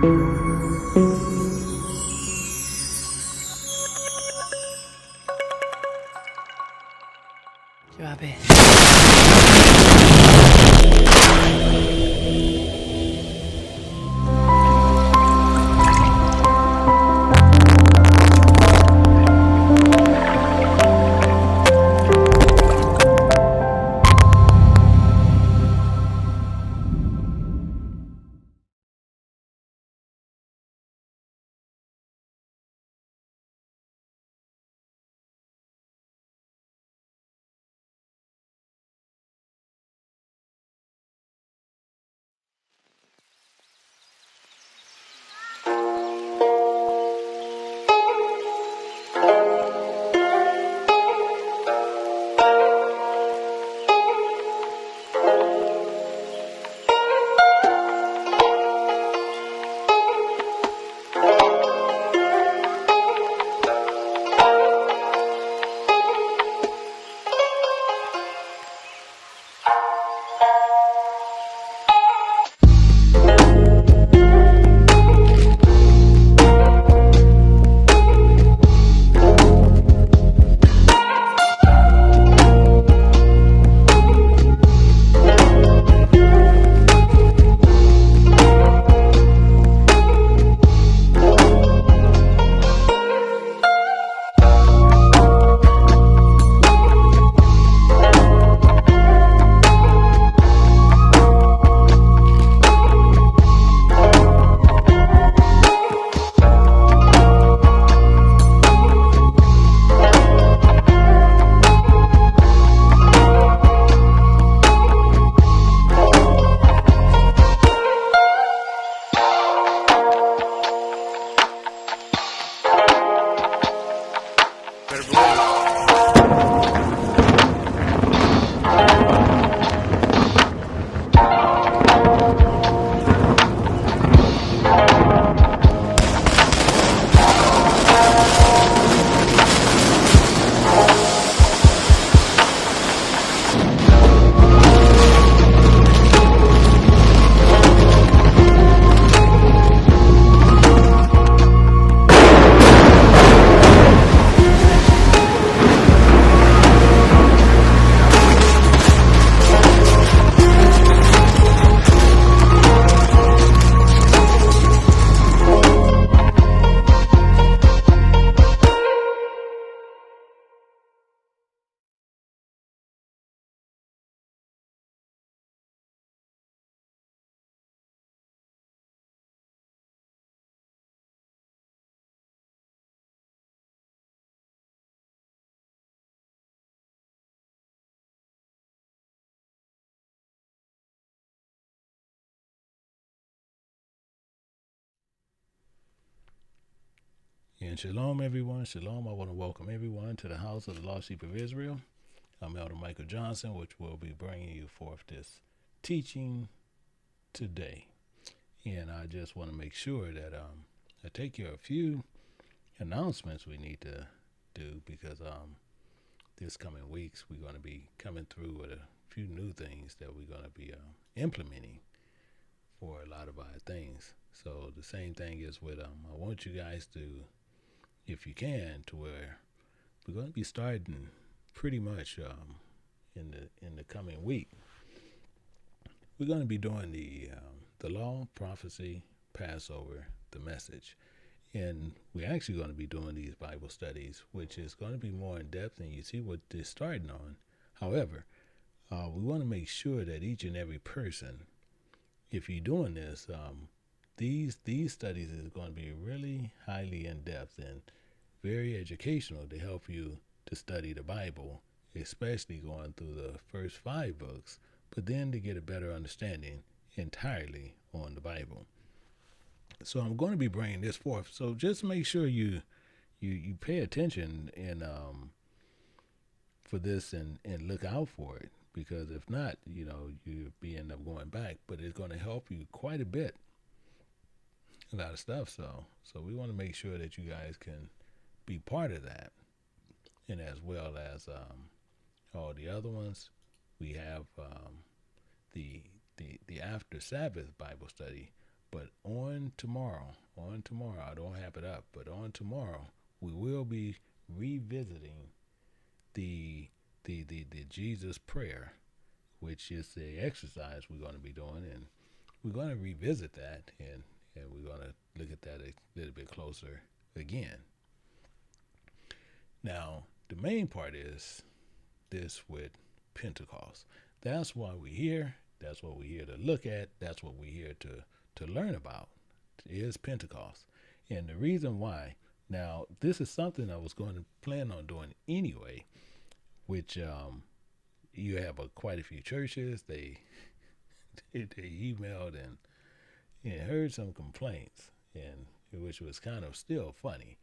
Drop it. And shalom, everyone. Shalom. I want to welcome everyone to the house of the Lost Sheep of Israel. I'm Elder Michael Johnson, which will be bringing you forth this teaching today. And I just want to make sure that I take care of a few announcements we need to do because this coming weeks we're going to be coming through with a few new things that we're going to be implementing for a lot of our things. So the same thing is with I want you guys to, if you can, to where we're going to be starting pretty much in the coming week. We're going to be doing the law, prophecy, Passover, the message, and we're actually going to be doing these Bible studies, which is going to be more in depth, and you see what they're starting on. However, we want to make sure that each and every person, if you're doing this, these studies is going to be really highly in depth and very educational to help you to study the Bible, especially going through the first 5 books, but then to get a better understanding entirely on the Bible. So I'm going to be bringing this forth. So just make sure you pay attention and for this and look out for it, because if not, you'll be end up going back. But it's going to help you quite a bit, a lot of stuff. So we want to make sure that you guys can be part of that, and as well as all the other ones. We have the after Sabbath Bible study, But on tomorrow, I don't have it up, but on tomorrow, we will be revisiting the Jesus prayer, which is the exercise we're going to be doing, and we're going to revisit that, and we're going to look at that a little bit closer again. Now, the main part is this with Pentecost. That's why we're here. That's what we're here to look at. That's what we're here to learn about, is Pentecost. And the reason why, now, this is something I was going to plan on doing anyway, which you have quite a few churches. They emailed and heard some complaints, and which was kind of still funny.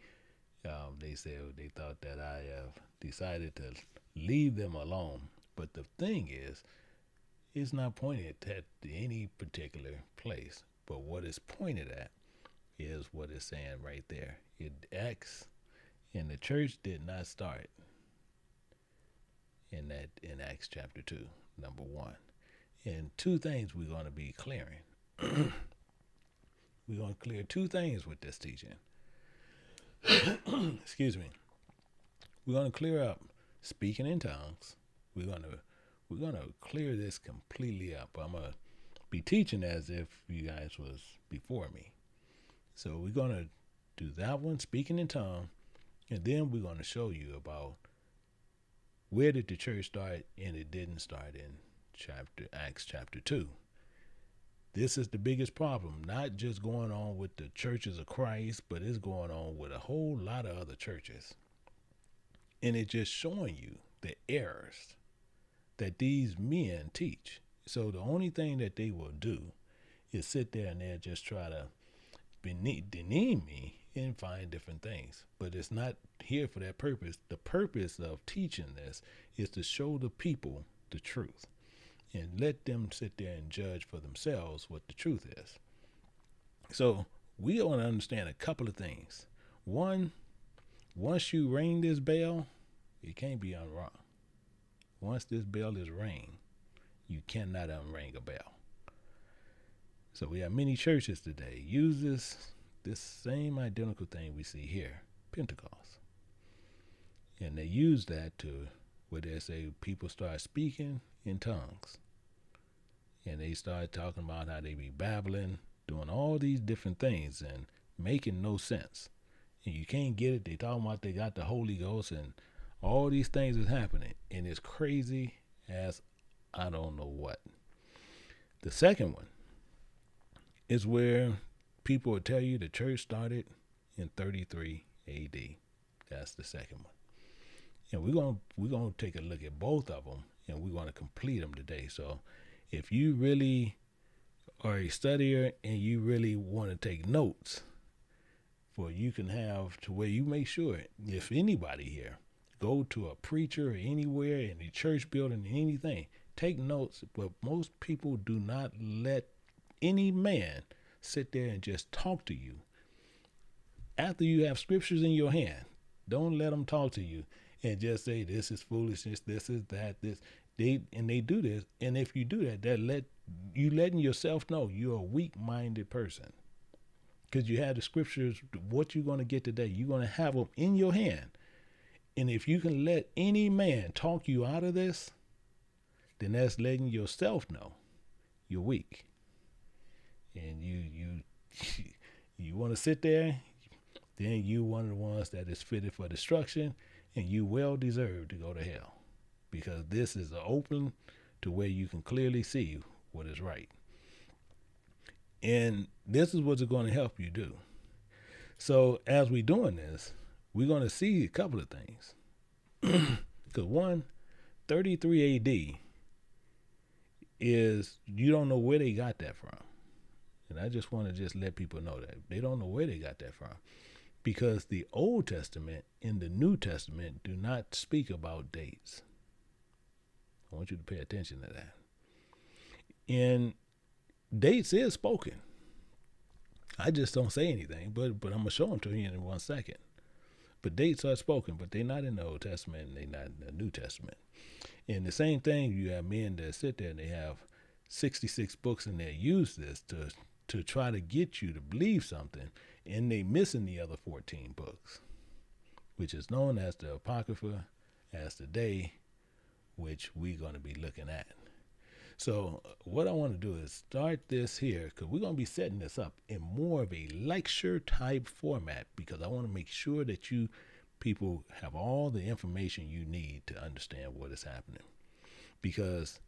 They said they thought that I have decided to leave them alone. But the thing is, it's not pointed at any particular place. But what it's pointed at is what it's saying right there. And the church did not start in Acts chapter 2, number 1. And two things we're going to be clearing. We're going to clear two things with this teaching. Excuse me. We're going to clear up speaking in tongues. We're going to clear this completely up. I'm going to be teaching as if you guys was before me. So we're going to do that one, speaking in tongues, and then we're going to show you about where did the church start, and it didn't start in Acts chapter 2. This is the biggest problem, not just going on with the churches of Christ, but it's going on with a whole lot of other churches. And it's just showing you the errors that these men teach. So the only thing that they will do is sit there and they'll just try to demean me and find different things. But it's not here for that purpose. The purpose of teaching this is to show the people the truth and let them sit there and judge for themselves what the truth is. So we want to understand a couple of things. One, once you ring this bell, it can't be unrung. Once this bell is rang, you cannot unring a bell. So we have many churches today use this same identical thing we see here, Pentecost. And they use that to where they say people start speaking in tongues. And they start talking about how they be babbling, doing all these different things and making no sense. And you can't get it. They talking about they got the Holy Ghost and all these things is happening. And it's crazy as I don't know what. The second one is where people will tell you the church started in 33 AD. That's the second one. And we're gonna take a look at both of them, and we're gonna complete them today. So if you really are a studier and you really want to take notes, for you can have to where you make sure, if anybody here go to a preacher or anywhere in the church building, anything, take notes. But most people do not let any man sit there and just talk to you after you have scriptures in your hand. Don't let them talk to you and just say this is foolishness, this is that, this. They do this, and if you do that, letting yourself know you're a weak-minded person, because you have the scriptures. What you're going to get today, you're going to have them in your hand, and if you can let any man talk you out of this, then that's letting yourself know you're weak, and you want to sit there. Then you one of the ones that is fitted for destruction, and you well deserve to go to hell. Because this is open to where you can clearly see what is right. And this is what's going to help you do. So as we're doing this, we're going to see a couple of things. Because 33 AD is, you don't know where they got that from. And I just want to let people know that. They don't know where they got that from. Because the Old Testament and the New Testament do not speak about dates. I want you to pay attention to that. And dates is spoken. I just don't say anything, but I'm going to show them to you in 1 second. But dates are spoken, but they're not in the Old Testament and they're not in the New Testament. And the same thing, you have men that sit there and they have 66 books and they use this to try to get you to believe something, and they missing the other 14 books, which is known as the Apocrypha, as today, which we're going to be looking at. So what I want to do is start this here, because we're going to be setting this up in more of a lecture type format, because I want to make sure that you people have all the information you need to understand what is happening. Because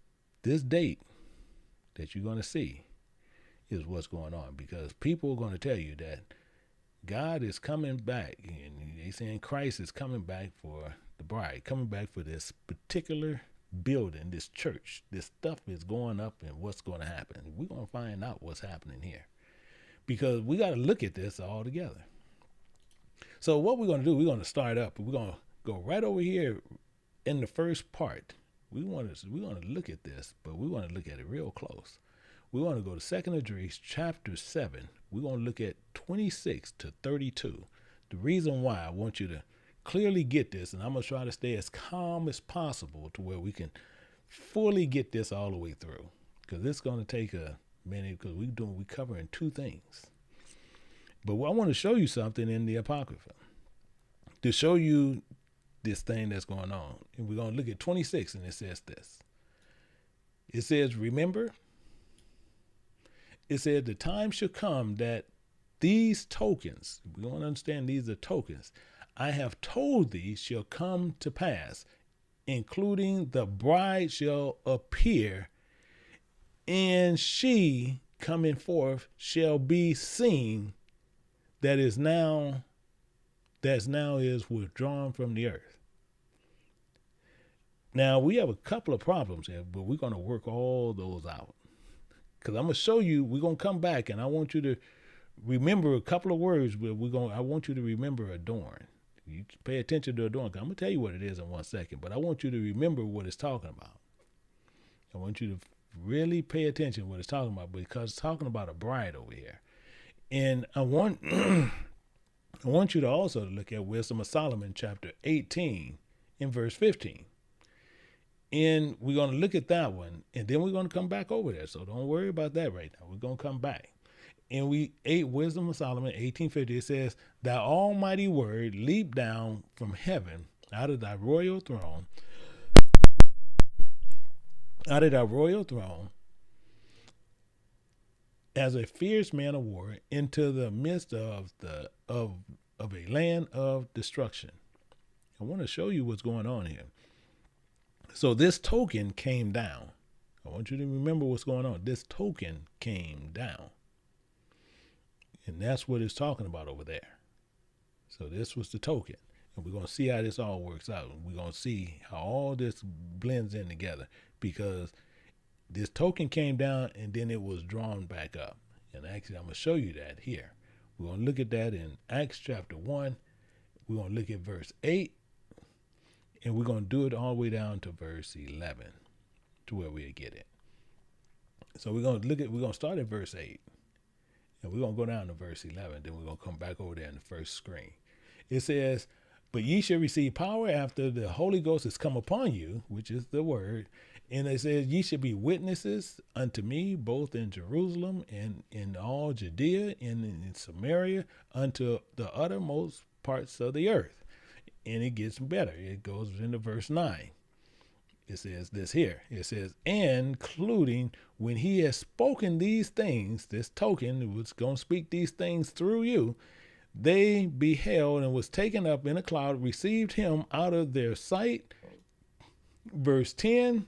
this date that you're going to see is what's going on, because people are going to tell you that God is coming back, and they saying Christ is coming back for the bride, coming back for this particular building, this church. This stuff is going up, and what's going to happen. We're going to find out what's happening here, because we got to look at this all together. So what we're going to do, we're going to start up, and we're going to go right over here in the first part. We want to look at this, but we want to look at it real close. We want to go to 2nd Esdras chapter 7. We're going to look at 26 to 32. The reason why I want you to clearly get this, and I'm going to try to stay as calm as possible to where we can fully get this all the way through, because it's going to take a minute, because we're covering two things. But I want to show you something in the Apocrypha to show you this thing that's going on. And we're going to look at 26, and it says this. It says, remember, it said, the time shall come that these tokens, we want to understand these are tokens, I have told thee shall come to pass, including the bride shall appear, and she coming forth shall be seen, that's now is withdrawn from the earth. Now we have a couple of problems here, but we're going to work all those out, because I'm going to show you. We're going to come back, and I want you to remember a couple of words. But I want you to remember adorn. You pay attention to adorn. I'm going to tell you what it is in 1 second, but I want you to remember what it's talking about. I want you to really pay attention to what it's talking about, because it's talking about a bride over here. And I want you to also look at Wisdom of Solomon, chapter 18, in verse 15. And we're going to look at that one, and then we're going to come back over there. So don't worry about that right now. We're going to come back. And Wisdom of Solomon, 1850, it says, Thy almighty word leap down from heaven out of thy royal throne, as a fierce man of war into the midst of a land of destruction. I want to show you what's going on here. So this token came down. I want you to remember what's going on. This token came down. And that's what it's talking about over there. So this was the token. And we're going to see how this all works out. And we're going to see how all this blends in together, because this token came down and then it was drawn back up. And actually, I'm going to show you that here. We're going to look at that in Acts chapter 1. We're going to look at verse 8. And we're going to do it all the way down to verse 11, to where we get it. So we're going to start at verse 8. And we're going to go down to verse 11. Then we're going to come back over there in the first screen. It says, But ye shall receive power after the Holy Ghost is come upon you, which is the word. And it says, Ye shall be witnesses unto me, both in Jerusalem and in all Judea and in Samaria, unto the uttermost parts of the earth. And it gets better. It goes into verse 9. It says this here. It says, including when he has spoken these things, this token was going to speak these things through you, they beheld and was taken up in a cloud, received him out of their sight. Verse 10,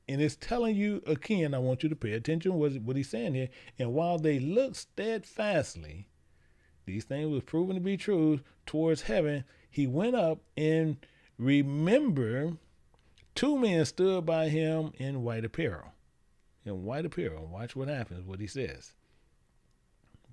and it's telling you again, I want you to pay attention to what he's saying here. And while they looked steadfastly, these things was proven to be true towards heaven, he went up, and remember, 2 men stood by him in white apparel. In white apparel. Watch what happens, what he says.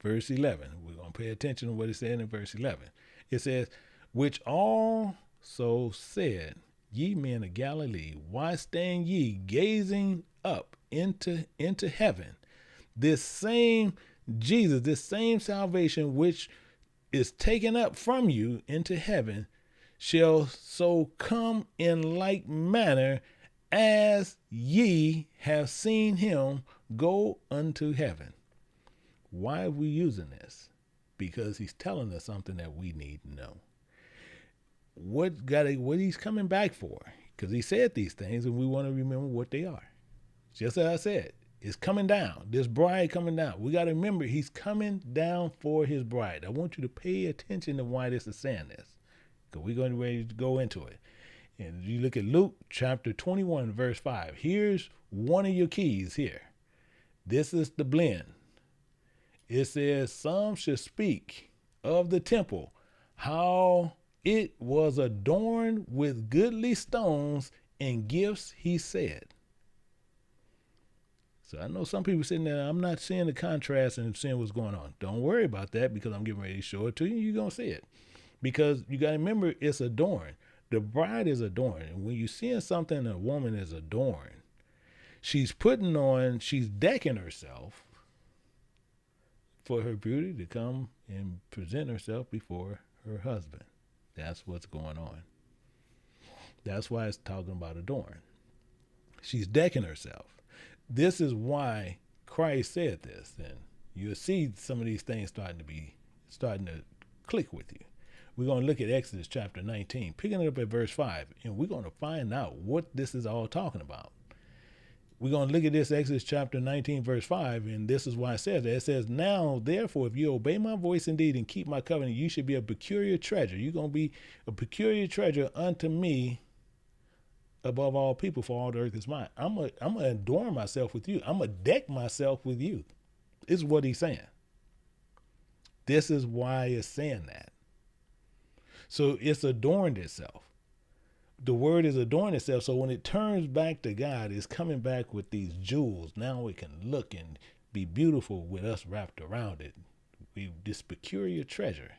Verse 11. We're going to pay attention to what he said in verse 11. It says, which also said, Ye men of Galilee, why stand ye gazing up into heaven? This same Jesus, this same salvation which is taken up from you into heaven, shall so come in like manner as ye have seen him go unto heaven. Why are we using this? Because he's telling us something that we need to know. What he's coming back for? Because he said these things, and we want to remember what they are. Just as I said, it's coming down. This bride coming down. We got to remember he's coming down for his bride. I want you to pay attention to why this is saying this, because we're going to be ready to go into it. And you look at Luke chapter 21, verse 5. Here's one of your keys here. This is the blend. It says, some should speak of the temple, how it was adorned with goodly stones and gifts, he said. So I know some people sitting there, I'm not seeing the contrast and seeing what's going on. Don't worry about that, because I'm getting ready to show it to you. You're going to see it. Because you got to remember, it's adorned. The bride is adorned. And when you're seeing something a woman is adorned, she's decking herself for her beauty to come and present herself before her husband. That's what's going on. That's why it's talking about adorn. She's decking herself. This is why Christ said this. And you'll see some of these things starting to click with you. We're going to look at Exodus chapter 19, picking it up at verse 5, and we're going to find out what this is all talking about. We're going to look at this Exodus chapter 19, verse 5, and this is why it says that. It says, now, therefore, if you obey my voice indeed and keep my covenant, you should be a peculiar treasure. You're going to be a peculiar treasure unto me above all people, for all the earth is mine. I'm going to adorn myself with you. I'm going to deck myself with you. Is what he's saying. This is why it's saying that. So it's adorned itself. The word is adorned itself. So when it turns back to God, it's coming back with these jewels. Now it can look and be beautiful with us wrapped around it. This peculiar treasure.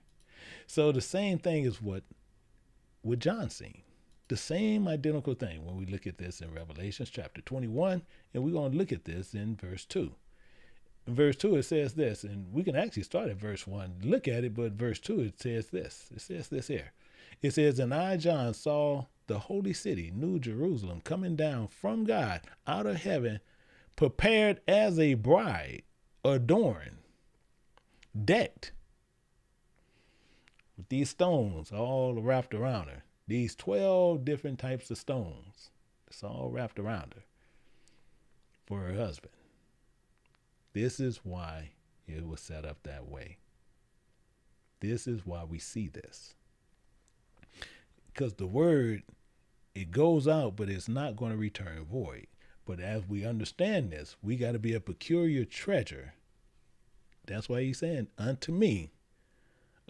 So the same thing is what John seen. The same identical thing when we look at this in Revelations chapter 21, and we're going to look at this in verse 2. In verse 2, it says this, and we can actually start at verse 1, look at it, but verse 2, it says this. It says this here. It says, and I, John, saw the holy city, New Jerusalem, coming down from God out of heaven, prepared as a bride, adorned, decked with these stones all wrapped around her. These 12 different types of stones. It's all wrapped around her for her husband. This is why it was set up that way. This is why we see this. Because the word, it goes out, but it's not going to return void. But as we understand this, we got to be a peculiar treasure. That's why he's saying, unto me,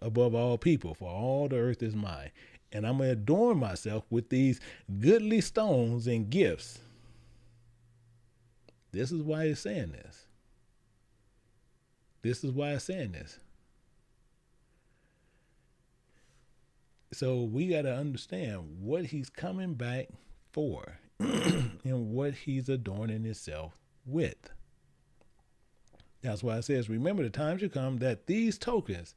above all people, for all the earth is mine. And I'm going to adorn myself with these goodly stones and gifts. This is why it's saying this. This is why it's saying this. So we got to understand what he's coming back for and what he's adorning himself with. That's why it says, remember the time shall come that these tokens,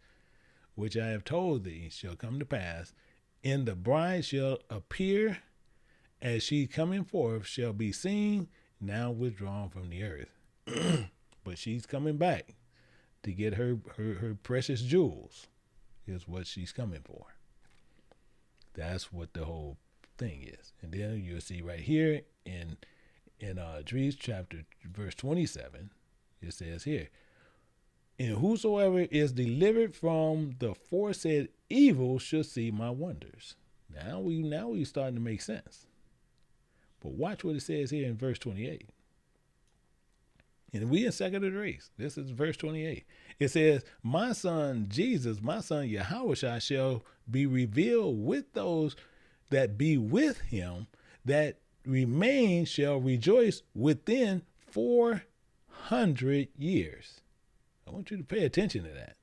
which I have told thee, shall come to pass, and the bride shall appear as she coming forth, shall be seen, now withdrawn from the earth. But she's coming back to get her precious jewels, is what she's coming for. That's what the whole thing is. And then you'll see right here in Dries chapter verse 27, it says here, and whosoever is delivered from the foresaid evil shall see my wonders. Now we starting to make sense. But watch what it says here in verse 28. And we in second of the race. This is verse 28. It says, my son Jesus, my son Yahushua shall be revealed with those that be with him, that remain shall rejoice within 400 years. I want you to pay attention to that.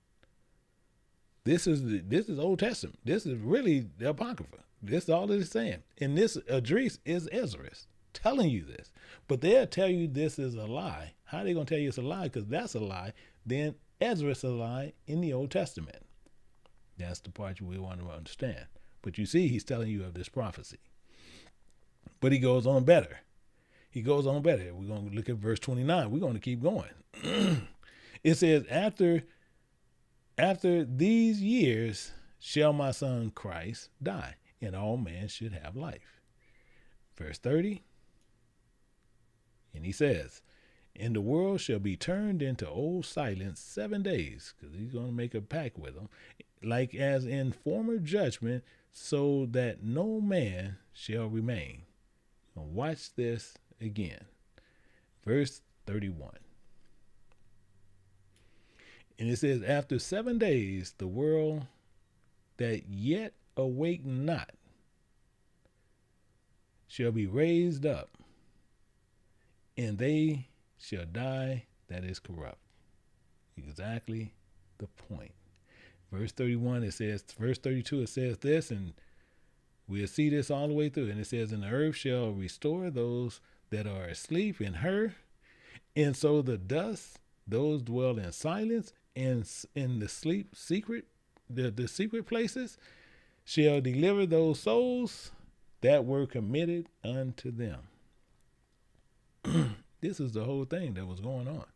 This is Old Testament. This is really the Apocrypha. This is all that it's saying. And this Dries is Ezra telling you this. But they'll tell you this is a lie. How are they going to tell you it's a lie? Because that's a lie. Then Ezra's a lie in the Old Testament. That's the part we want to understand. But you see, he's telling you of this prophecy. But he goes on better. We're going to look at verse 29. We're going to keep going. It says, after these years shall my son Christ die, and all men should have life. Verse 30, and he says, and the world shall be turned into old silence 7 days, because he's going to make a pact with them, like as in former judgment, so that no man shall remain. Now watch this again. Verse 31. And it says, after 7 days, the world that yet awake not shall be raised up, and they shall die that is corrupt. Exactly the point. Verse 31, it says, verse 32, it says this, and we'll see this all the way through. And it says, and the earth shall restore those that are asleep in her, and so the dust, those dwell in silence, and in the sleep secret, the secret places, shall deliver those souls that were committed unto them. This is the whole thing that was going on.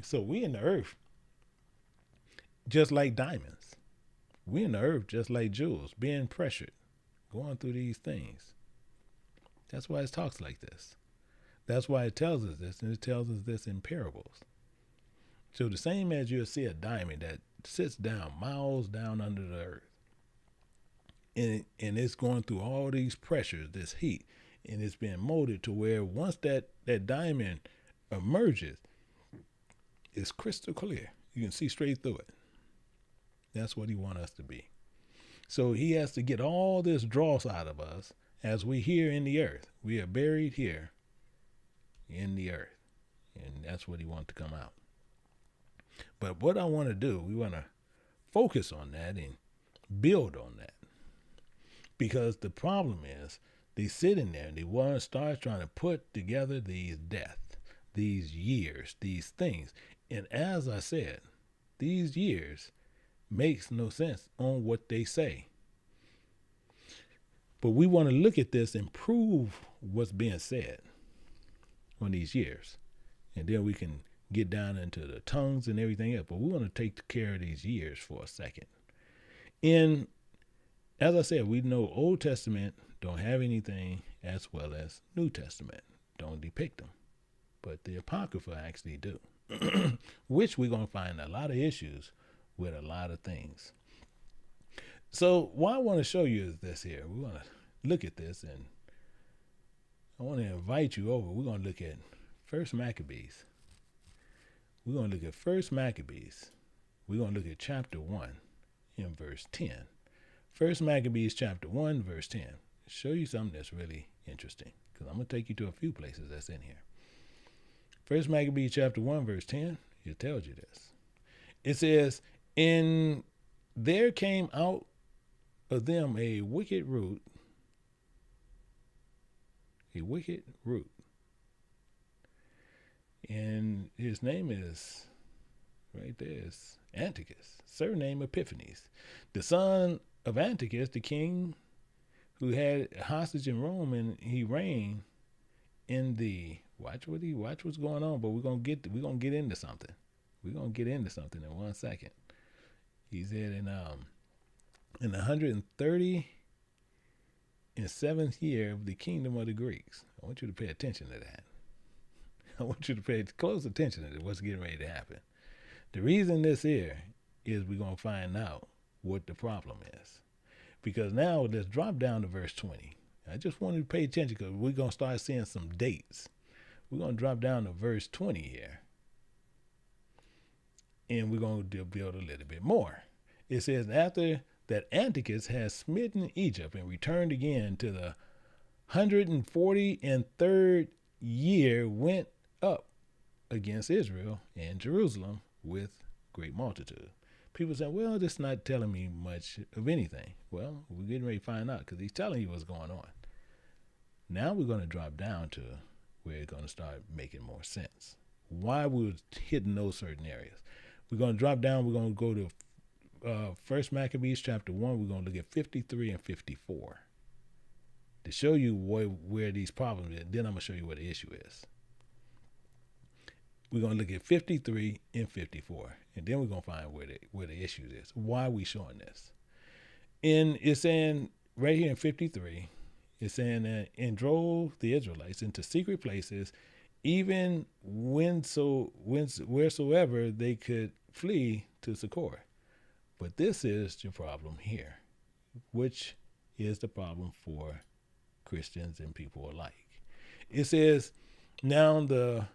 So we in the earth, just like diamonds. We in the earth, just like jewels, being pressured, going through these things. That's why it talks like this. That's why it tells us this, and it tells us this in parables. So the same as you'll see a diamond that sits down, miles down under the earth, and it's going through all these pressures, this heat, and it's being molded to where once that diamond emerges, it's crystal clear. You can see straight through it. That's what he wants us to be. So he has to get all this dross out of us as we here in the earth. We are buried here in the earth, and that's what he wants to come out. But what I want to do, we want to focus on that and build on that. Because the problem is, they sit in there and they want to start trying to put together these deaths, these years, these things. And as I said, these years makes no sense on what they say. But we want to look at this and prove what's being said on these years. And then we can get down into the tongues and everything else. But we want to take care of these years for a second. And as I said, we know Old Testament don't have anything, as well as New Testament don't depict them. But the Apocrypha actually do. Which we're going to find a lot of issues with a lot of things. So what I want to show you is this here. We want to look at this, and I want to invite you over. We're going to look at First Maccabees. We're going to look at First Maccabees. We're going to look at chapter 1 in verse 10. First Maccabees chapter 1 verse 10. Show you something that's really interesting, because I'm going to take you to a few places that's in here. First Maccabees chapter 1 verse 10, it tells you this. It says, and there came out of them a wicked root, and his name is, right there, is Antiochus, surname Epiphanes, the son of Antiochus, the king who had a hostage in Rome, and he reigned in the, watch what's going on, but we're gonna get into something. We're gonna get into something in 1 second. He said in the 137th year of the kingdom of the Greeks. I want you to pay attention to that. I want you to pay close attention to what's getting ready to happen. The reason this here is we're gonna find out what the problem is. Because now let's drop down to verse 20. I just wanted to pay attention because we're going to start seeing some dates. We're going to drop down to verse 20 here. And we're going to build a little bit more. It says, after that Antiochus has smitten Egypt and returned again to the 143rd year, went up against Israel and Jerusalem with great multitude. People say, well, this is not telling me much of anything. Well, we're getting ready to find out, because he's telling you what's going on. Now we're going to drop down to where it's going to start making more sense. Why we're hitting those certain areas. We're going to drop down. We're going to go to First Maccabees chapter 1. We're going to look at 53 and 54 to show you where these problems are. Then I'm going to show you what the issue is. we're going to look at 53 and 54. And then we're going to find where the issue is. Why are we showing this? And it's saying right here in 53, it's saying that, and drove the Israelites into secret places, even wheresoever they could flee to succor. But this is the problem here, which is the problem for Christians and people alike. It says, now the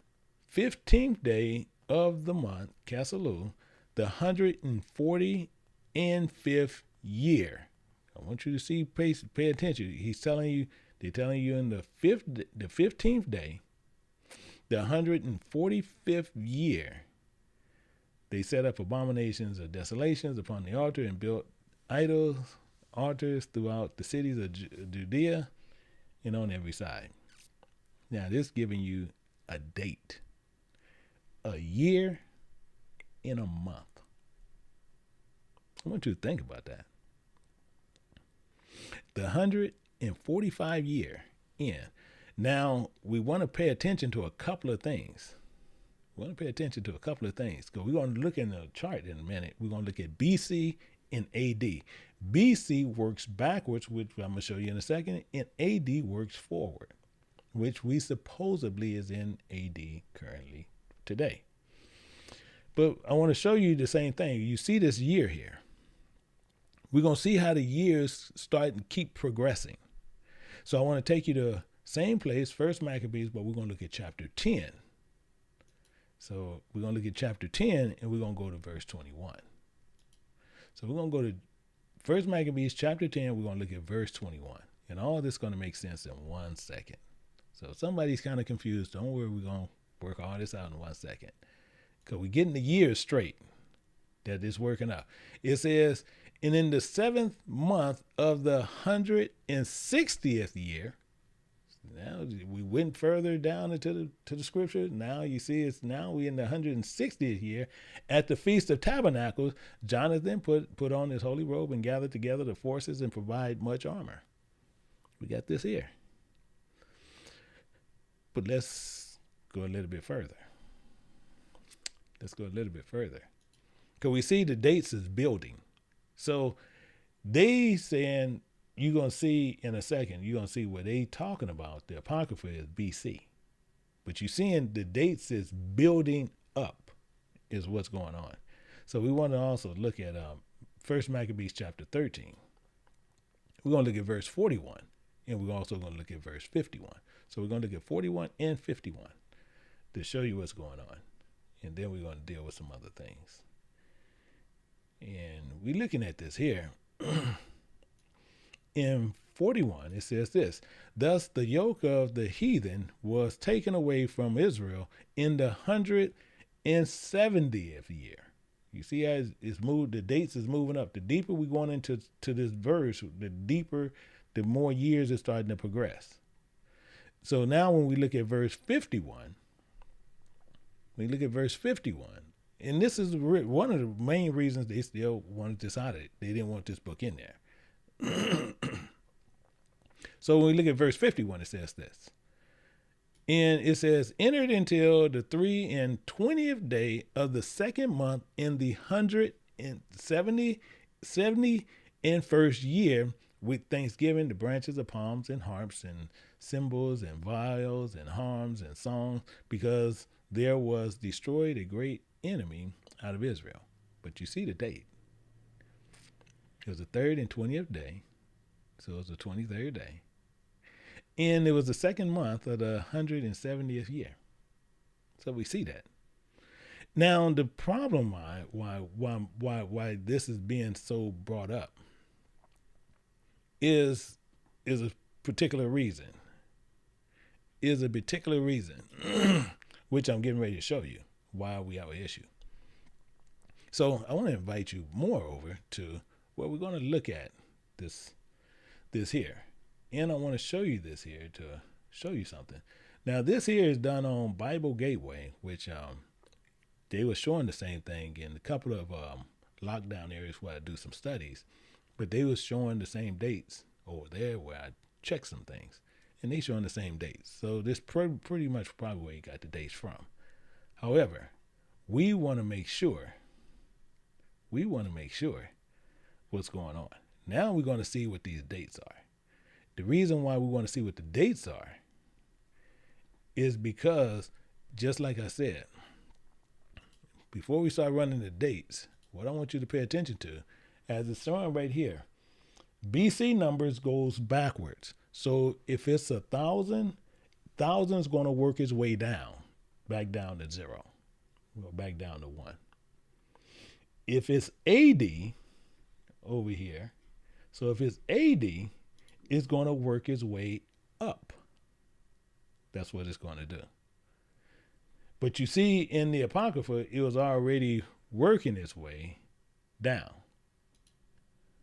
15th day of the month, Caselu, the 145th year. I want you to see, pay attention. They're telling you in the 15th day, the 145th year, they set up abominations of desolations upon the altar and built altars throughout the cities of Judea and on every side. Now, this is giving you a date, a year, and a month. I want you to think about that. The 145 year in. Now, we want to pay attention to a couple of things. Because we're going to look in the chart in a minute. We're going to look at BC and AD. BC works backwards, which I'm going to show you in a second, and AD works forward, which we supposedly is in AD currently today. But I want to show you the same thing. You see this year here. We're going to see how the years start and keep progressing. So I want to take you to the same place, First Maccabees, but we're going to look at chapter 10. So we're going to look at chapter 10, and we're going to go to verse 21. So we're going to go to First Maccabees chapter 10. We're going to look at verse 21. And all this is going to make sense in 1 second. So if somebody's kind of confused, don't worry, we're going to work all this out in 1 second. Because we're getting the years straight that it's working out. It says, and in the 7th month of the 160th year, now we went further down into the scripture. Now you see we in the 160th year. At the Feast of Tabernacles, Jonathan put on his holy robe and gathered together the forces and provide much armor. We got this here. But let's go a little bit further. Because we see the dates is building. So they saying, you're going to see in a second, you're going to see what they talking about. The Apocrypha is BC. But you're seeing the dates is building up is what's going on. So we want to also look at First Maccabees chapter 13. We're going to look at verse 41. And we're also going to look at verse 51. So we're going to look at 41 and 51 to show you what's going on. And then we're going to deal with some other things. And we're looking at this here. In 41, it says this, thus the yoke of the heathen was taken away from Israel in the 170th year. You see how it's moved, the dates is moving up. The deeper we going into this verse, the more years it's starting to progress. So now when we look at verse 51, and this is one of the main reasons they still wanted this out of it. They didn't want this book in there. So when we look at verse 51, it says this. And it says, entered until the 23rd day of the 2nd month in the 171st year, with thanksgiving, the branches of palms and harps and cymbals and viols and harms and songs, because there was destroyed a great enemy out of Israel. But you see the date. It was the 3rd and 20th day. So it was the 23rd day. And it was the 2nd month of the 170th year. So we see that. Now the problem why this is being so brought up is a particular reason. Which I'm getting ready to show you why we have an issue. So I want to invite you more over to where we're going to look at this here. And I want to show you this here to show you something. Now this here is done on Bible Gateway, which they were showing the same thing in a couple of lockdown areas where I do some studies, but they was showing the same dates over there where I check some things, and they showing the same dates. So this pretty much probably where you got the dates from. However, we want to make sure what's going on. Now we're going to see what these dates are. The reason why we want to see what the dates are is because, just like I said, before we start running the dates, what I want you to pay attention to, as it's showing right here, BC numbers goes backwards. So if it's 1,000, 1,000 is going to work its way down, back down to 0, well, back down to 1. If it's AD over here, so if it's AD, it's going to work its way up. That's what it's going to do. But you see, in the Apocrypha, it was already working its way down.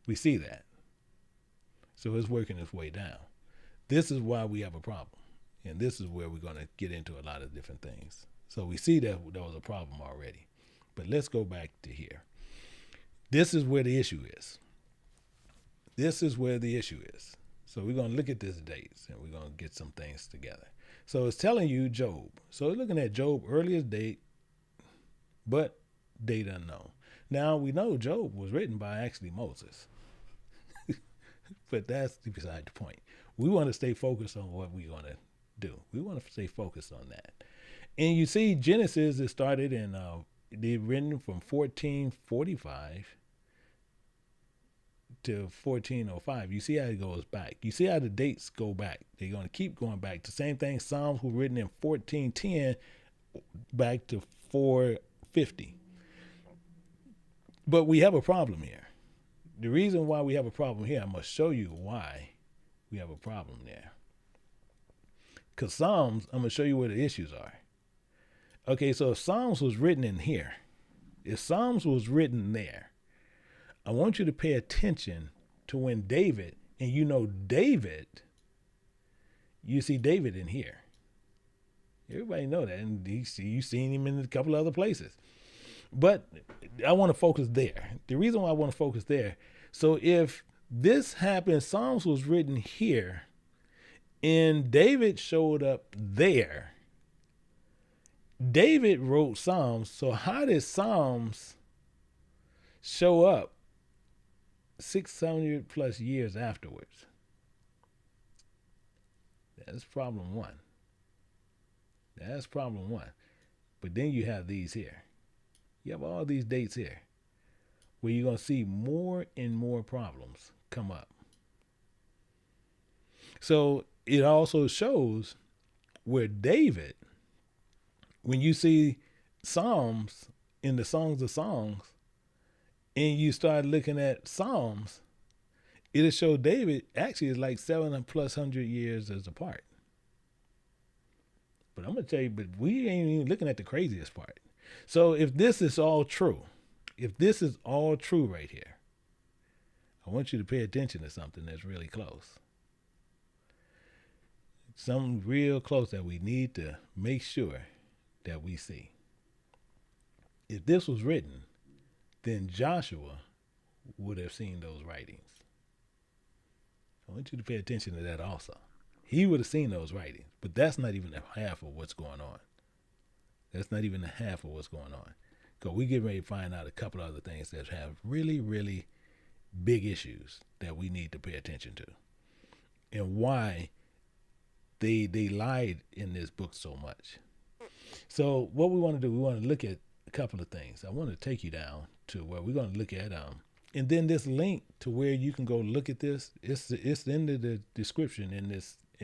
We see that. So it's working its way down. This is why we have a problem. And this is where we're going to get into a lot of different things. So we see that there was a problem already. But let's go back to here. This is where the issue is. This is where the issue is. So we're going to look at this dates and we're going to get some things together. So it's telling you Job. So we're looking at Job earliest date, but date unknown. Now we know Job was written by actually Moses. But that's beside the point. We want to stay focused on what we're going to do. We want to stay focused on that. And you see Genesis is started in, they're written from 1445 to 1405. You see how it goes back. You see how the dates go back. They're going to keep going back. The same thing, Psalms were written in 1410 back to 450. But we have a problem here. The reason why we have a problem here, I must show you why we have a problem there. Because Psalms, I'm going to show you where the issues are. Okay, so if Psalms was written in here, if Psalms was written there, I want you to pay attention to when David, and you know David, you see David in here. Everybody know that, and you've seen him in a couple other places. But I want to focus there. The reason why I want to focus there, so if this happened, Psalms was written here, and David showed up there. David wrote Psalms, so how did Psalms show up 600 plus years afterwards? That's problem one. That's problem one. But then you have these here. You have all these dates here where you're going to see more and more problems come up. So it also shows where David, when you see Psalms in the Songs of Songs, and you start looking at Psalms, it'll show David actually is like 700+ years as apart. But I'm going to tell you, but we ain't even looking at the craziest part. So if this is all true, right here, I want you to pay attention to something that's really close. Something real close that we need to make sure that we see. If this was written, then Joshua would have seen those writings. I want you to pay attention to that also. He would have seen those writings, but that's not even half of what's going on. That's not even half of what's going on. Because we get ready to find out a couple other things that have really, really big issues that we need to pay attention to. And why they lied in this book so much. So what we want to do, we want to look at a couple of things. I want to take you down to where we're going to look at, and then this link to where you can go look at this, it's in the description in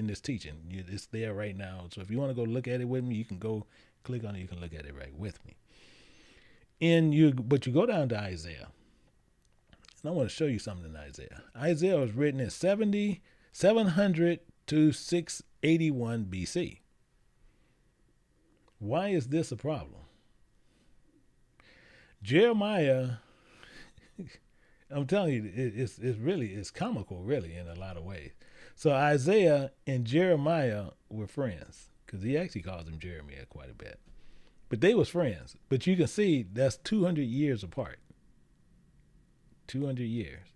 this teaching. It's there right now. So if you want to go look at it with me, you can go click on it. You can look at it right with me. But you go down to Isaiah, and I want to show you something in Isaiah. Isaiah was written in 700 to 681 BC. Why is this a problem? Jeremiah, I'm telling you, it's comical, really, in a lot of ways. So Isaiah and Jeremiah were friends, because he actually calls him Jeremiah quite a bit. But they was friends. But you can see that's 200 years apart. 200 years.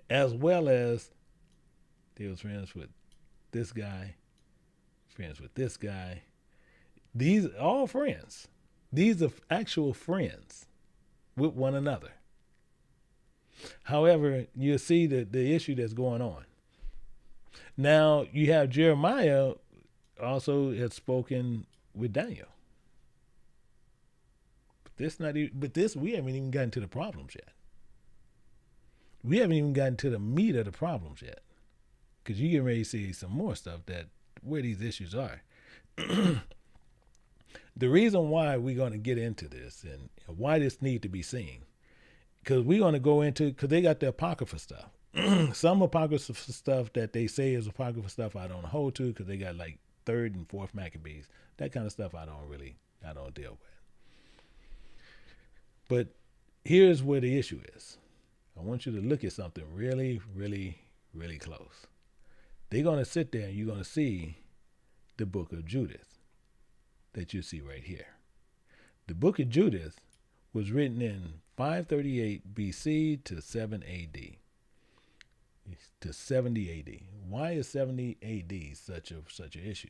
As well as they was friends with this guy, friends with this guy. These all friends. These are actual friends with one another. However, you'll see the issue that's going on. Now, you have Jeremiah also has spoken with Daniel. But this we haven't even gotten to the problems yet. We haven't even gotten to the meat of the problems yet. Because you get ready to see some more stuff that where these issues are. The reason why we're going to get into this and why this need to be seen, because we're going to go into, because they got the apocrypha stuff. Some apocrypha stuff that they say is apocrypha stuff I don't hold to, because they got like 3rd and 4th Maccabees. That kind of stuff I don't deal with. But here's where the issue is. I want you to look at something really, really, really close. They're going to sit there and you're going to see the book of Judith that you see right here. The book of Judith was written in 538 BC to 7 AD. To 70 AD. Why is 70 AD such an issue?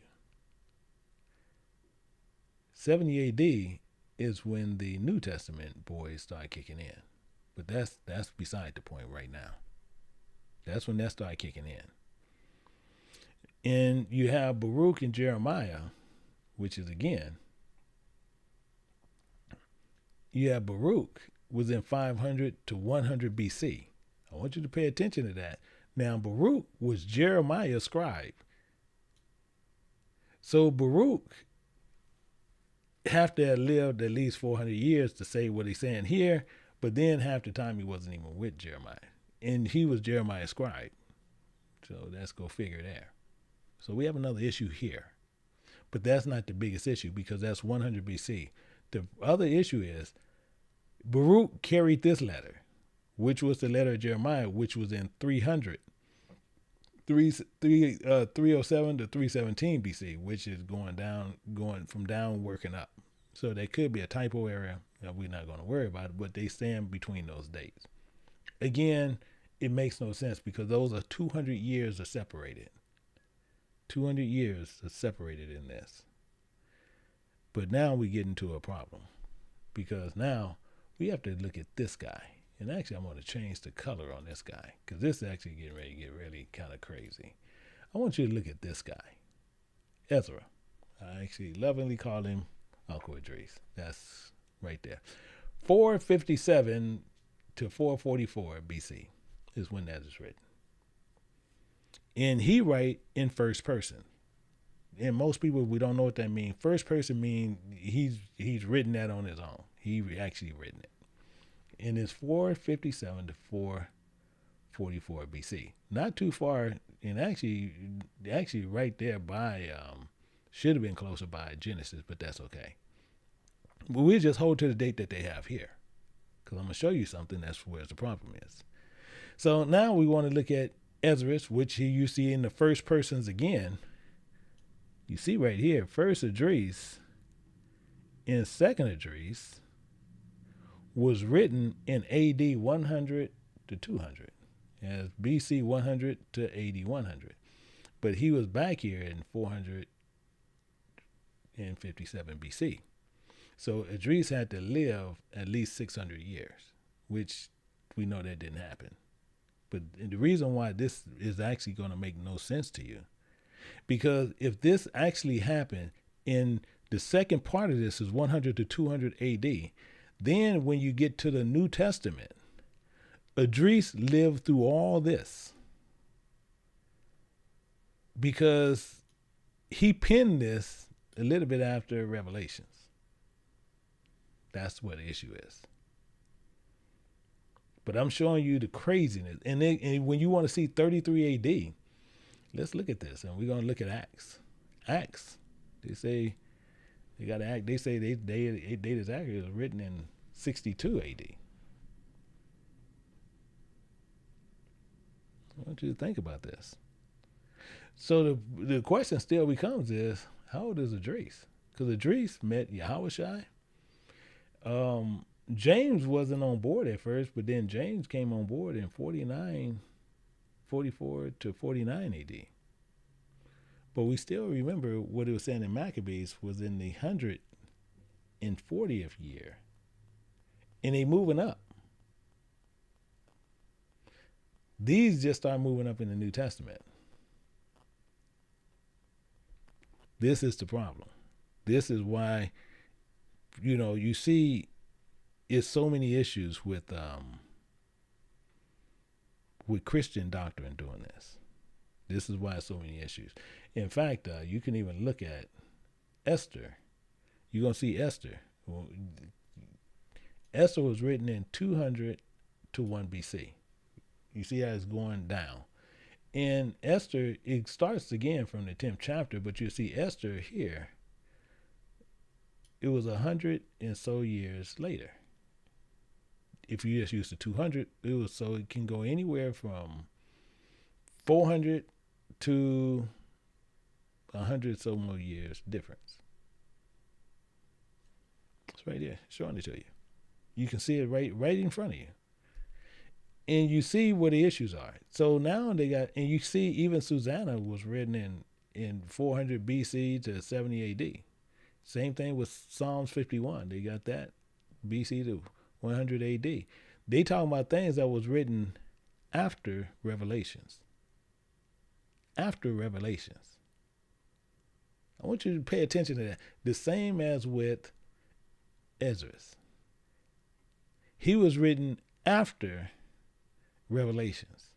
70 AD is when the New Testament boys start kicking in. But that's beside the point right now. That's when that started kicking in. And you have Baruch and Jeremiah, which is again, you have Baruch was in 500 to 100 BC. I want you to pay attention to that. Now, Baruch was Jeremiah's scribe. So Baruch have to have lived at least 400 years to say what he's saying here, but then half the time he wasn't even with Jeremiah. And he was Jeremiah's scribe. So let's go figure there. So we have another issue here. But that's not the biggest issue because that's 100 BC. The other issue is Baruch carried this letter, which was the letter of Jeremiah, which was in 307 to 317 BC, which is going from down, working up. So there could be a typo error that we're not going to worry about, but they stand between those dates. Again, it makes no sense because those are 200 years are separated. 200 years are separated in this. But now we get into a problem because now we have to look at this guy. And actually, I'm going to change the color on this guy because this is actually getting ready to get really kind of crazy. I want you to look at this guy, Ezra. I actually lovingly call him Uncle Idris. That's right there. 457 to 444 BC is when that is written. And he write in first person. And most people, we don't know what that means. First person means he's written that on his own. He actually written it. And it's 457 to 444 BC. Not too far, and actually right there by, should have been closer by Genesis, but that's okay. But we'll just hold to the date that they have here. Because I'm going to show you something, that's where the problem is. So now we want to look at Ezra, which you see in the first persons again. You see right here, first Idris and second Idris was written in AD 100 to 200, as BC 100 to AD 100. But he was back here in 457 BC. So Idris had to live at least 600 years, which we know that didn't happen. But the reason why this is actually going to make no sense to you, because if this actually happened in the second part of this is 100 to 200 AD, then when you get to the New Testament, Idris lived through all this because he penned this a little bit after Revelations. That's what the issue is. But I'm showing you the craziness. And when you want to see 33 AD, let's look at this. And we're going to look at Acts. Acts, they say they got to act. They say they is accurate. It was written in 62 AD. I want you to think about this. So the question still becomes is, how old is Idris? Because Idris met Yahushua. James wasn't on board at first, but then James came on board in 44 to 49 AD. But we still remember what it was saying in Maccabees was in the 100 140th year, and they moving up. These just start moving up in the New Testament. This is the problem. This is why, you see it's so many issues with Christian doctrine doing this. This is why so many issues. In fact, you can even look at Esther. You're going to see Esther. Esther was written in 200 to 1 BC. You see how it's going down. In Esther, it starts again from the 10th chapter, but you see Esther here, it was 100 and so years later. If you just use the 200, it can go anywhere from 400 to 100 so more years difference. It's right there, showing it to you. You can see it right in front of you. And you see where the issues are. So now and you see even Susanna was written in 400 BC to 70 AD. Same thing with Psalms 51. They got that BC to 100 AD. They talking about things that was written after Revelations. After Revelations. I want you to pay attention to that. The same as with Ezra. He was written after Revelations.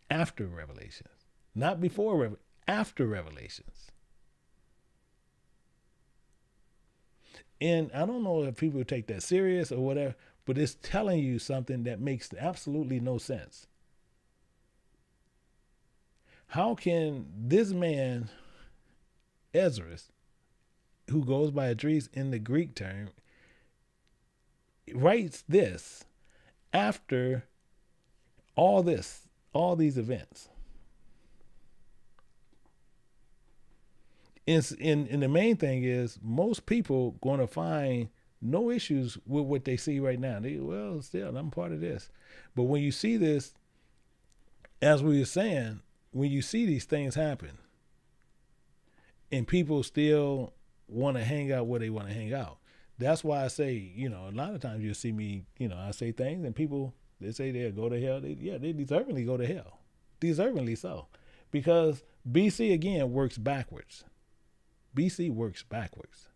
After Revelations. Not before after Revelations. And I don't know if people take that serious or whatever, but it's telling you something that makes absolutely no sense. How can this man, Ezra, who goes by Idris in the Greek term, writes this after all these events? And the main thing is most people going to find no issues with what they see right now. Still, I'm part of this. But when you see this, as we were saying, when you see these things happen and people still want to hang out where they want to hang out, that's why I say, a lot of times you'll see me, I say things and people, they say they'll go to hell. They deservingly go to hell. Deservingly so. Because BC, again, works backwards. BC works backwards.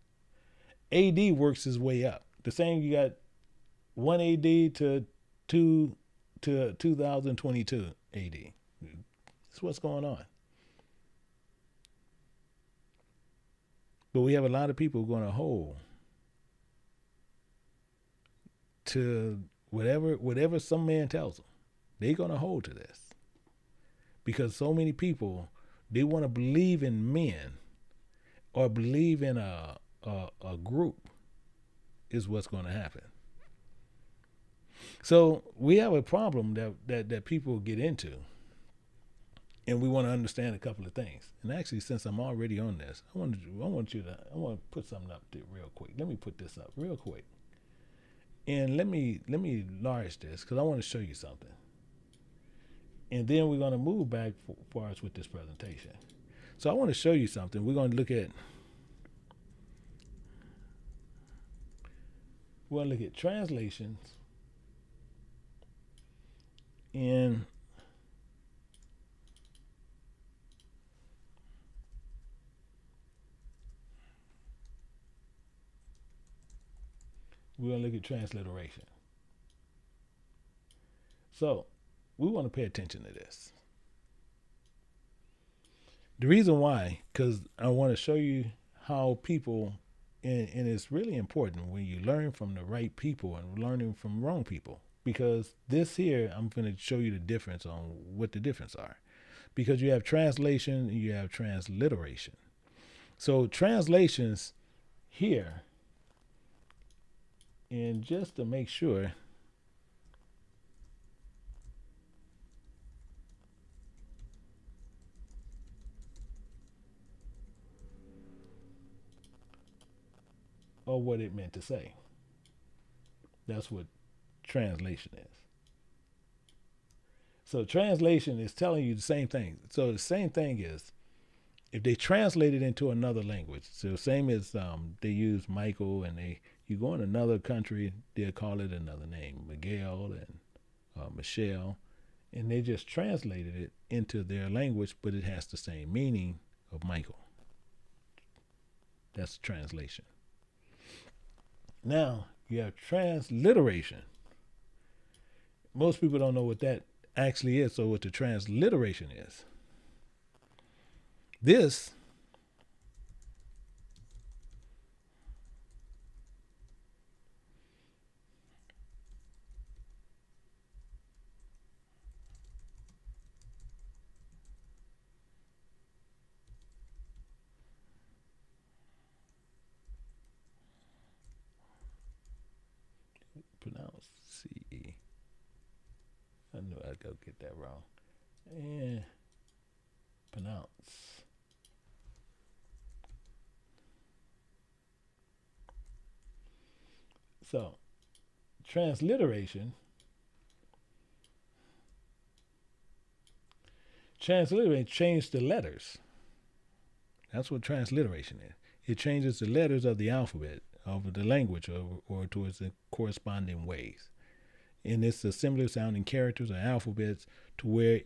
AD works his way up. The same, you got 1 AD to 2022 AD. That's what's going on. But we have a lot of people going to hold to whatever some man tells them. They're going to hold to this. Because so many people, they want to believe in men or believe in a group is what's going to happen. So we have a problem that people get into, and we want to understand a couple of things. And actually, since I'm already on this, I want to put something up there real quick. Let me put this up real quick, and let me enlarge this because I want to show you something. And then we're going to move back for us with this presentation. So I want to show you something. We're going to look at translations, and we're going to look at transliteration. So we want to pay attention to this. The reason why, because I want to show you how people, and it's really important when you learn from the right people and learning from wrong people, because this here, I'm going to show you the difference on what the difference are. Because you have translation and you have transliteration. So translations here, and just to make sure, or what it meant to say. That's what translation is. So translation is telling you the same thing. So the same thing is, if they translate it into another language, so same as they use Michael, and you go in another country, they'll call it another name, Miguel and Michelle, and they just translated it into their language, but it has the same meaning of Michael. That's translation. Now you have transliteration. Most people don't know what that actually is. So what the transliteration is. This pronounce C-E. I knew I'd go get that wrong. And pronounce. So, transliteration changed the letters. That's what transliteration is. It changes the letters of the alphabet of the language or towards the corresponding ways. And it's the similar sounding characters or alphabets to where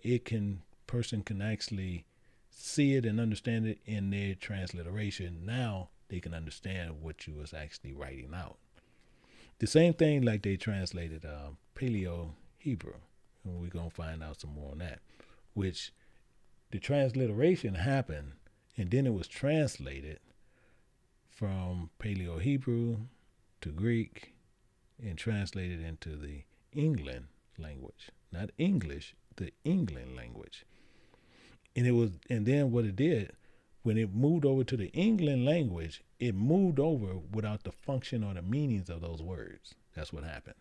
person can actually see it and understand it in their transliteration. Now they can understand what you was actually writing out. The same thing like they translated Paleo Hebrew. And we're going to find out some more on that. Which the transliteration happened, and then it was translated from Paleo Hebrew to Greek and translated into the England language. Not English, the England language. And then what it did, when it moved over to the England language, it moved over without the function or the meanings of those words. That's what happened.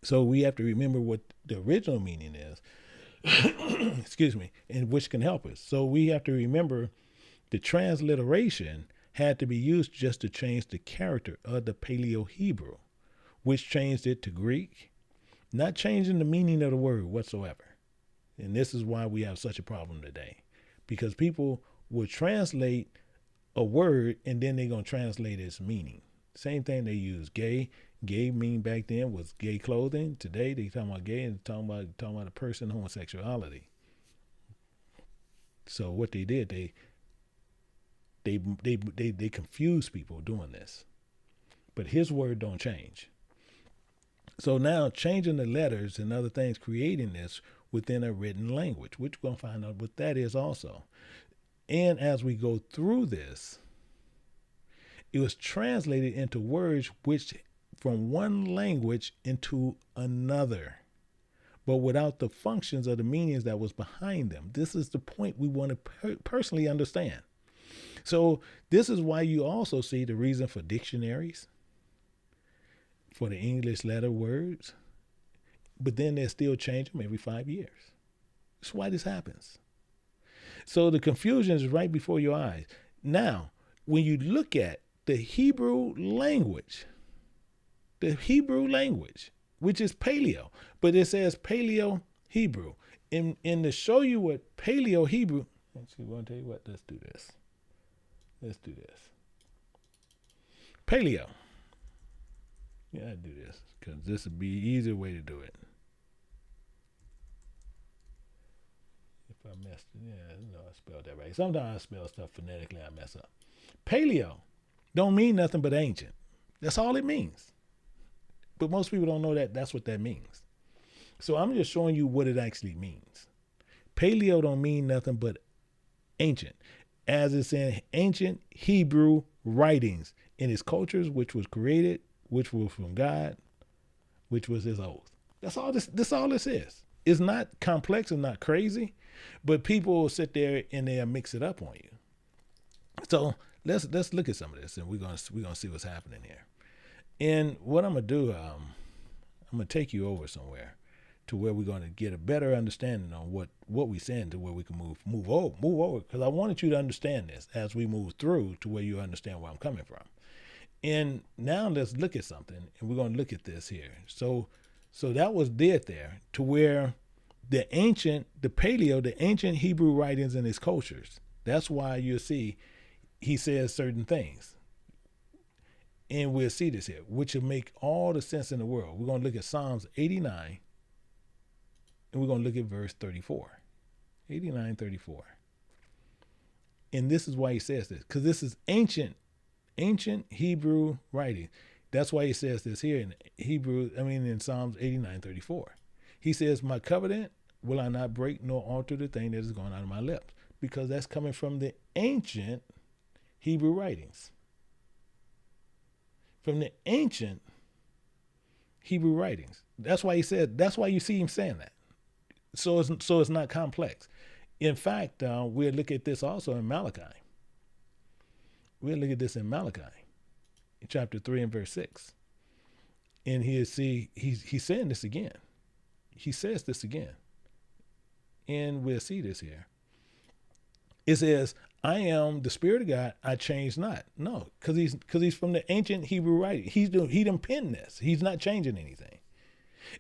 So we have to remember what the original meaning is, excuse me, and which can help us. So we have to remember the transliteration had to be used just to change the character of the Paleo Hebrew, which changed it to Greek, not changing the meaning of the word whatsoever. And this is why we have such a problem today, because people will translate a word and then they're going to translate its meaning. Same thing they use gay. Gay mean back then was gay clothing. Today they talking about gay and talking about a person homosexuality. So what they did, they confuse people doing this. But his word don't change. So now changing the letters and other things, creating this within a written language, which we're going to find out what that is also. And as we go through this, it was translated into words which from one language into another, but without the functions or the meanings that was behind them. This is the point we want to personally understand. So this is why you also see the reason for dictionaries, for the English letter words, but then they still change them every 5 years. That's why this happens. So the confusion is right before your eyes. Now, when you look at the Hebrew language, which is Paleo, but it says Paleo Hebrew. And to show you what Paleo Hebrew, actually, I want to tell you what, let's do this. Paleo. Yeah, I do this because this would be an easier way to do it. If I messed it, I spelled that right. Sometimes I spell stuff phonetically, I mess up. Paleo don't mean nothing but ancient. That's all it means. But most people don't know that that's what that means. So I'm just showing you what it actually means. Paleo don't mean nothing but ancient. As it's in ancient Hebrew writings in his cultures, which was created, which was from God, which was his oath. That's all this is. It's not complex and not crazy, but people will sit there and they'll mix it up on you. So let's look at some of this, and we're gonna see what's happening here. And what I'm gonna do, I'm gonna take you over somewhere to where we're gonna get a better understanding on what we're saying, to where we can move over. Because I wanted you to understand this as we move through to where you understand where I'm coming from. And now let's look at something, and we're gonna look at this here. So that was dead there to where the ancient Hebrew writings and its cultures, That's why you'll see he says certain things. And we'll see this here, which will make all the sense in the world. We're going to look at Psalms 89, and we're going to look at verse 34. 89, 34. And this is why he says this, because this is ancient Hebrew writing. That's why he says this here in Psalms 89, 34. He says, my covenant will I not break nor alter the thing that is going out of my lips, because that's coming from the ancient Hebrew writings. From the ancient Hebrew writings. That's why he said, that's why you see him saying that. So it's not complex. In fact, we'll look at this also in Malachi. We'll look at this in Malachi, in chapter 3 and verse 6. And he's saying this again. He says this again. And we'll see this here. It says, I am the Spirit of God, I change not. No, because he's from the ancient Hebrew writing. He done penned this. He's not changing anything.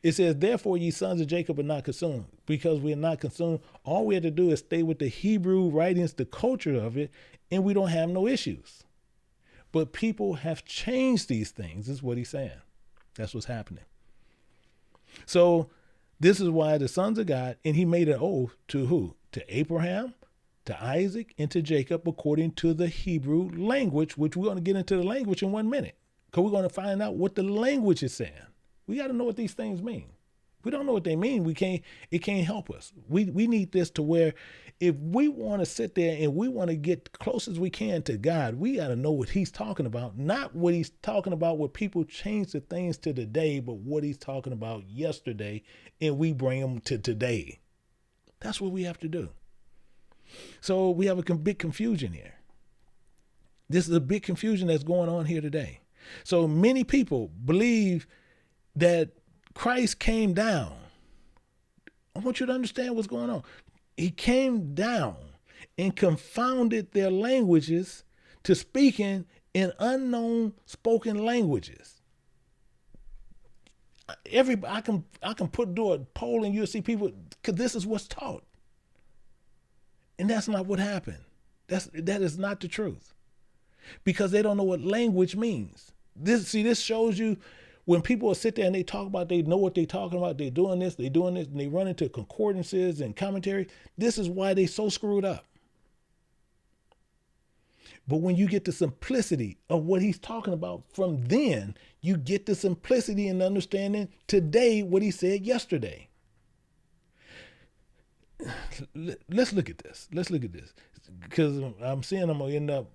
It says, therefore, ye sons of Jacob are not consumed. Because we are not consumed, all we have to do is stay with the Hebrew writings, the culture of it, and we don't have no issues. But people have changed these things, is what he's saying. That's what's happening. So this is why the sons of God, and he made an oath to who? To Abraham, to Isaac, and to Jacob, according to the Hebrew language, which we're going to get into the language in 1 minute, because we're going to find out what the language is saying. We got to know what these things mean. If we don't know what they mean, it can't help us. We need this to where if we want to sit there and we want to get close as we can to God, we got to know what he's talking about, not what he's talking about where people change the things to today, but what he's talking about yesterday, and we bring them to today. That's what we have to do. So we have a big confusion here. This is a big confusion that's going on here today. So many people believe that Christ came down. I want you to understand what's going on. He came down and confounded their languages to speaking in unknown spoken languages. I can do a poll and you'll see people, because this is what's taught. And that's not what happened. That is not the truth. Because they don't know what language means. This shows you when people sit there and they talk about, they know what they're talking about, they're doing this, and they run into concordances and commentary. This is why they so screwed up. But when you get the simplicity of what he's talking about from then, you get the simplicity and understanding today what he said yesterday. Let's look at this. Because I'm seeing I'm going to end up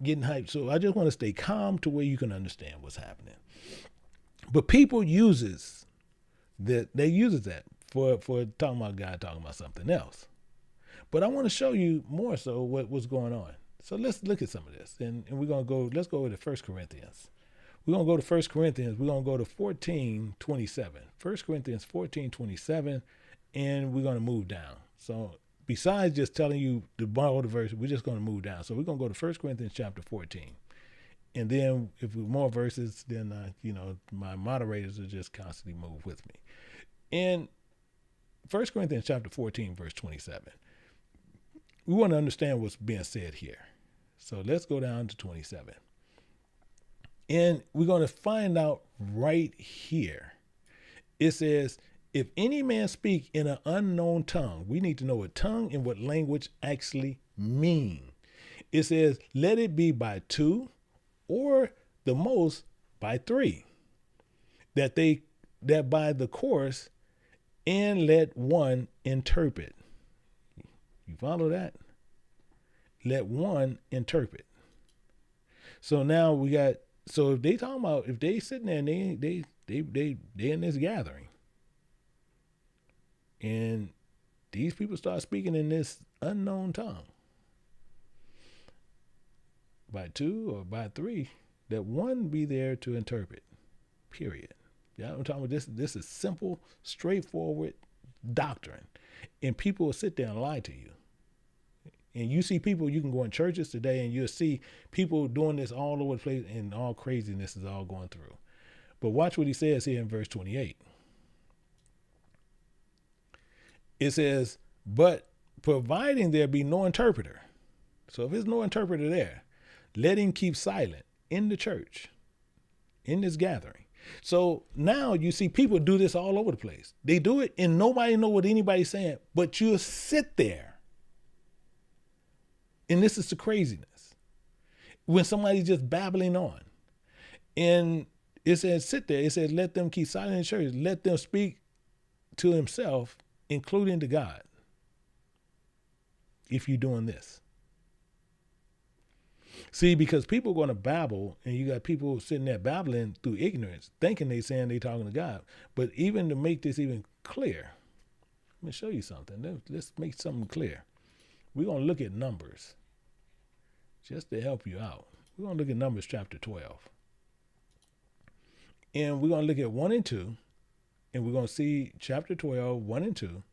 getting hyped. So I just want to stay calm to where you can understand what's happening. But people uses that for talking about God, talking about something else. But I want to show you more so what's going on. So let's look at some of this. And we're going to go, let's go to 1 Corinthians. We're going to go to 1 Corinthians. We're going to go to 14:27. 1 Corinthians 14:27. And we're going to move down. So besides just telling you to borrow the verse, we're just going to move down. So we're going to go to 1 Corinthians chapter 14. And then if we more verses, then, my moderators will just constantly move with me. In 1 Corinthians chapter 14, verse 27, we want to understand what's being said here. So let's go down to 27. And we're going to find out right here. It says, if any man speak in an unknown tongue, we need to know what tongue and what language actually mean. It says, let it be by 2 or the most by 3, that by the course, and let one interpret. You follow that? Let one interpret. So now if they talking about, if they sitting there and they in this gathering, and these people start speaking in this unknown tongue, by 2 or by 3, that one be there to interpret, period. Yeah, I'm talking about this is simple, straightforward doctrine. And people will sit there and lie to you. And you see people, you can go in churches today and you'll see people doing this all over the place, and all craziness is all going through. But watch what he says here in verse 28. It says, but providing there be no interpreter. So if there's no interpreter there, let him keep silent in the church, in this gathering. So now you see people do this all over the place. They do it and nobody know what anybody's saying, but you'll sit there. And this is the craziness. When somebody's just babbling on. And it says sit there. It says let them keep silent in church. Let them speak to himself, including to God. If you're doing this. See, because people are going to babble, and you got people sitting there babbling through ignorance, thinking they saying they talking to God. But even to make this even clear, let me show you something. Let's make something clear. We're going to look at Numbers, just to help you out. We're going to look at Numbers chapter 12. And we're going to look at 1 and 2, and we're going to see chapter 12, 1 and 2.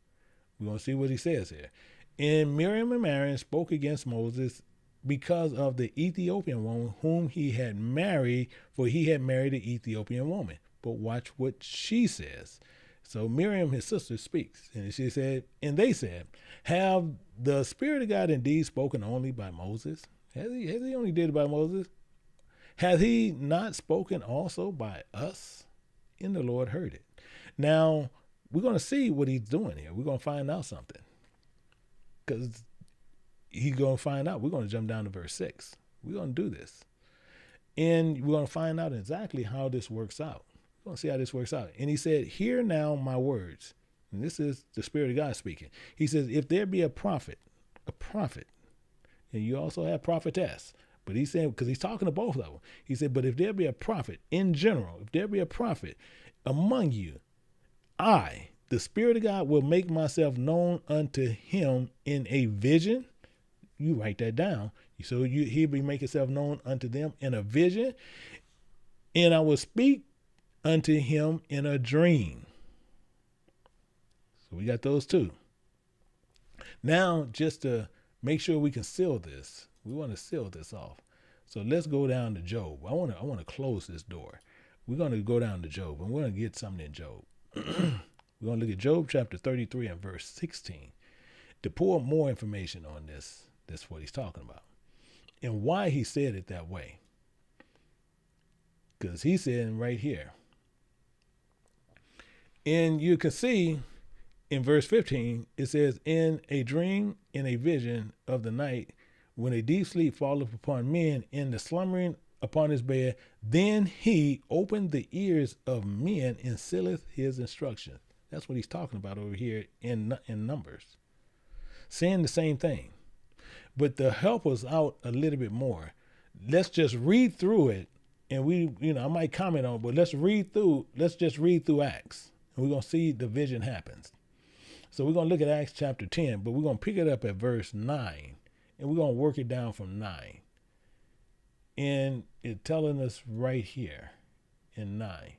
We're going to see what he says here. And Miriam and Aaron spoke against Moses because of the Ethiopian woman whom he had married, for he had married an Ethiopian woman. But watch what she says. So Miriam, his sister, speaks, and she said, and they said, have the Spirit of God indeed spoken only by Moses? Has he only did it by Moses? Hath he not spoken also by us? And the Lord heard it. Now, we're going to see what he's doing here. We're going to find out something. Because he's going to find out. We're going to jump down to verse 6. We're going to do this. And we're going to find out exactly how this works out. We're going to see how this works out. And he said, hear now my words. And this is the Spirit of God speaking. He says, if there be a prophet, and you also have prophetess, but he's saying, because he's talking to both of them. He said, but if there be a prophet in general, if there be a prophet among you, I, the Spirit of God, will make myself known unto him in a vision. You write that down. So he'll be making himself known unto them in a vision. And I will speak unto him in a dream. So we got those two. Now, just to make sure we can seal this, we want to seal this off. So let's go down to Job. I want to close this door. We're going to go down to Job, and we're going to get something in Job. We're going to look at Job chapter 33 and verse 16 to pour more information on this what he's talking about and why he said it that way. Because he's saying right here. And you can see in verse 15, it says, in a dream, in a vision of the night, when a deep sleep falleth upon men, in the slumbering upon his bed, then he opened the ears of men and sealeth his instruction. That's what he's talking about over here in Numbers. Saying the same thing. But to help us out a little bit more, let's just read through it. And I might comment on it, but let's just read through Acts. And we're going to see the vision happens. So we're going to look at Acts chapter 10, but we're going to pick it up at verse 9. And we're going to work it down from 9. And it's telling us right here in 9.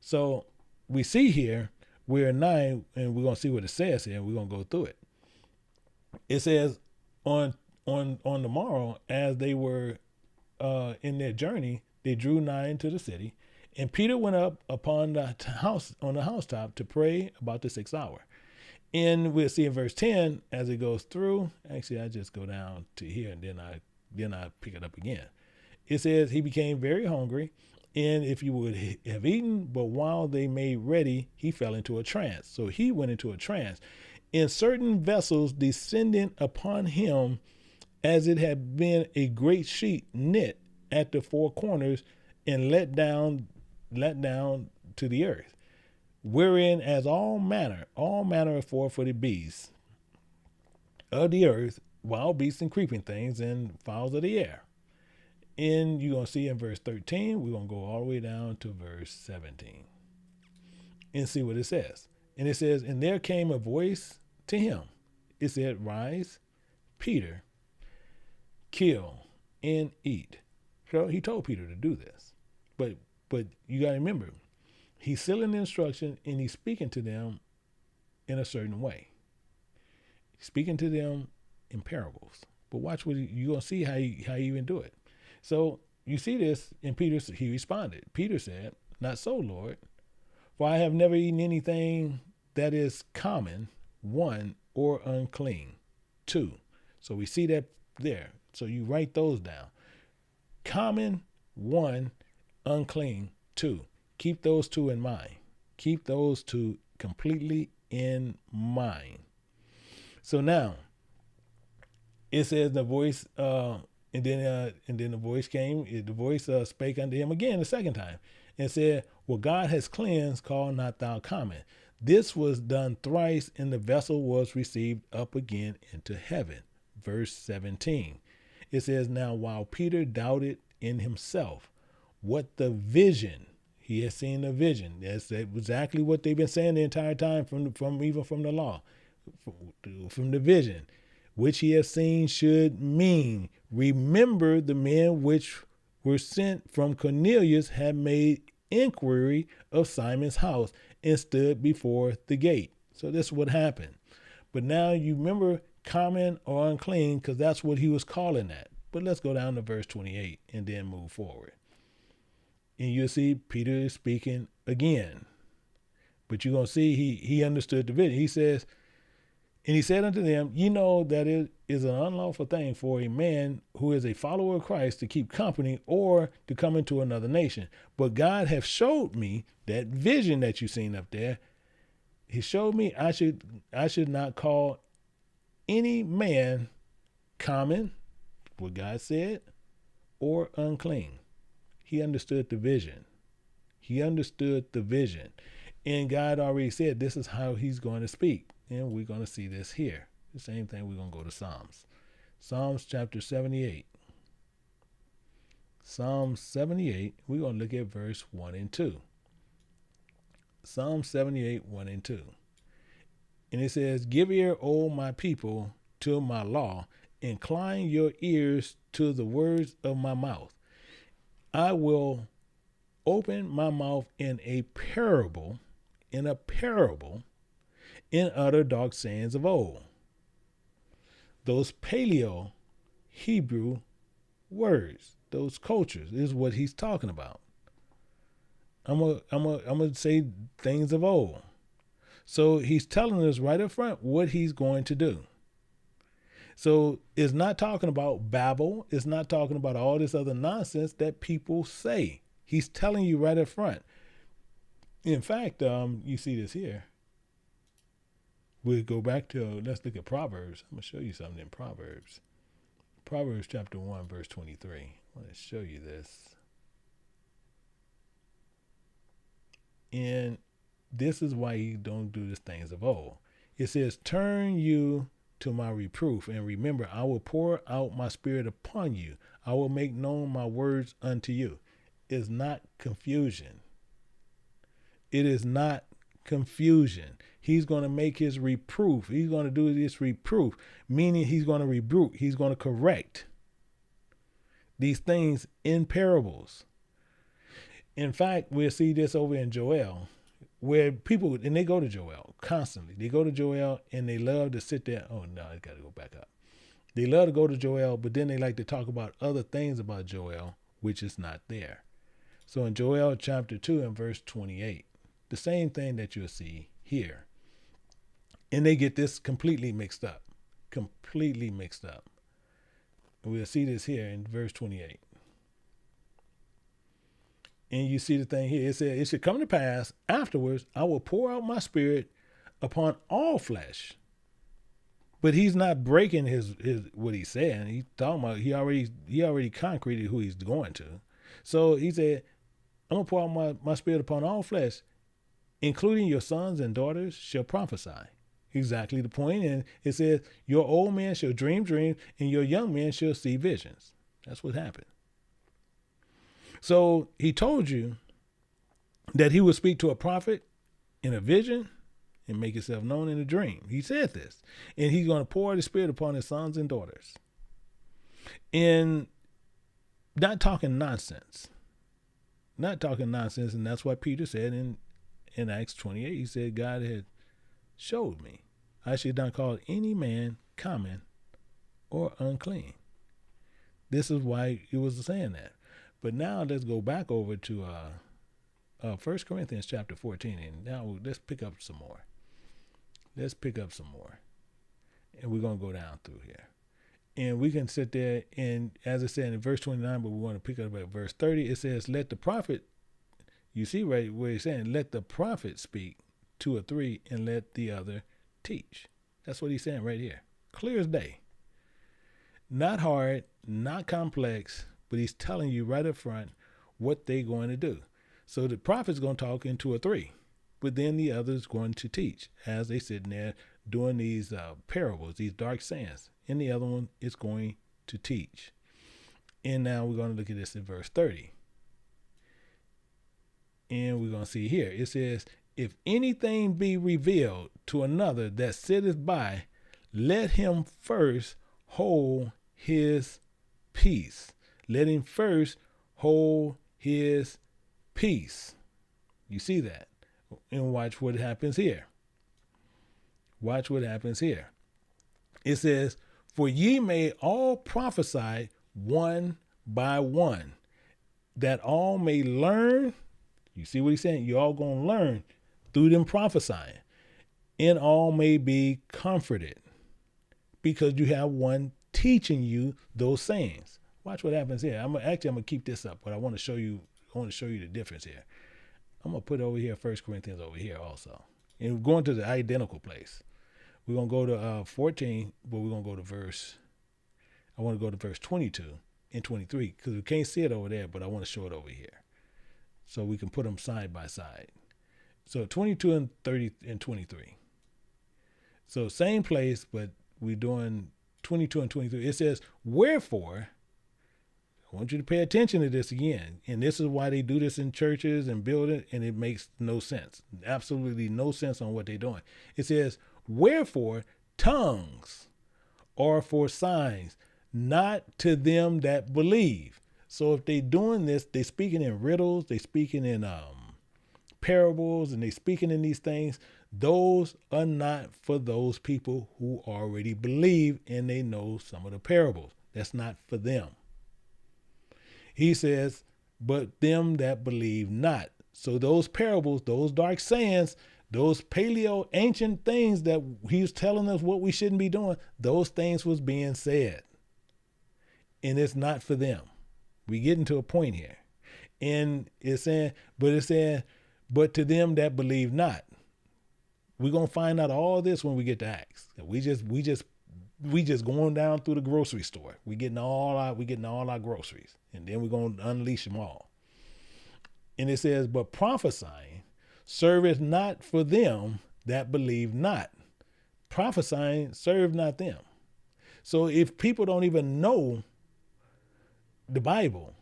So we see here, we're in 9, and we're going to see what it says here, and we're going to go through it. It says, on the morrow, as they were in their journey, they drew nigh into the city, and Peter went up upon the housetop to pray about the 6th hour. And we'll see in verse 10 as it goes through. Actually, I just go down to here, and then I pick it up again. It says he became very hungry, and if you would have eaten, but while they made ready, he fell into a trance. So he went into a trance. In certain vessels descending upon him, as it had been a great sheet knit at the four corners and let down to the earth, wherein as all manner of four-footed beasts of the earth, wild beasts and creeping things, and fowls of the air. And you're going to see in verse 13, we're going to go all the way down to verse 17 and see what it says. And it says, and there came a voice to him. It said, rise, Peter, kill and eat. So he told Peter to do this. But you got to remember, he's sealing the instruction and he's speaking to them in a certain way. He's speaking to them in parables. But watch what you're going to see how he even do it. So you see this, and he responded. Peter said, not so, Lord, for I have never eaten anything that is common, 1, or unclean, 2. So we see that there. So you write those down. Common, 1. Unclean, 2. Keep those 2 in mind. Keep those 2 completely in mind. So now, it says the voice, and then the voice came. The voice spake unto him again the second time, and said, "What God has cleansed, call not thou common." This was done thrice, and the vessel was received up again into heaven. Verse 17. It says, "Now while Peter doubted in himself what the vision," he had seen a vision. That's exactly what they've been saying the entire time from the law, from the vision, which he has seen should mean. Remember, the men which were sent from Cornelius had made inquiry of Simon's house and stood before the gate. So this is what happened. But now you remember common or unclean, because that's what he was calling that. But let's go down to verse 28 and then move forward. And you'll see Peter is speaking again. But you're going to see he understood the vision. He says, "And he said unto them, ye know that it is an unlawful thing for a man who is a follower of Christ to keep company or to come into another nation. But God hath showed me that vision that you seen up there. He showed me I should not call any man common," what God said, "or unclean." He understood the vision. He understood the vision. And God already said this is how he's going to speak. And we're going to see this here. The same thing, we're going to go to Psalms. Psalms chapter 78. Psalm 78, we're going to look at verse 1 and 2. Psalm 78, 1 and 2. And it says, "Give ear, O my people, to my law. Incline your ears to the words of my mouth. I will open my mouth in a parable, in utter dark sayings of old." Those Paleo Hebrew words, those cultures, is what he's talking about. I'm gonna say things of old. So he's telling us right up front what he's going to do. So it's not talking about Babble. It's not talking about all this other nonsense that people say. He's telling you right up front. In fact, you see this here. We'll go back to, let's look at Proverbs. I'm going to show you something in Proverbs. Proverbs chapter 1, verse 23. I want to show you this. And this is why you don't do these things of old. It says, "Turn you to my reproof, and remember, I will pour out my spirit upon you. I will make known my words unto you." It's not confusion. It is not confusion. He's going to make his reproof. He's going to do this reproof, meaning he's going to rebuke. He's going to correct these things in parables. In fact, we'll see this over in Joel, where people, and they go to Joel constantly. They go to Joel and they love to sit there. Oh, no, I got to go back up. They love to go to Joel, but then they like to talk about other things about Joel, which is not there. So in Joel chapter 2 and verse 28, the same thing that you'll see here. And they get this completely mixed up. Completely mixed up. And we'll see this here in verse 28. And you see the thing here. It says, "It should come to pass afterwards, I will pour out my spirit upon all flesh." But he's not breaking his what he's saying. He's talking about he already concreted who he's going to. So he said, "I'm gonna pour out my spirit upon all flesh, including your sons and daughters shall prophesy." Exactly the point. And it says, "Your old man shall dream dreams, and your young man shall see visions." That's what happened. So he told you that he would speak to a prophet in a vision and make himself known in a dream. He said this. And he's going to pour the spirit upon his sons and daughters. And not talking nonsense. Not talking nonsense. And that's what Peter said in Acts 28. He said, God had showed me I should not call any man common or unclean. This is why he was saying that. But now let's go back over to 1 Corinthians chapter 14. And now let's pick up some more. Let's pick up some more. And we're going to go down through here. And we can sit there and, as I said in verse 29, but we want to pick up at verse 30, it says, let the prophet, you see right where he's saying, let the prophet speak 2 or 3 and let the other teach. That's what he's saying right here. Clear as day. Not hard, not complex, but he's telling you right up front what they're going to do. So the prophet's going to talk in 2 or 3, but then the other's going to teach as they sitting there doing these parables, these dark sayings. And the other one is going to teach. And now we're going to look at this in verse 30. And we're going to see here. It says, if anything be revealed to another that sitteth by, let him first hold his peace. Let him first hold his peace. You see that? And watch what happens here. Watch what happens here. It says, for ye may all prophesy one by one, that all may learn. You see what he's saying? You all going to learn through them prophesying, and all may be comforted, because you have one teaching you those sayings. Watch what happens here. I'm gonna keep this up, but I want to show you the difference here. I'm gonna put over here 1 Corinthians over here also, and we're going to the identical place. We're going to go to 14, but we're going to go to I want to go to verse 22 and 23, because we can't see it over there, but I want to show it over here so we can put them side by side. So 22 and 30 and 23. So same place, but we're doing 22 and 23. It says, wherefore, I want you to pay attention to this again. And this is why they do this in churches and buildings, and it makes no sense. Absolutely no sense on what they're doing. It says, wherefore tongues are for signs, not to them that believe. So if they doing this, they speaking in riddles, they speaking in parables, and they speaking in these things. Those are not for those people who already believe and they know some of the parables. That's not for them. He says, but them that believe not. So those parables, those dark sayings, those paleo ancient things that he was telling us what we shouldn't be doing, those things was being said. And it's not for them. We getting to a point here. And it's saying, but to them that believe not. We're going to find out all this when we get to Acts. We just going down through the grocery store. We getting all our groceries, and then we're going to unleash them all. And it says, but prophesying serveth not for them that believe not. Prophesying serve not them. So if people don't even know the Bible,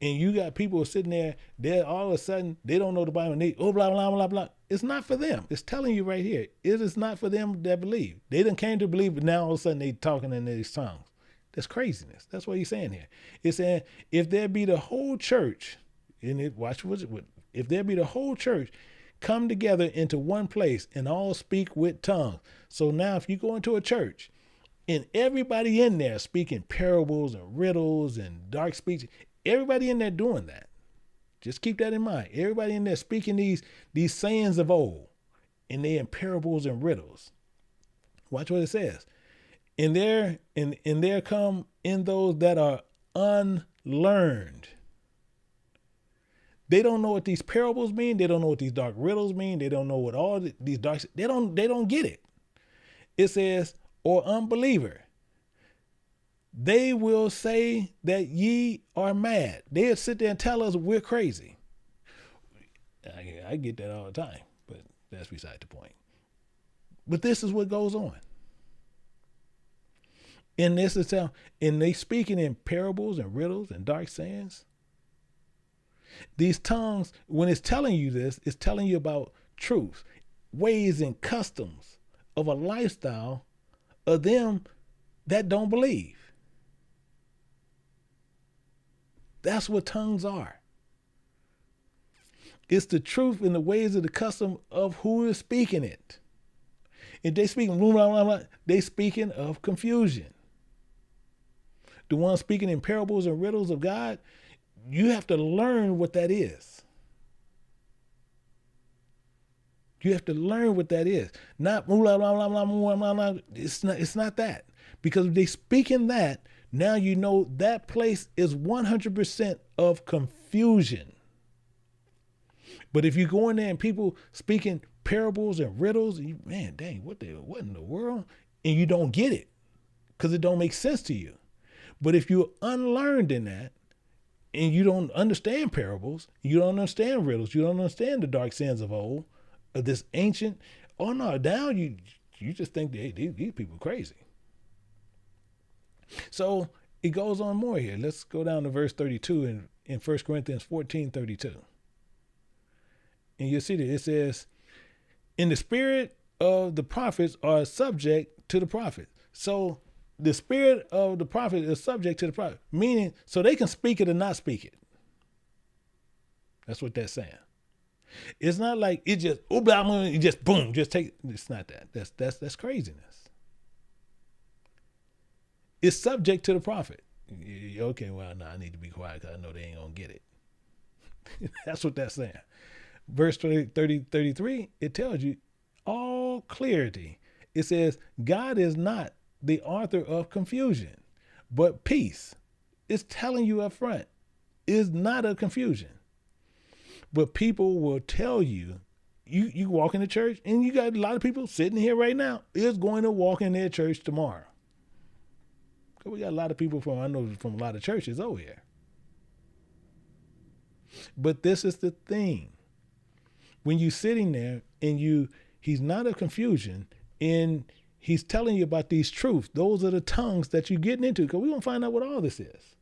and you got people sitting there, they're all of a sudden, they don't know the Bible, and they, blah, blah, blah, blah. It's not for them. It's telling you right here. It is not for them that believe. They didn't came to believe, but now all of a sudden they talking in these tongues. That's craziness. That's what he's saying here. It's saying, if there be the whole church, and if there be the whole church come together into one place and all speak with tongues. So now if you go into a church and everybody in there speaking parables and riddles and dark speech, everybody in there doing that. Just keep that in mind. Everybody in there speaking these sayings of old, and they in parables and riddles. Watch what it says. And there come in those that are unlearned. They don't know what these parables mean. They don't know what these dark riddles mean. They don't know what all these dark, they don't get it. It says, or unbeliever. They will say that ye are mad. They'll sit there and tell us we're crazy. I get that all the time, but that's beside the point. But this is what goes on. And this is how, and they speaking in parables and riddles and dark sayings. These tongues, when it's telling you this, it's telling you about truth, ways and customs of a lifestyle of them that don't believe. That's what tongues are. It's the truth and the ways of the custom of who is speaking it. If they speaking, blah, blah, blah, they speaking of confusion. The one speaking in parables and riddles of God, you have to learn what that is. You have to learn what that is. Not blah, blah, blah, blah, blah, blah, blah. It's not that. Because if they speak in that, now you know that place is 100% of confusion. But if you go in there and people speaking parables and riddles, man, dang, what in the world? And you don't get it because it don't make sense to you. But if you're unlearned in that and you don't understand parables, you don't understand riddles, you don't understand the dark sins of old, of this ancient, oh no, now you just think, hey, these people are crazy. So it goes on more here. Let's go down to verse 32 in 1 Corinthians 14:32. And you'll see that it says, in the spirit of the prophets are subject to the prophet. So the spirit of the prophet is subject to the prophet, meaning so they can speak it or not speak it. That's what that's saying. It's not like it just, it just boom, just take it. It's not that. That's craziness. It's subject to the prophet. Okay, well, no, I need to be quiet because I know they ain't going to get it. That's what that's saying. Verse 33, it tells you all clarity. It says, God is not the author of confusion, but peace. It's telling you up front, is not a confusion. But people will tell you, you walk in the church, and you got a lot of people sitting here right now is going to walk in their church tomorrow. We got a lot of people from a lot of churches over here. But this is the thing. When you're sitting there and he's not a confusion, and he's telling you about these truths, those are the tongues that you're getting into, because we're going to find out what all this is.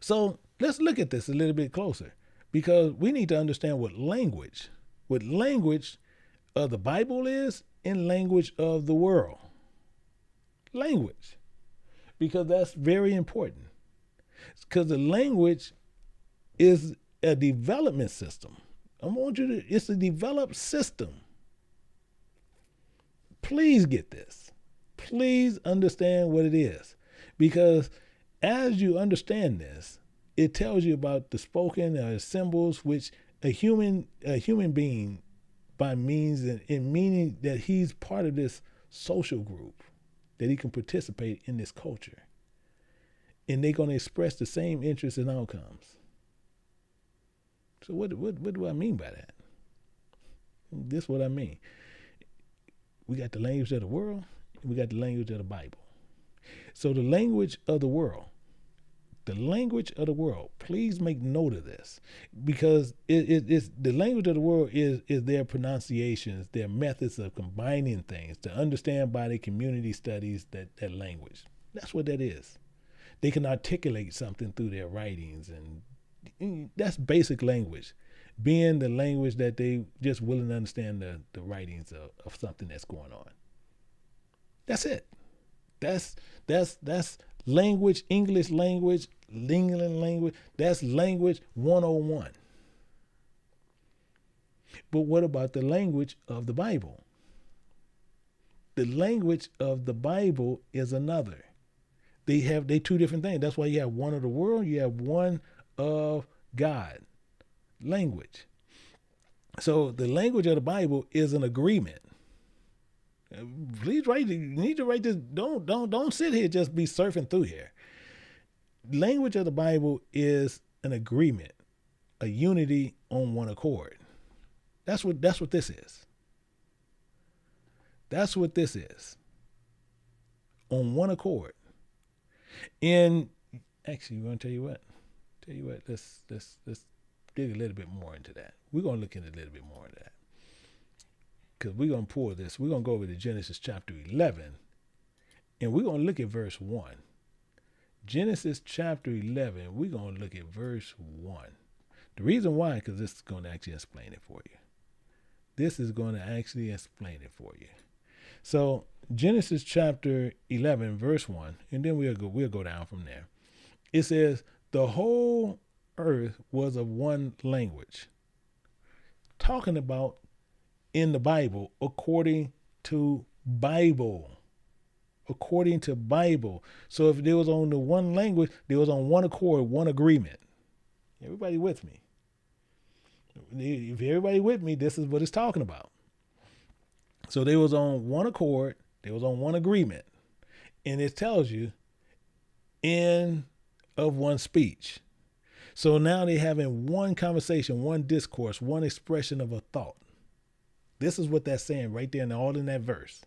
So let's look at this a little bit closer, because we need to understand what language of the Bible is and language of the world. Language, because that's very important. Because the language is a development system. It's a developed system. Please get this. Please understand what it is. Because as you understand this, it tells you about the spoken symbols which a human being, by means and meaning that he's part of this social group, that he can participate in this culture. And they're going to express the same interests and outcomes. So what do I mean by that? This is what I mean. We got the language of the world, and we got the language of the Bible. So the language of the world, please make note of this, because it's the language of the world is their pronunciations, their methods of combining things to understand by the community studies that language. That's what that is. They can articulate something through their writings, and that's basic language, being the language that they just willing to understand the writings of something that's going on. That's it. That's language, English language, Lingling language. That's language 101. But what about the language of the Bible? The language of the Bible is another. They two different things. That's why you have one of the world, you have one of God. Language. So the language of the Bible is an agreement. Please write. You need to write this. Don't sit here just be surfing through here. Language of the Bible is an agreement, a unity on one accord. That's what this is. That's what this is. On one accord. And actually, we're gonna tell you what. Let's dig a little bit more into that. We're gonna look into a little bit more into that. Because we're going to pull this. We're going to go over to Genesis chapter 11. And we're going to look at verse 1. Genesis chapter 11, we're going to look at verse 1. The reason why, because this is going to actually explain it for you. This is going to actually explain it for you. So Genesis chapter 11, verse 1, and then we'll go down from there. It says, the whole earth was of one language. Talking about in the Bible, according to Bible. So if there was on the one language, there was on one accord, one agreement. Everybody with me? If everybody with me, this is what it's talking about. So they was on one accord. They was on one agreement. And it tells you end of one speech. So now they having one conversation, one discourse, one expression of a thought. This is what that's saying right there, and all in that verse.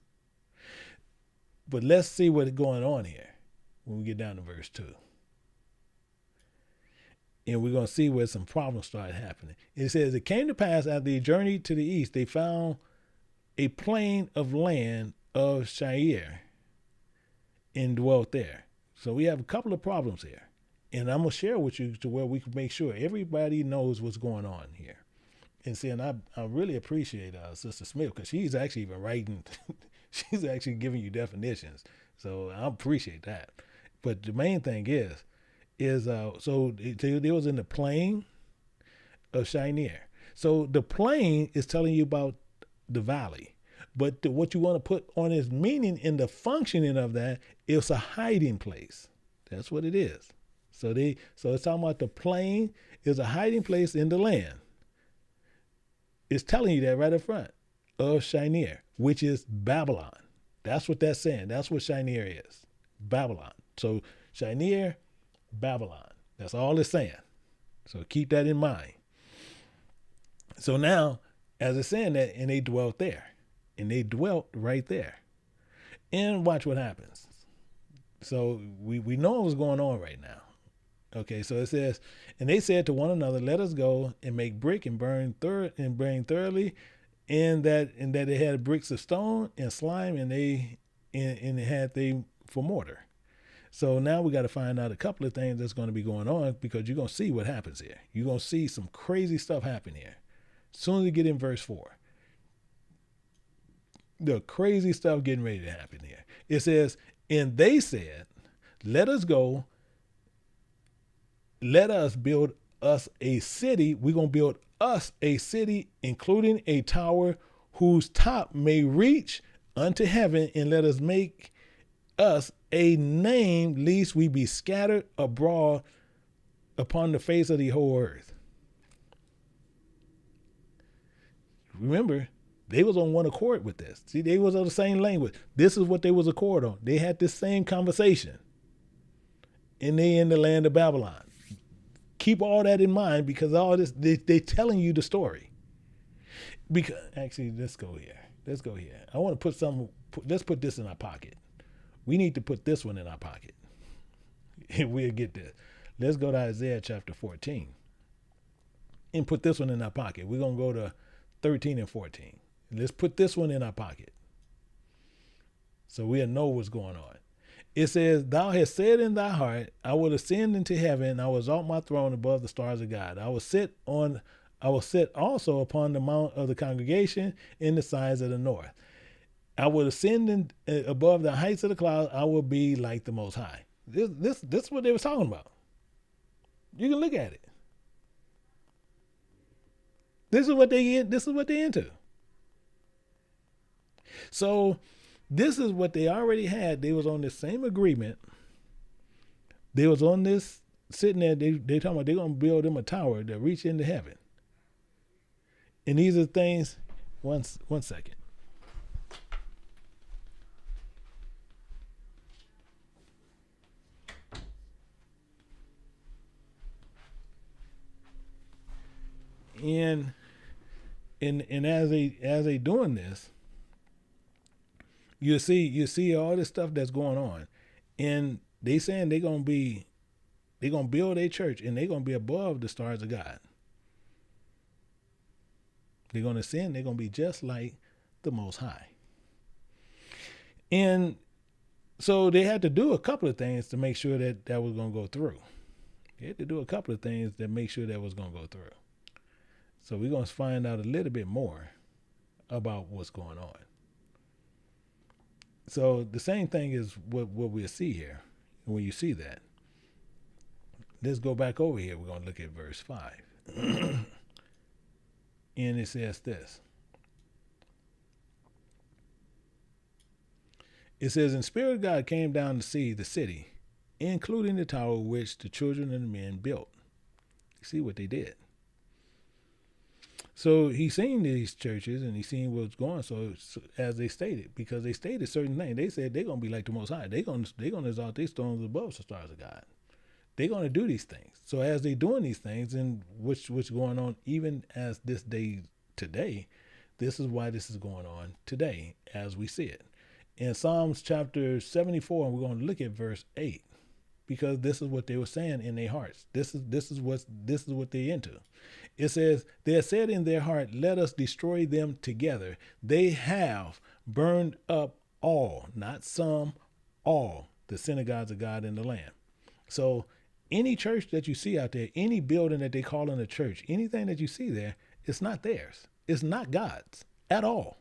But let's see what's going on here when we get down to verse 2. And we're going to see where some problems started happening. It says, it came to pass after they journeyed to the east, they found a plain of land of Shire and dwelt there. So we have a couple of problems here. And I'm going to share with you to where we can make sure everybody knows what's going on here. And see, and I really appreciate Sister Smith, because she's actually even writing, she's actually giving you definitions. So I appreciate that. But the main thing is so they was in the plain of Shinear. So the plain is telling you about the valley. But what you want to put on its meaning in the functioning of that, it's a hiding place. That's what it is. So it's talking about the plain is a hiding place in the land. It's telling you that right up front, of Shinear, which is Babylon. That's what that's saying. That's what Shinear is. Babylon. So Shinear, Babylon. That's all it's saying. So keep that in mind. So now, as it's saying that, and they dwelt there. And they dwelt right there. And watch what happens. So we know what's going on right now. Okay, so it says, and they said to one another, let us go and make brick and burn thoroughly, and that they had bricks of stone and slime, and they had they for mortar. So now we got to find out a couple of things that's going to be going on, because you're going to see what happens here. You're going to see some crazy stuff happen here. As soon as you get in verse 4, the crazy stuff getting ready to happen here. It says, and they said, let us go. Let us build us a city. We're going to build us a city, including a tower whose top may reach unto heaven, and let us make us a name, lest we be scattered abroad upon the face of the whole earth. Remember, they was on one accord with this. See, they was on the same language. This is what they was accord on. They had this same conversation. And they in the land of Babylon. Keep all that in mind, because all this, they telling you the story. Because actually, let's go here. I want to let's put this in our pocket. We need to put this one in our pocket. And we'll get this. Let's go to Isaiah chapter 14 and put this one in our pocket. We're going to go to 13 and 14. Let's put this one in our pocket so we'll know what's going on. It says, thou hast said in thy heart, I will ascend into heaven. I will exalt my throne above the stars of God. I will sit also upon the mount of the congregation in the sides of the north. I will ascend above the heights of the clouds. I will be like the Most High. This is what they were talking about. You can look at it. This is what they into. So this is what they already had. They was on the same agreement. They was on this, sitting there. They talking about they're going to build them a tower that reach into heaven. And these are things, one second. And as they doing this, you see all this stuff that's going on, and they saying they're gonna build a church, and they're gonna be above the stars of God. They're gonna ascend. They're gonna be just like the Most High. And so they had to do a couple of things to make sure that was gonna go through. They had to do a couple of things that make sure that was gonna go through. So we're gonna find out a little bit more about what's going on. So the same thing is what we'll see here. When you see that, let's go back over here. We're going to look at verse 5. And it says this. It says, and Spirit of God came down to see the city, including the tower which the children of the men built. You see what they did. So he's seen these churches and he's seen what's going on. So as they stated, because they stated certain things, they said they're going to be like the Most High. They're going to exalt their stones above the stars of God. They're going to do these things. So as they're doing these things, and what's going on, even as this day today, this is why this is going on today as we see it. In Psalms chapter 74, and we're going to look at verse 8, because this is what they were saying in their hearts. This is what they're into. It says, they have said in their heart, let us destroy them together. They have burned up all, not some, all the synagogues of God in the land. So any church that you see out there, any building that they call in a church, anything that you see there, it's not theirs. It's not God's at all.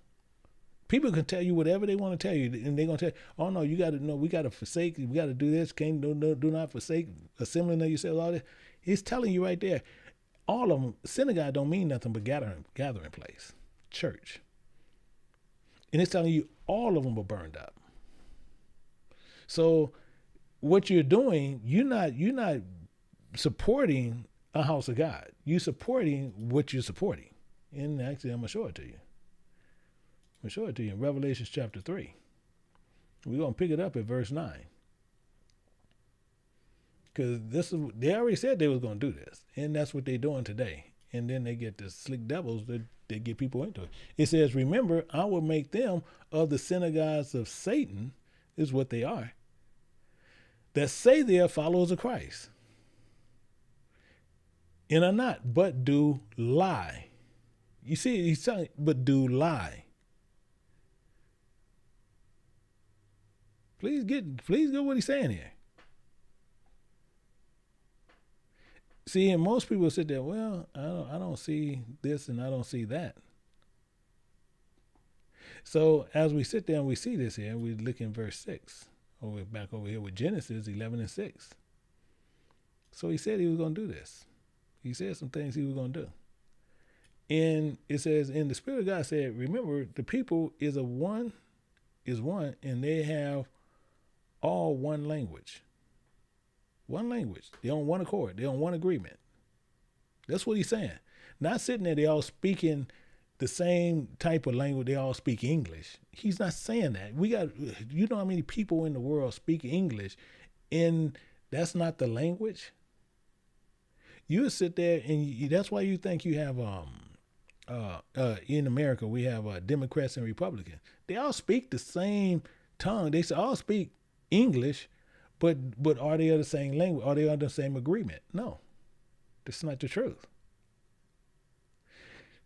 People can tell you whatever they want to tell you, and they're going to tell you, oh no, you got to know, we got to forsake, we got to do this, do not forsake assembling of yourselves, all this. He's telling you right there, all of them, synagogue don't mean nothing but gathering place, church. And it's telling you all of them are burned up. So what you're doing, you're not supporting a house of God. You're supporting what you're supporting. And actually, I'm going to show it to you. I'm going to show it to you in Revelation chapter 3. We're going to pick it up at verse 9. Because they already said they was going to do this. And that's what they're doing today. And then they get the slick devils that they get people into it. It says, remember, I will make them of the synagogues of Satan, is what they are, that say they are followers of Christ, and are not, but do lie. You see, he's telling, but do lie. Please get what he's saying here. See, and most people sit there, well, I don't see this and I don't see that. So as we sit there and we see this here, we look in verse 6. We're back over here with Genesis 11 and 6. So he said he was going to do this. He said some things he was going to do. And it says, and the Spirit of God said, remember, the people is one, and they have all one language. One language. They're on one accord. They're on one agreement. That's what he's saying. Not sitting there, they all speaking the same type of language. They all speak English. He's not saying that. You know how many people in the world speak English, and that's not the language? You sit there, and that's why you think you have, in America, we have Democrats and Republicans. They all speak the same tongue. They all speak English, but are they of the same language? Are they under the same agreement? No, that's not the truth.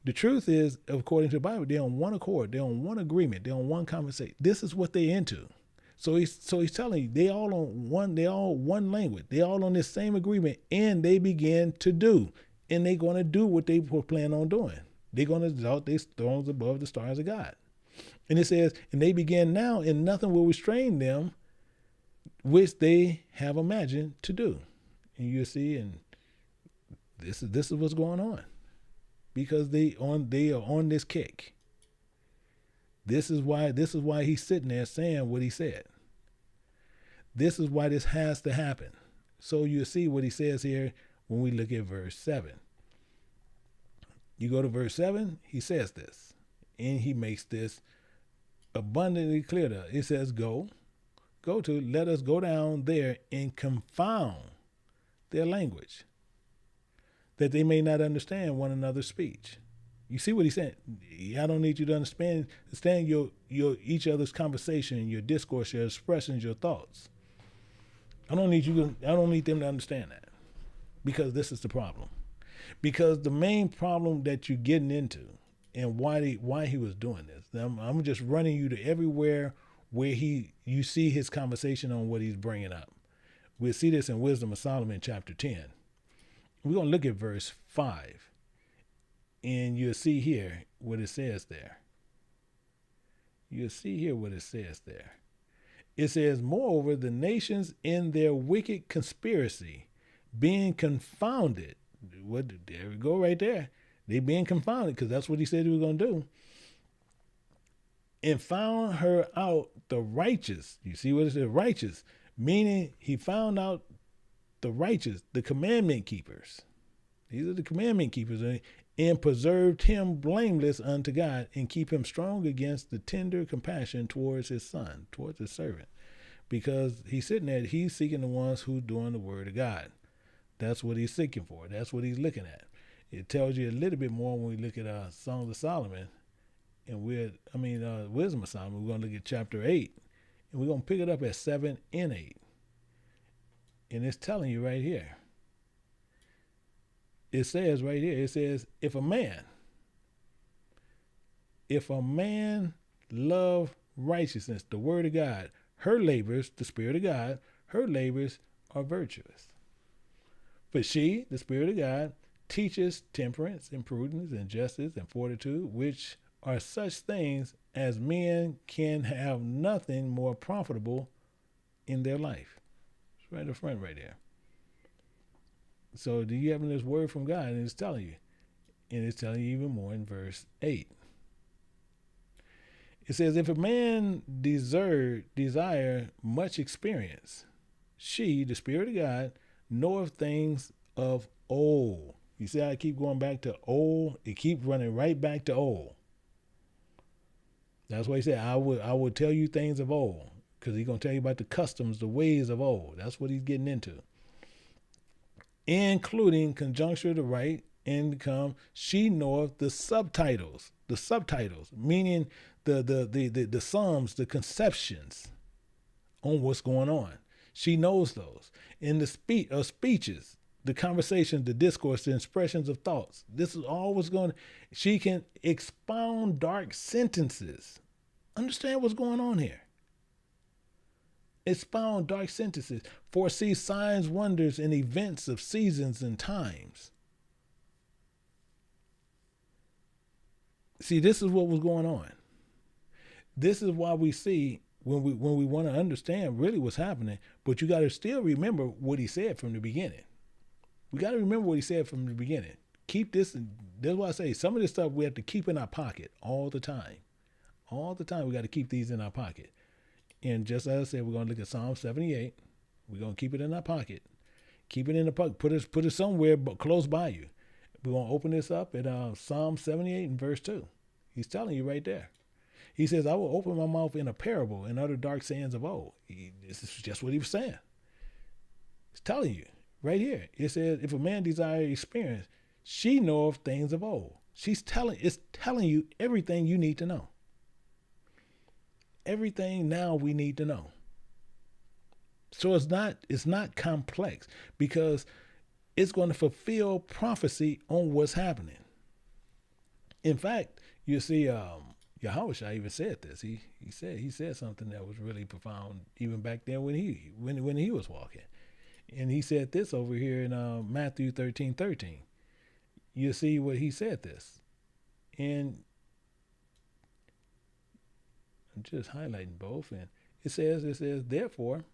The truth is, according to the Bible, they're on one accord. They're on one agreement. They're on one conversation. This is what they're into. So he's telling you, they all one language. They all on this same agreement, and they begin to do. And they're going to do what they were planning on doing. They're going to exalt their thrones above the stars of God. And it says, and they begin now, and nothing will restrain them, which they have imagined to do. And you see, and this is what's going on. Because they are on this kick. This is why he's sitting there saying what he said. This is why this has to happen. So you see what he says here when we look at verse 7. You go to verse 7, he says this, and he makes this abundantly clear to us. It says, let us go down there and confound their language, that they may not understand one another's speech. You see what he's saying? I don't need you to understand your each other's conversation, your discourse, your expressions, your thoughts. I don't need them to understand that, because this is the problem. Because the main problem that you're getting into, and why he was doing this, I'm just running you to everywhere where you see his conversation on what he's bringing up. We'll see this in Wisdom of Solomon chapter 10. We're going to look at verse 5, and you'll see here what it says there. It says, moreover, the nations in their wicked conspiracy, being confounded. There we go right there. They being confounded, because that's what he said he was going to do. And found her out the righteous. You see what it says? Righteous. Meaning he found out the righteous, the commandment keepers. These are the commandment keepers. and preserved him blameless unto God, and keep him strong against the tender compassion towards his son, towards his servant. Because he's sitting there, he's seeking the ones who doing the word of God. That's what he's seeking for. That's what he's looking at. It tells you a little bit more when we look at Songs of Solomon, and Wisdom of Solomon. We're going to look at chapter 8, and we're going to pick it up at 7 and 8. And it's telling you right here. It says right here, it says, if a man love righteousness, the word of God, her labors, the Spirit of God, her labors are virtuous. But she, the Spirit of God, teaches temperance and prudence and justice and fortitude, which are such things as men can have nothing more profitable in their life. It's right in front right there. So do you have this word from God, and it's telling you. And it's telling you even more in verse 8. It says, if a man desire much experience, she, the Spirit of God, knoweth things of old. You see how I keep going back to old? It keeps running right back to old. That's why he said, I will tell you things of old, because he's going to tell you about the customs, the ways of old. That's what he's getting into. Including conjuncture, the right, income. She knoweth the subtitles, meaning the sums, the conceptions on what's going on. She knows those. In the speeches, the conversations, the discourse, the expressions of thoughts. This is all what's going on. She can expound dark sentences. Understand what's going on here. Expound dark sentences. Foresee signs, wonders, and events of seasons and times. See, this is what was going on. This is why we see when we want to understand really what's happening, but you got to still remember what he said from the beginning. We got to remember what he said from the beginning. Keep this, and that's why I say some of this stuff we have to keep in our pocket all the time. All the time we got to keep these in our pocket. And just as I said, we're going to look at Psalm 78. We're going to keep it in our pocket. Keep it in the pocket. Put it somewhere close by you. We're going to open this up at Psalm 78 and verse 2. He's telling you right there. He says, I will open my mouth in a parable and utter dark sayings of old. This is just what he was saying. He's telling you right here. It says, if a man desire experience, she knoweth things of old. It's telling you everything you need to know. Everything now we need to know. So it's not complex, because it's going to fulfill prophecy on what's happening. In fact, you see, Yahushua even said this. He said something that was really profound even back then when he was walking. And he said this over here in Matthew 13:13. You see what he said this. And I'm just highlighting both. And it says, therefore,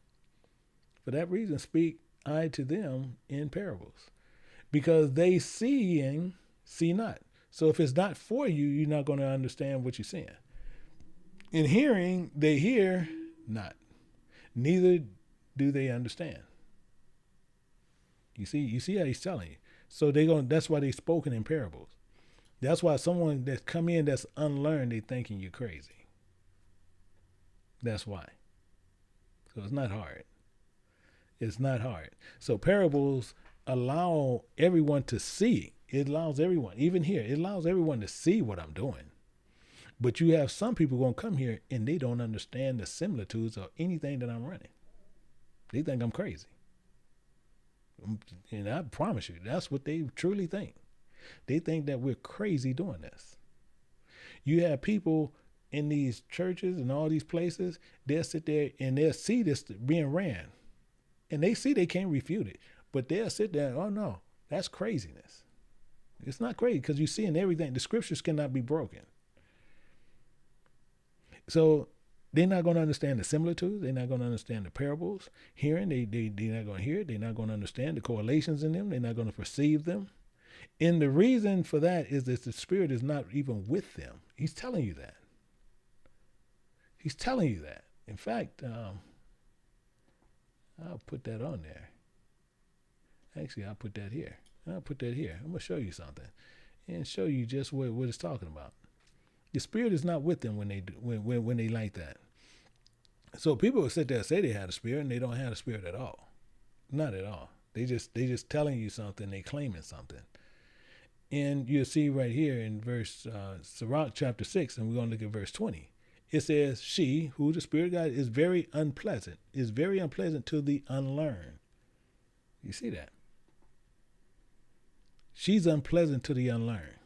for that reason speak I to them in parables, because they seeing see not. So if it's not for you, you're not going to understand what you're seeing. In hearing, they hear not, neither do they understand. You see how he's telling you. So that's why they spoken in parables. That's why someone that's come in that's unlearned, they thinking you're crazy. That's why. So it's not hard. It's not hard. So parables allow everyone to see. It allows everyone, even here, it allows everyone to see what I'm doing. But you have some people going to come here and they don't understand the similitudes or anything that I'm running. They think I'm crazy. And I promise you, that's what they truly think. They think that we're crazy doing this. You have people in these churches and all these places, they'll sit there and they'll see this being ran. And they see they can't refute it. But they'll sit there and, oh no, that's craziness. It's not crazy, because you're seeing everything. The scriptures cannot be broken. So they're not going to understand the similitudes. They're not going to understand the parables. Hearing, they're not going to hear it. They're not going to understand the correlations in them. They're not going to perceive them. And the reason for that is that the Spirit is not even with them. He's telling you that. He's telling you that. In fact, I'll put that on there. Actually, I'll put that here. I'm going to show you something. and show you just what it's talking about. The Spirit is not with them when they like that. So people will sit there and say they had a spirit, and they don't have a spirit at all. Not at all. They just telling you something. They claiming something. And you'll see right here in verse Sirach chapter 6, and we're going to look at verse 20. It says, she, who the Spirit of God, is very unpleasant to the unlearned. You see that? She's unpleasant to the unlearned.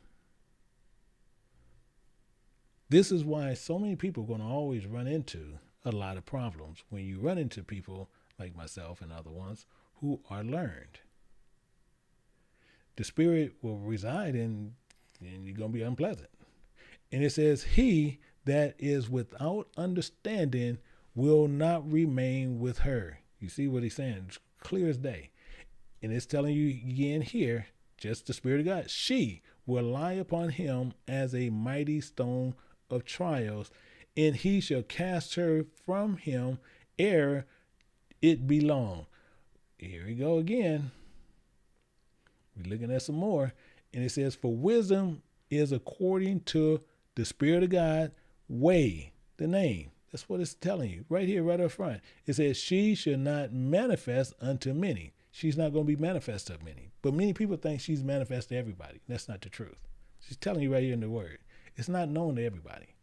This is why so many people are going to always run into a lot of problems when you run into people like myself and other ones who are learned. The Spirit will reside in, and you're going to be unpleasant. And it says, he that is without understanding will not remain with her. You see what he's saying? It's clear as day. And it's telling you again here, just the Spirit of God. She will lie upon him as a mighty stone of trials, and he shall cast her from him ere it be long. Here we go again. We're looking at some more. And it says, for wisdom is according to the Spirit of God, way, the name. That's what it's telling you right here, right up front. It says, she should not manifest unto many. She's not going to be manifest to many. But many people think she's manifest to everybody. That's not the truth. She's telling you right here in the word. It's not known to everybody.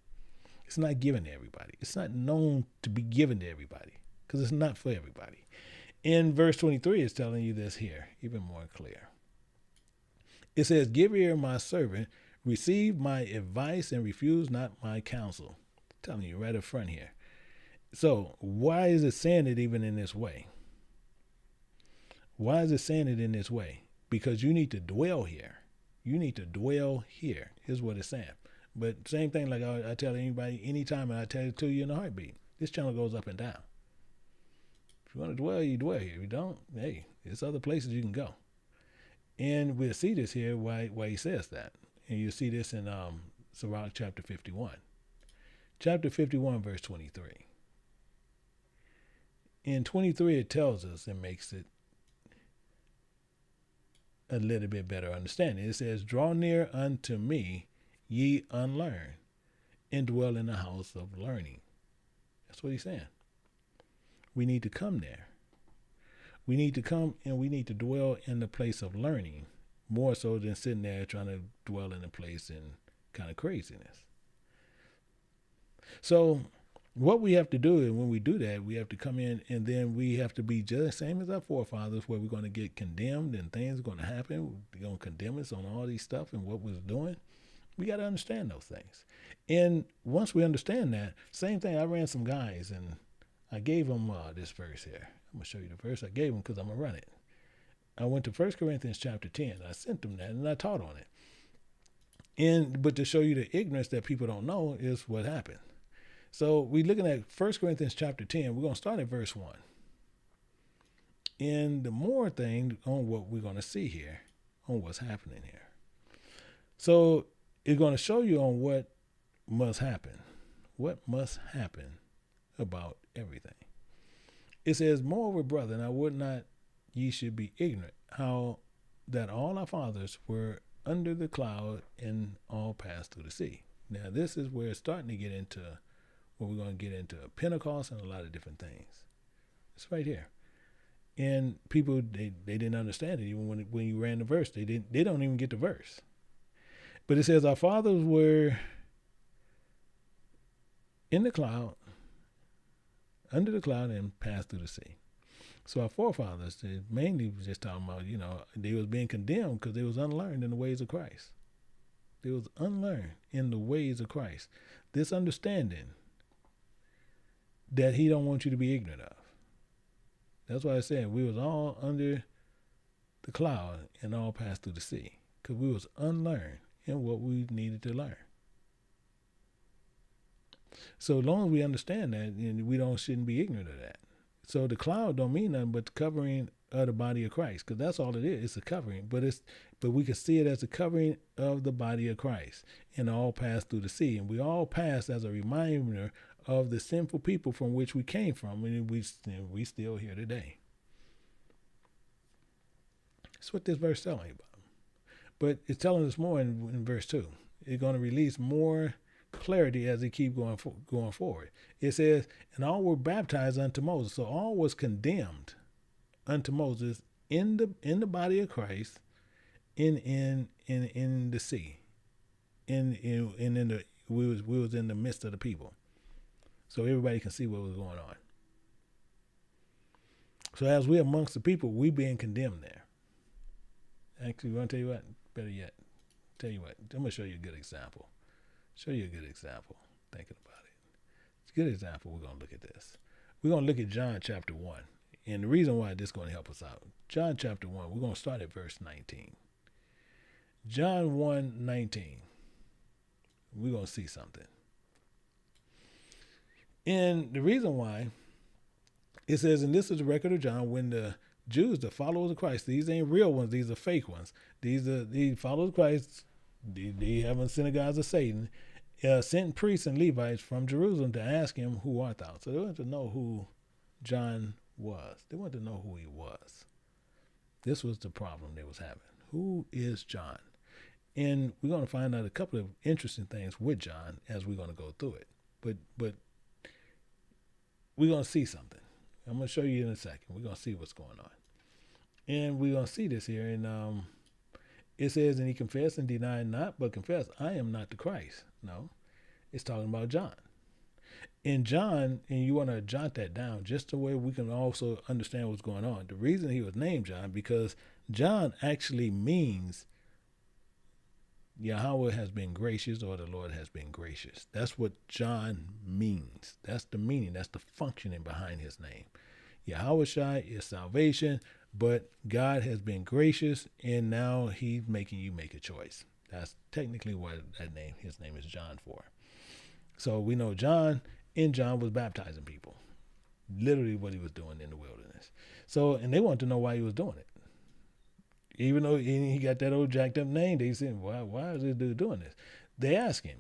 It's not given to everybody. It's not known to be given to everybody because it's not for everybody. In verse 23, it's telling you this here, even more clear. It says, give ear, my servant, receive my advice and refuse not my counsel. I'm telling you right up front here. So why is it saying it even in this way? Why is it saying it in this way? Because you need to dwell here. You need to dwell here, is what it's saying. But same thing like I tell anybody anytime, and I tell it to you in a heartbeat. This channel goes up and down. If you want to dwell, you dwell here. If you don't, hey, there's other places you can go. And we'll see this here why he says that. And you'll see this in Sirach chapter 51. Chapter 51, verse 23. In 23, it tells us and makes it a little bit better understanding. It says, draw near unto me, ye unlearned, and dwell in the house of learning. That's what he's saying. We need to come there. We need to come and we need to dwell in the place of learning, more so than sitting there trying to dwell in a place in kind of craziness. So what we have to do, and when we do that, we have to come in and then we have to be just same as our forefathers, where we're going to get condemned and things are going to happen. They're going to condemn us on all these stuff and what we're doing. We got to understand those things. And once we understand that, same thing, I ran some guys and I gave them this verse here. I'm going to show you the verse I gave them because I'm going to run it. I went to 1 Corinthians chapter 10. I sent them that and I taught on it. But to show you the ignorance that people don't know is what happened. So we're looking at 1 Corinthians chapter 10. We're going to start at verse 1. And the more thing on what we're going to see here, on what's happening here. So it's going to show you on what must happen. What must happen about everything. It says, moreover, brethren, I would not ye should be ignorant, how that all our fathers were under the cloud and all passed through the sea. Now, this is where it's starting to get into what we're going to get into Pentecost and a lot of different things. It's right here. And people, they didn't understand it. Even when you ran the verse, they don't even get the verse. But it says, our fathers were in the cloud, under the cloud, and passed through the sea. So our forefathers, they mainly was just talking about, they was being condemned because they was unlearned in the ways of Christ. They was unlearned in the ways of Christ. This understanding that he don't want you to be ignorant of. That's why I said we was all under the cloud and all passed through the sea, because we was unlearned in what we needed to learn. So as long as we understand that, and we shouldn't be ignorant of that. So the cloud don't mean nothing but the covering of the body of Christ, because that's all it is. It's a covering, but we can see it as a covering of the body of Christ, and all passed through the sea, and we all passed as a reminder of the sinful people from which we came from, and we still here today. That's what this verse is telling you about. But it's telling us more in verse 2. It's going to release more clarity as they keep going forward. It says, and all were baptized unto Moses. So all was condemned unto Moses in the body of Christ in the sea. We was in the midst of the people. So everybody can see what was going on. So as we're amongst the people, we being condemned there. Actually, you want to tell you what? Better yet, tell you what. I'm going to show you a good example. Thinking about it. It's a good example. We're going to look at this. We're going to look at John chapter 1. And the reason why this is going to help us out. John chapter 1, we're going to start at verse 19. John 1:19. We're going to see something. And the reason why, it says, and this is the record of John, when the Jews, the followers of Christ, these ain't real ones, these are fake ones. These followers of Christ, they having synagogues of Satan, sent priests and Levites from Jerusalem to ask him, who art thou? So they wanted to know who John was. They wanted to know who he was. This was the problem they was having. Who is John? And we're going to find out a couple of interesting things with John as we're going to go through it. But we're going to see something. I'm going to show you in a second. We're going to see what's going on. And we're going to see this here. And it says, and he confessed and denied not, but confessed, I am not the Christ. No, it's talking about John. In John, and you want to jot that down just the way we can also understand what's going on. The reason he was named John, because John actually means Yahweh has been gracious, or the Lord has been gracious. That's what John means. That's the meaning. That's the functioning behind his name. Yahweh Shai is salvation, but God has been gracious, and now he's making you make a choice. That's technically what his name is John for. So we know John was baptizing people. Literally what he was doing in the wilderness. So, and they wanted to know why he was doing it. Even though he got that old jacked up name, they said, why is this dude doing this? They asked him,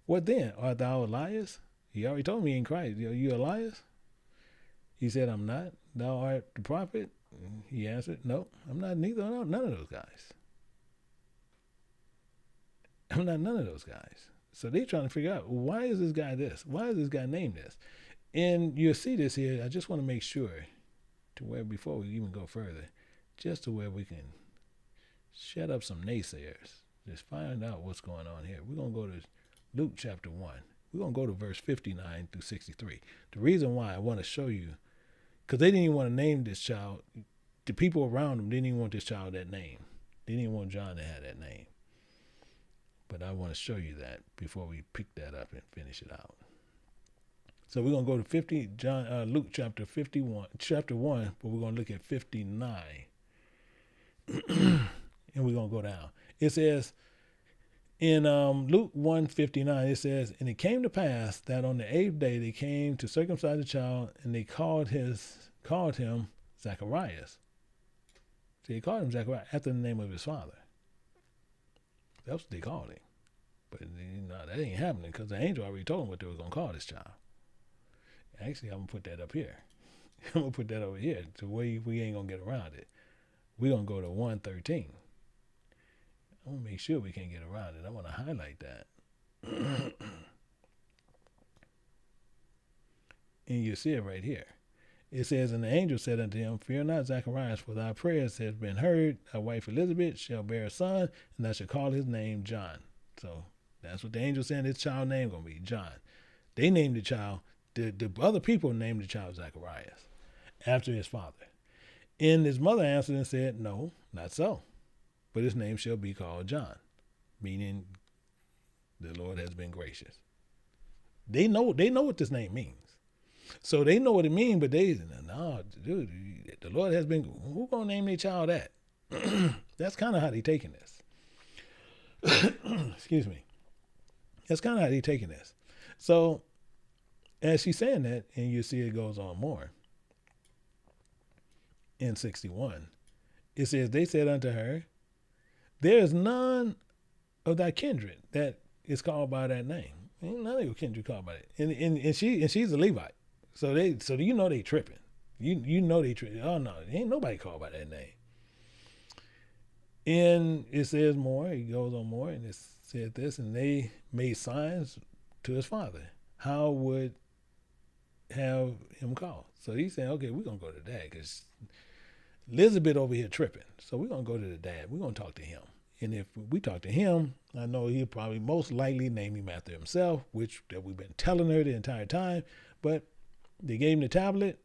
what then? Art thou Elias? He already told me in Christ. Are you Elias? He said, I'm not. Thou art the prophet? He answered, no, I'm not neither. No, none of those guys. I'm not none of those guys. So they're trying to figure out, why is this guy this? Why is this guy named this? And you'll see this here. I just want to make sure to where before we even go further, just to where we can shut up some naysayers. Just find out what's going on here. We're going to go to Luke chapter 1. We're going to go to verse 59 through 63. The reason why I want to show you, because they didn't even want to name this child. The people around them didn't even want this child that name. They didn't want John to have that name. But I want to show you that before we pick that up and finish it out. So we're going to go to Luke chapter 1, but we're going to look at 59. And we're going to go down. It says in Luke 1:59, it says, and it came to pass that on the 8th day they came to circumcise the child, and they called him Zacharias. So they called him Zacharias after the name of his father. That's what they called him. But that ain't happening, because the angel already told him what they were going to call this child. Actually, I'm going to put that up here. I'm going to put that over here. So we ain't going to get around it. We're going to go to 1:13. I want to make sure we can't get around it. I want to highlight that. And you see it right here. It says, and the angel said unto him, fear not, Zacharias, for thy prayers have been heard. Thy wife Elizabeth shall bear a son, and thou shalt call his name John. So that's what the angel said his child name going to be, John. They named the child, the other people named the child Zacharias after his father. And his mother answered and said, no, not so. But his name shall be called John, meaning the Lord has been gracious. They know what this name means. So they know what it means, but they, no, dude, the Lord has been, who gonna name their child that? That's kind of how they taking this. Excuse me. That's kind of how they taking this. So as she's saying that, and you see it goes on more, in 61, it says, they said unto her, there is none of thy kindred that is called by that name. Ain't none of your kindred called by it. And she's a Levite. So you know they tripping. You know they tripping. Oh no, ain't nobody called by that name. And it says more, he goes on more, and it said this, and they made signs to his father. How would have him called? So he's saying, okay, we're going to go to dad because Elizabeth over here tripping. So we're going to go to the dad. We're going to talk to him. And if we talk to him, I know he'll probably most likely name him after himself, which that we've been telling her the entire time. But they gave him the tablet.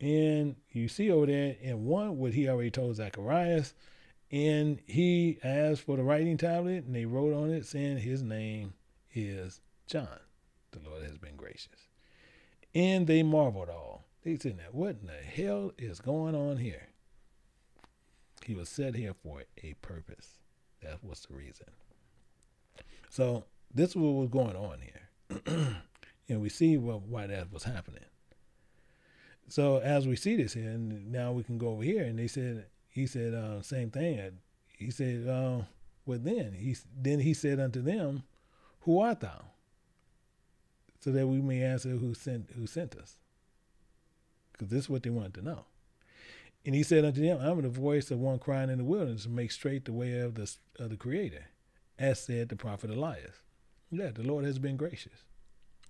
And you see over there in one what he already told Zacharias. And he asked for the writing tablet, and they wrote on it saying his name is John. The Lord has been gracious. And they marveled all. They said, now, what in the hell is going on here? He was set here for a purpose. That was the reason. So this is what was going on here. And we see why that was happening. So as we see this here, and now we can go over here, and he said, same thing. He said, well then he said unto them, who art thou? So that we may answer who sent us. Because this is what they wanted to know. And he said unto them, I'm the voice of one crying in the wilderness to make straight the way of the Creator, as said the prophet Elias. Yeah, the Lord has been gracious.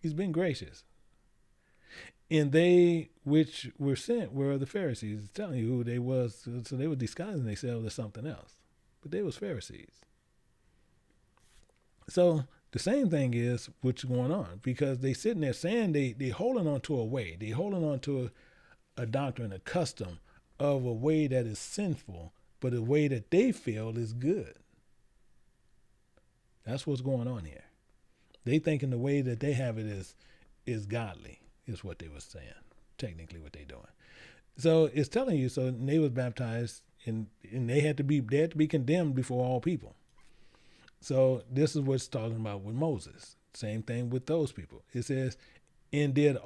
He's been gracious. And they which were sent were the Pharisees. It's telling you who they was. So they were disguising themselves as something else. But they was Pharisees. So the same thing is what's going on. Because they sitting there saying they holding on to a way. They holding on to a doctrine, a custom of a way that is sinful, but a way that they feel is good. That's what's going on here. They thinking the way that they have it is godly, is what they were saying, technically what they're doing. So it's telling you, so they was baptized and they had to be condemned before all people. So this is what's talking about with Moses. Same thing with those people. It says, and did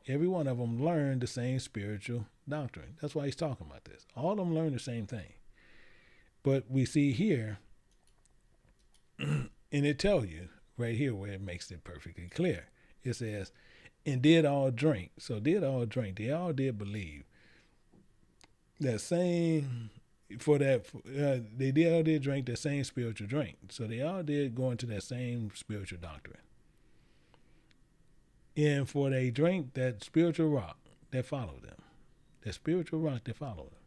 every one of them learn the same spiritual doctrine. That's why he's talking about this. All of them learn the same thing. But we see here, and it tells you right here where it makes it perfectly clear. It says, and did all drink. So did all drink. They all did believe. That same, they all did drink that same spiritual drink. So they all did go into that same spiritual doctrine. And for they drank that spiritual rock that followed them. That spiritual rock that followed them.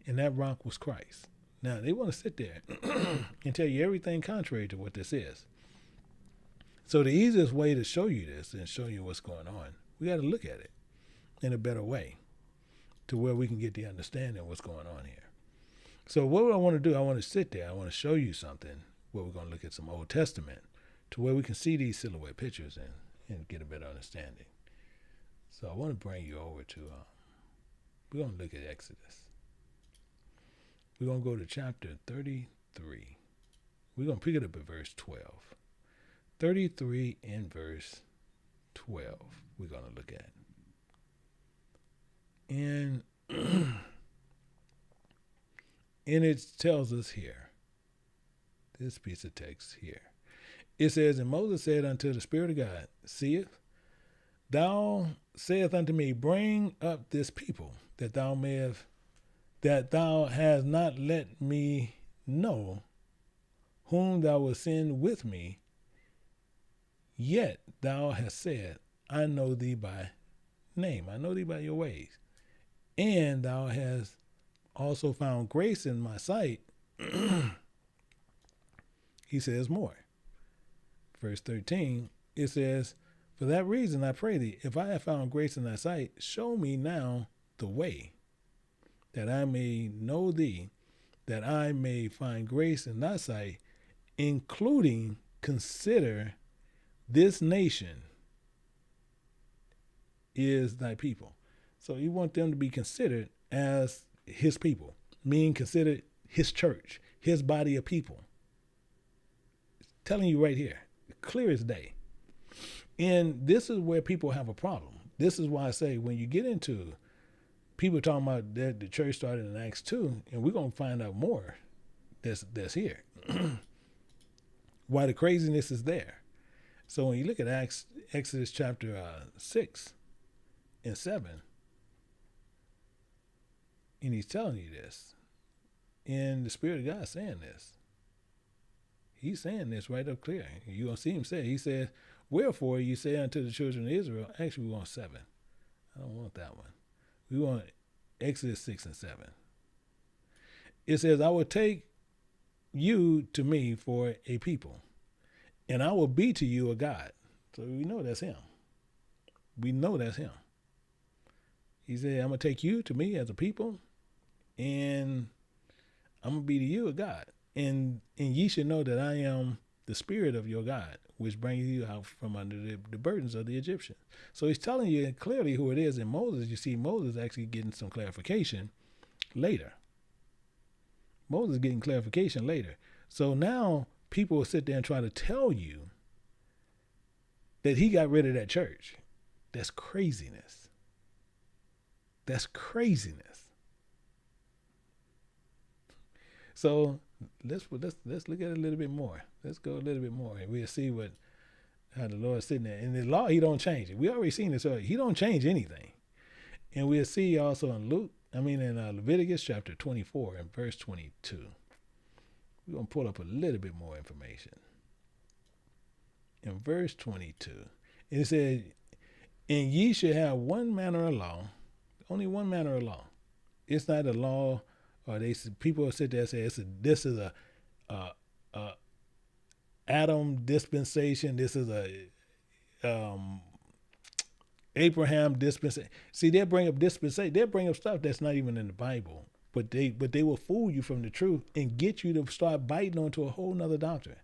And that rock was Christ. Now, they want to sit there and tell you everything contrary to what this is. So the easiest way to show you this and show you what's going on, we got to look at it in a better way to where we can get the understanding of what's going on here. So what I want to do, I want to sit there. I want to show you something where we're going to look at some Old Testament to where we can see these silhouette pictures and get a better understanding. So I want to bring you over to, we're going to look at Exodus. We're going to go to chapter 33. We're going to pick it up at verse 12. 33 and verse 12 we're going to look at. And, and it tells us here, this piece of text here. It says, and Moses said unto the Spirit of God, seeth, thou saith unto me, bring up this people, that thou hast not let me know whom thou wilt send with me. Yet thou hast said, I know thee by name. I know thee by your ways. And thou hast also found grace in my sight. He says more. Verse 13, it says, for that reason I pray thee, if I have found grace in thy sight, show me now the way, that I may know thee, that I may find grace in thy sight, including consider this nation is thy people. So you want them to be considered as his people, meaning considered his church, his body of people. It's telling you right here, clear as day. And this is where people have a problem. This is why I say when you get into people talking about that the church started in Acts 2, and we're going to find out more that's here. Why the craziness is there. So when you look at Exodus chapter 6 and 7, and he's telling you this, And the Spirit of God is saying this. He's saying this right up clear. You're going to see him say, he says, wherefore you say unto the children of Israel, actually we want 7. I don't want that one. We want Exodus 6 and 7. It says, I will take you to me for a people, and I will be to you a God. So we know that's him. We know that's him. He said, I'm going to take you to me as a people, and I'm going to be to you a God. And ye should know that I am the Spirit of your God, which brings you out from under the burdens of the Egyptians. So he's telling you clearly who it is. In Moses, you see Moses actually getting some clarification later. Moses getting clarification later. So now people will sit there and try to tell you that he got rid of that church. That's craziness. That's craziness. So let's look at it a little bit more. Let's go a little bit more, and we'll see how the Lord's sitting there. In the law, he don't change it. We already seen this earlier. He don't change anything. And we'll see also in Leviticus chapter 24 and verse 22. We're going to pull up a little bit more information. In verse 22, it says, and ye shall have one manner of law, only one manner of law. It's not a law, or people will sit there and say this is a Adam dispensation. This is a Abraham dispensation. See, they'll bring up dispensation. They'll bring up stuff that's not even in the Bible, but they will fool you from the truth and get you to start biting onto a whole nother doctrine.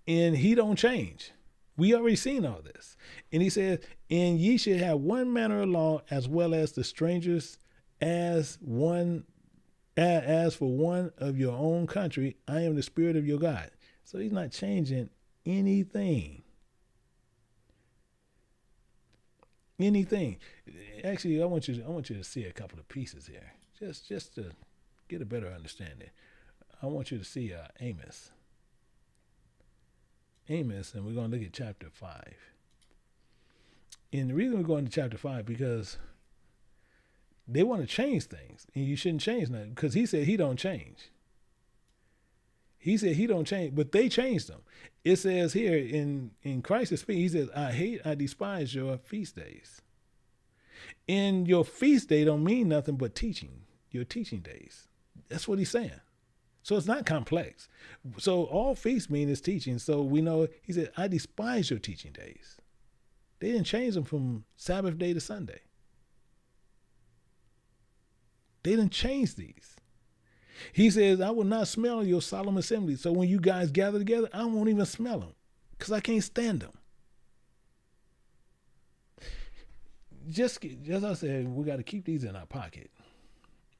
And he don't change. We already seen all this. And he says, and ye shall have one manner of law, as well as the strangers, as for one of your own country, I am the Spirit of your God. So he's not changing anything. Anything. Actually, I want you to see a couple of pieces here, just to get a better understanding. I want you to see Amos, and we're going to look at chapter 5. And the reason we're going to chapter 5 because they want to change things, and you shouldn't change nothing, because he said he don't change. He said he don't change, but they changed them. It says here in Christ's speech, he says, I despise your feast days. And your feast day don't mean nothing but teaching, your teaching days. That's what he's saying. So it's not complex. So all feasts mean is teaching. So we know, he said, I despise your teaching days. They didn't change them from Sabbath day to Sunday. They didn't change these. He says, I will not smell your solemn assembly. So when you guys gather together, I won't even smell them because I can't stand them. Just as I said, we got to keep these in our pocket.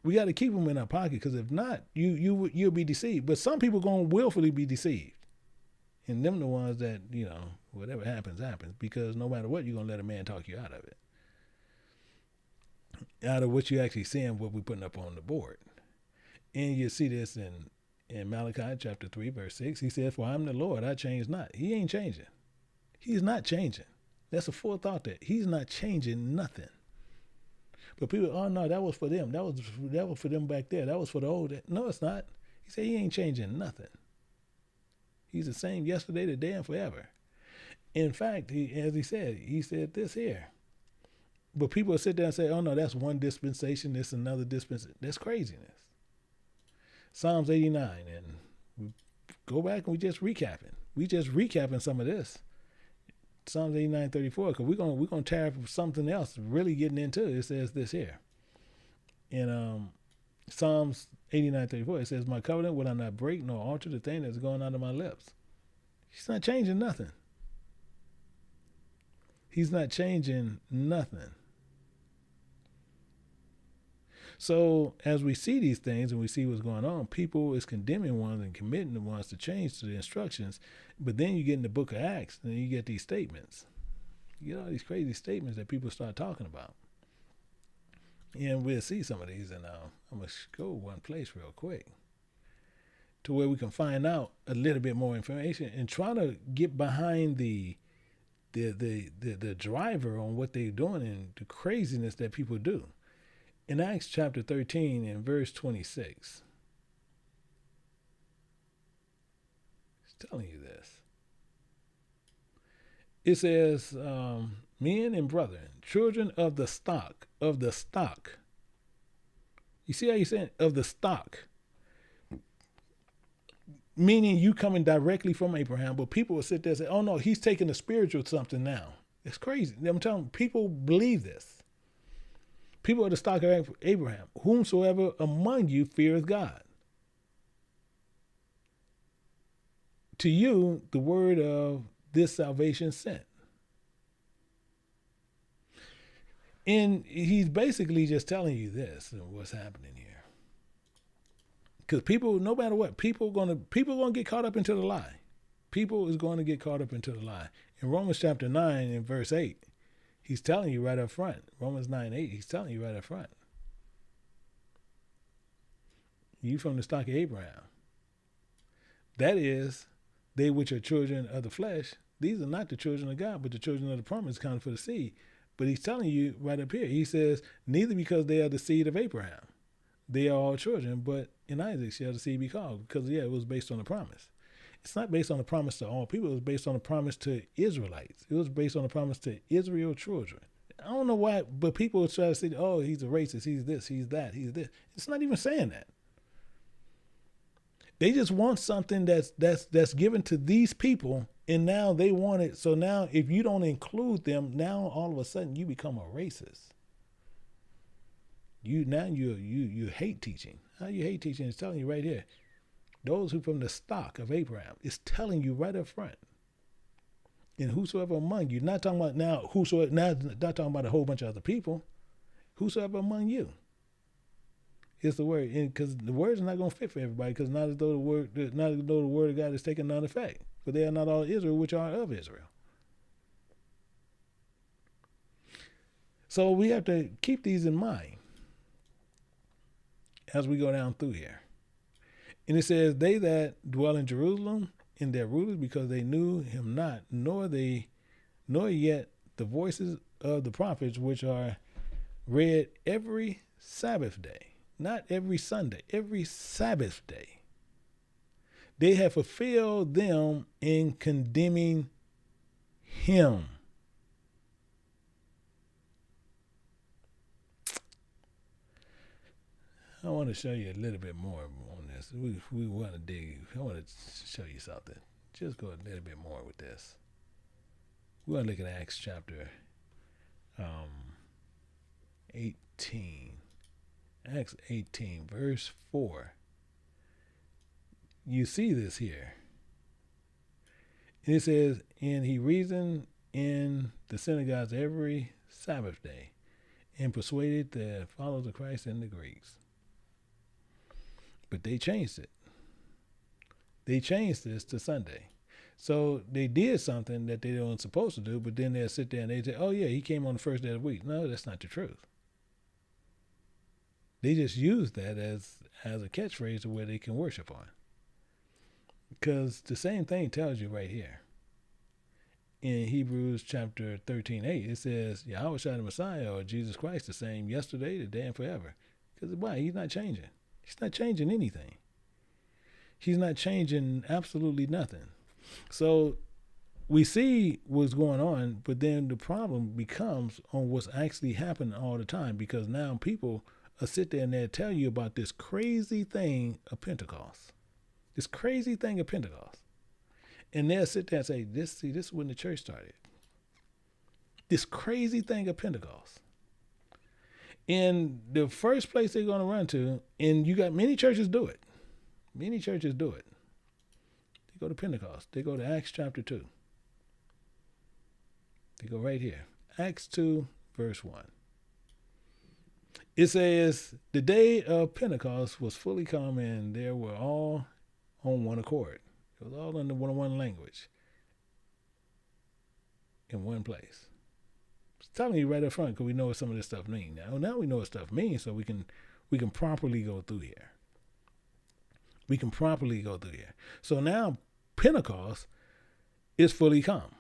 We got to keep them in our pocket, because if not, you'll be deceived. But some people going to willfully be deceived. And them the ones that, whatever happens, because no matter what, you're going to let a man talk you out of it. Out of what you actually seeing, what we're putting up on the board. And you see this in Malachi chapter 3, verse 6. He said, for I am the Lord, I change not. He ain't changing. He's not changing. That's a full thought there. He's not changing nothing. But people, oh no, that was for them. That was for them back there. That was for the old. No, it's not. He said he ain't changing nothing. He's the same yesterday, today, and forever. In fact, as he said this here. But people will sit there and say, oh no, that's one dispensation, this another dispensation. That's craziness. Psalms 89, and we go back and we just recapping some of this. Psalms 89:34, because we're gonna tear up something else, really getting into it. It says this here. In Psalms 89:34, it says, my covenant will I not break, nor alter the thing that's going out of my lips. He's not changing nothing. He's not changing nothing. So as we see these things and we see what's going on, people is condemning ones and committing the ones to change to the instructions. But then you get in the book of Acts and you get these statements. You get all these crazy statements that people start talking about. And we'll see some of these. And I'm going to go one place real quick to where we can find out a little bit more information and try to get behind the driver on what they're doing and the craziness that people do. In Acts chapter 13 and verse 26, telling you this. It says, men and brethren, children of the stock. You see how you're saying of the stock? Meaning you coming directly from Abraham, but people will sit there and say, oh no, he's taking the spiritual something now. It's crazy. I'm telling you, people believe this. People of the stock of Abraham, whomsoever among you feareth God. To you, the word of this salvation sent. And he's basically just telling you this and what's happening here. Because people, no matter what, people gonna get caught up into the lie. People is going to get caught up into the lie. In Romans chapter 9 and verse 8, he's telling you right up front. Romans 9:8, he's telling you right up front. You from the stock of Abraham. That is, they which are children of the flesh, these are not the children of God, but the children of the promise counted for the seed. But he's telling you right up here, he says, neither because they are the seed of Abraham. They are all children, but in Isaac shall the seed be called. Because, yeah, it was based on the promise. It's not based on the promise to all people. It was based on the promise to Israelites. It was based on the promise to Israel children. I don't know why, but people try to say, oh, he's a racist. He's this, he's that, he's this. It's not even saying that. They just want something that's given to these people, and now they want it. So now if you don't include them, now all of a sudden you become a racist. You hate teaching. How you hate teaching is telling you right here. Those who from the stock of Abraham is telling you right up front. And whosoever among you, not talking about now, not talking about a whole bunch of other people. Whosoever among you. It's the word, because the word is not going to fit for everybody. Because not as though the word of God is taking none effect. For they are not all Israel, which are of Israel. So we have to keep these in mind as we go down through here. And it says, they that dwell in Jerusalem in their rulers, because they knew him not, nor yet the voices of the prophets, which are read every Sabbath day. Not every Sunday, every Sabbath day. They have fulfilled them in condemning him. I want to show you a little bit more on this. We want to dig. I want to show you something. Just go a little bit more with this. We're going to look at Acts chapter 18. Acts 18, verse 4. You see this here. And it says, and he reasoned in the synagogues every Sabbath day and persuaded the followers of Christ and the Greeks. But they changed it. They changed this to Sunday. So they did something that they weren't supposed to do, but then they'll sit there and they say, oh yeah, he came on the first day of the week. No, that's not the truth. They just use that as a catchphrase of where they can worship on. Because the same thing tells you right here. In Hebrews chapter 13:8, it says, Yahweh Shai the Messiah, or Jesus Christ, the same yesterday, today, and forever. Because why? He's not changing. He's not changing anything. He's not changing absolutely nothing. So we see what's going on, but then the problem becomes on what's actually happening all the time, because now people sit there and they'll tell you about this crazy thing of Pentecost. This crazy thing of Pentecost. And they'll sit there and say, this is when the church started. This crazy thing of Pentecost. And the first place they're going to run to, and you got many churches do it. Many churches do it. They go to Pentecost. They go to Acts chapter 2. They go right here. Acts 2, verse 1. It says, the day of Pentecost was fully come, and they were all on one accord. It was all in the one language. In one place. It's telling you right up front, because we know what some of this stuff means. Now we know what stuff means, so we can properly go through here. We can properly go through here. So now Pentecost is fully come.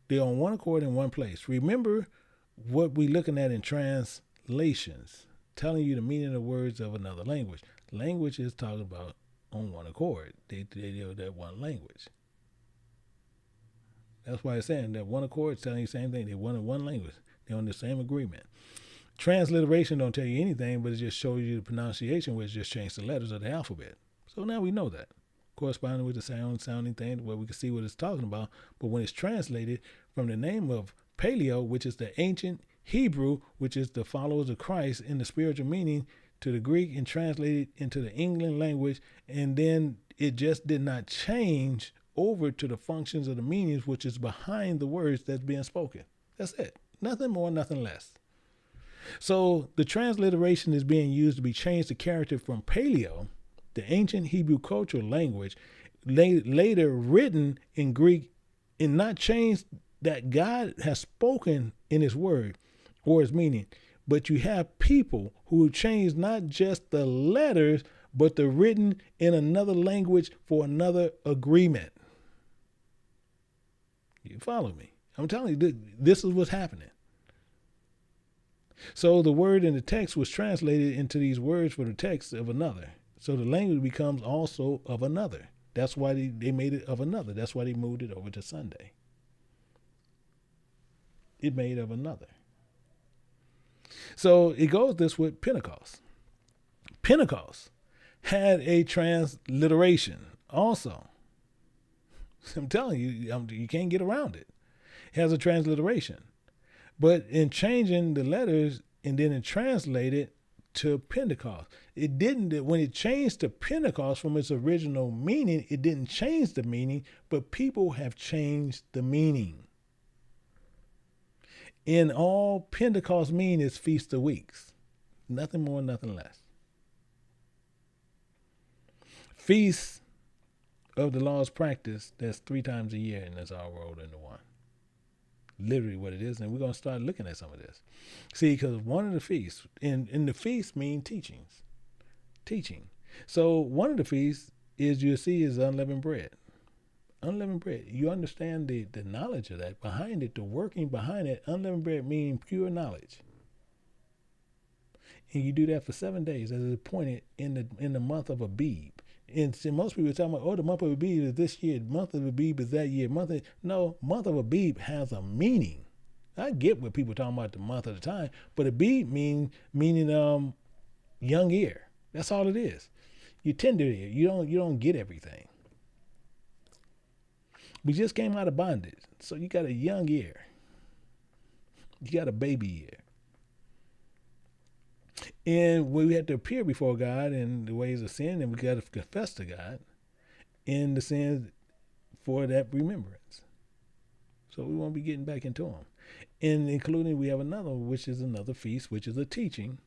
They're on one accord in one place. Remember what we're looking at in translations, telling you the meaning of words of another language. Language is talking about on one accord. They deal that one language. That's why it's saying that one accord is telling you the same thing. They want one language. They're on the same agreement. Transliteration don't tell you anything, but it just shows you the pronunciation, which just changed the letters of the alphabet. So now we know that. Corresponding with the sounding thing where we can see what it's talking about. But when it's translated from the name of Paleo, which is the ancient Hebrew, which is the followers of Christ in the spiritual meaning, to the Greek and translated into the English language, and then it just did not change over to the functions of the meanings, which is behind the words that's being spoken. That's it. Nothing more, nothing less. So the transliteration is being used to be changed the character from Paleo, the ancient Hebrew cultural language, later written in Greek, and not changed that God has spoken in his word or his meaning. But you have people who change not just the letters, but the written in another language for another agreement. You follow me? I'm telling you, this is what's happening. So the word in the text was translated into these words for the text of another. So the language becomes also of another. That's why they made it of another. That's why they moved it over to Sunday. It made of another. So it goes this with Pentecost. Pentecost had a transliteration also. I'm telling you, you can't get around it. It has a transliteration. But in changing the letters and then it translated to Pentecost, it didn't, when it changed to Pentecost from its original meaning, it didn't change the meaning, but people have changed the meaning. In all, Pentecost mean is Feast of Weeks. Nothing more, nothing less. Feast of the Lord's practice, that's 3 times a year, and that's all rolled into one. Literally what it is, and we're going to start looking at some of this. See, because one of the feasts, in the feast mean teachings. Teaching. So one of the feasts is, you'll see, is unleavened bread. Unleavened bread. You understand the knowledge of that, behind it, the working behind it. Unleavened bread means pure knowledge. And you do that for 7 days as it's appointed in the month of Abib. And so most people are talking about, the month of Abib is this year, the month of Abib is that year. Month of Abib has a meaning. I get what people are talking about the month of the time, but Abib meaning young ear. That's all it is. You tender ear. You don't get everything. We just came out of bondage, so you got a young ear. You got a baby ear. And we had to appear before God in the ways of sin, and we got to confess to God in the sins for that remembrance. So we won't be getting back into them. And including, we have another, which is another feast, which is a teaching.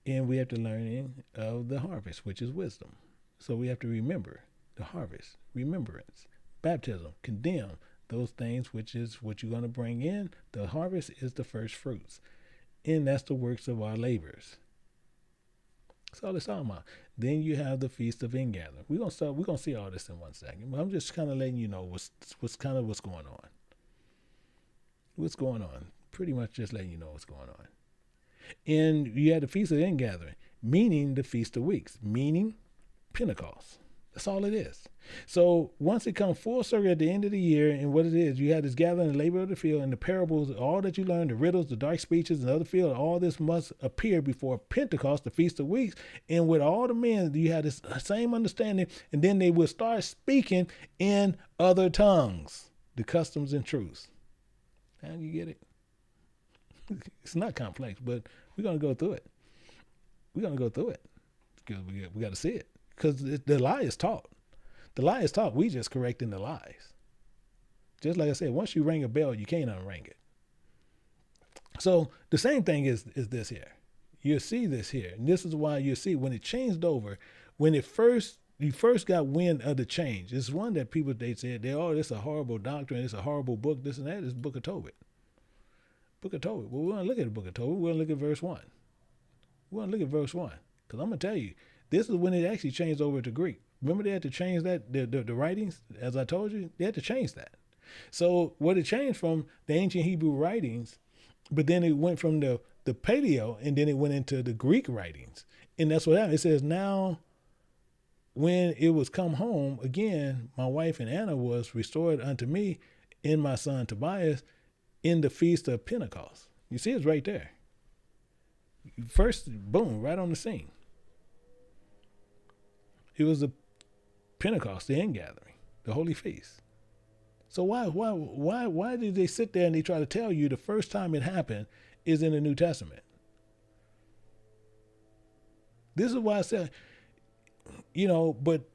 And we have to learn of the harvest, which is wisdom. So we have to remember the harvest, remembrance, baptism, condemn those things, which is what you're going to bring in. The harvest is the first fruits. And that's the works of our labors. That's all it's talking about. Then you have the Feast of Ingathering. We're gonna see all this in 1 second. But I'm just kind of letting you know what's going on. What's going on? Pretty much just letting you know what's going on. And you have the Feast of Ingathering, meaning the Feast of Weeks, meaning Pentecost. That's all it is. So once it comes full circle at the end of the year, and what it is, you have this gathering and labor of the field, and the parables, all that you learn, the riddles, the dark speeches, and other field, all this must appear before Pentecost, the Feast of Weeks. And with all the men, you have this same understanding, and then they will start speaking in other tongues, the customs and truths. Now you get it? It's not complex, but we're going to go through it. We're going to go through it because we got to see it. Because the lie is taught. The lie is taught. We just correcting the lies. Just like I said, once you ring a bell, you can't unring it. So the same thing is this here. You'll see this here. And this is why you see when it changed over, when you first got wind of the change. It's one that people, they said, this is a horrible doctrine. It's a horrible book. This and that. It's Book of Tobit. Book of Tobit. Well, we're going to look at the Book of Tobit. We're going to look at verse 1. We're going to look at verse 1. Because I'm going to tell you, this is when it actually changed over to Greek. Remember they had to change that, the writings, as I told you? They had to change that. So what it changed from the ancient Hebrew writings, but then it went from the Paleo, and then it went into the Greek writings. And that's what happened. It says, now when it was come home, again, my wife and Anna was restored unto me in my son Tobias in the feast of Pentecost. You see, it's right there. First, boom, right on the scene. It was the Pentecost, the ingathering, the holy feast. So why did they sit there and they try to tell you the first time it happened is in the New Testament? This is why I said, but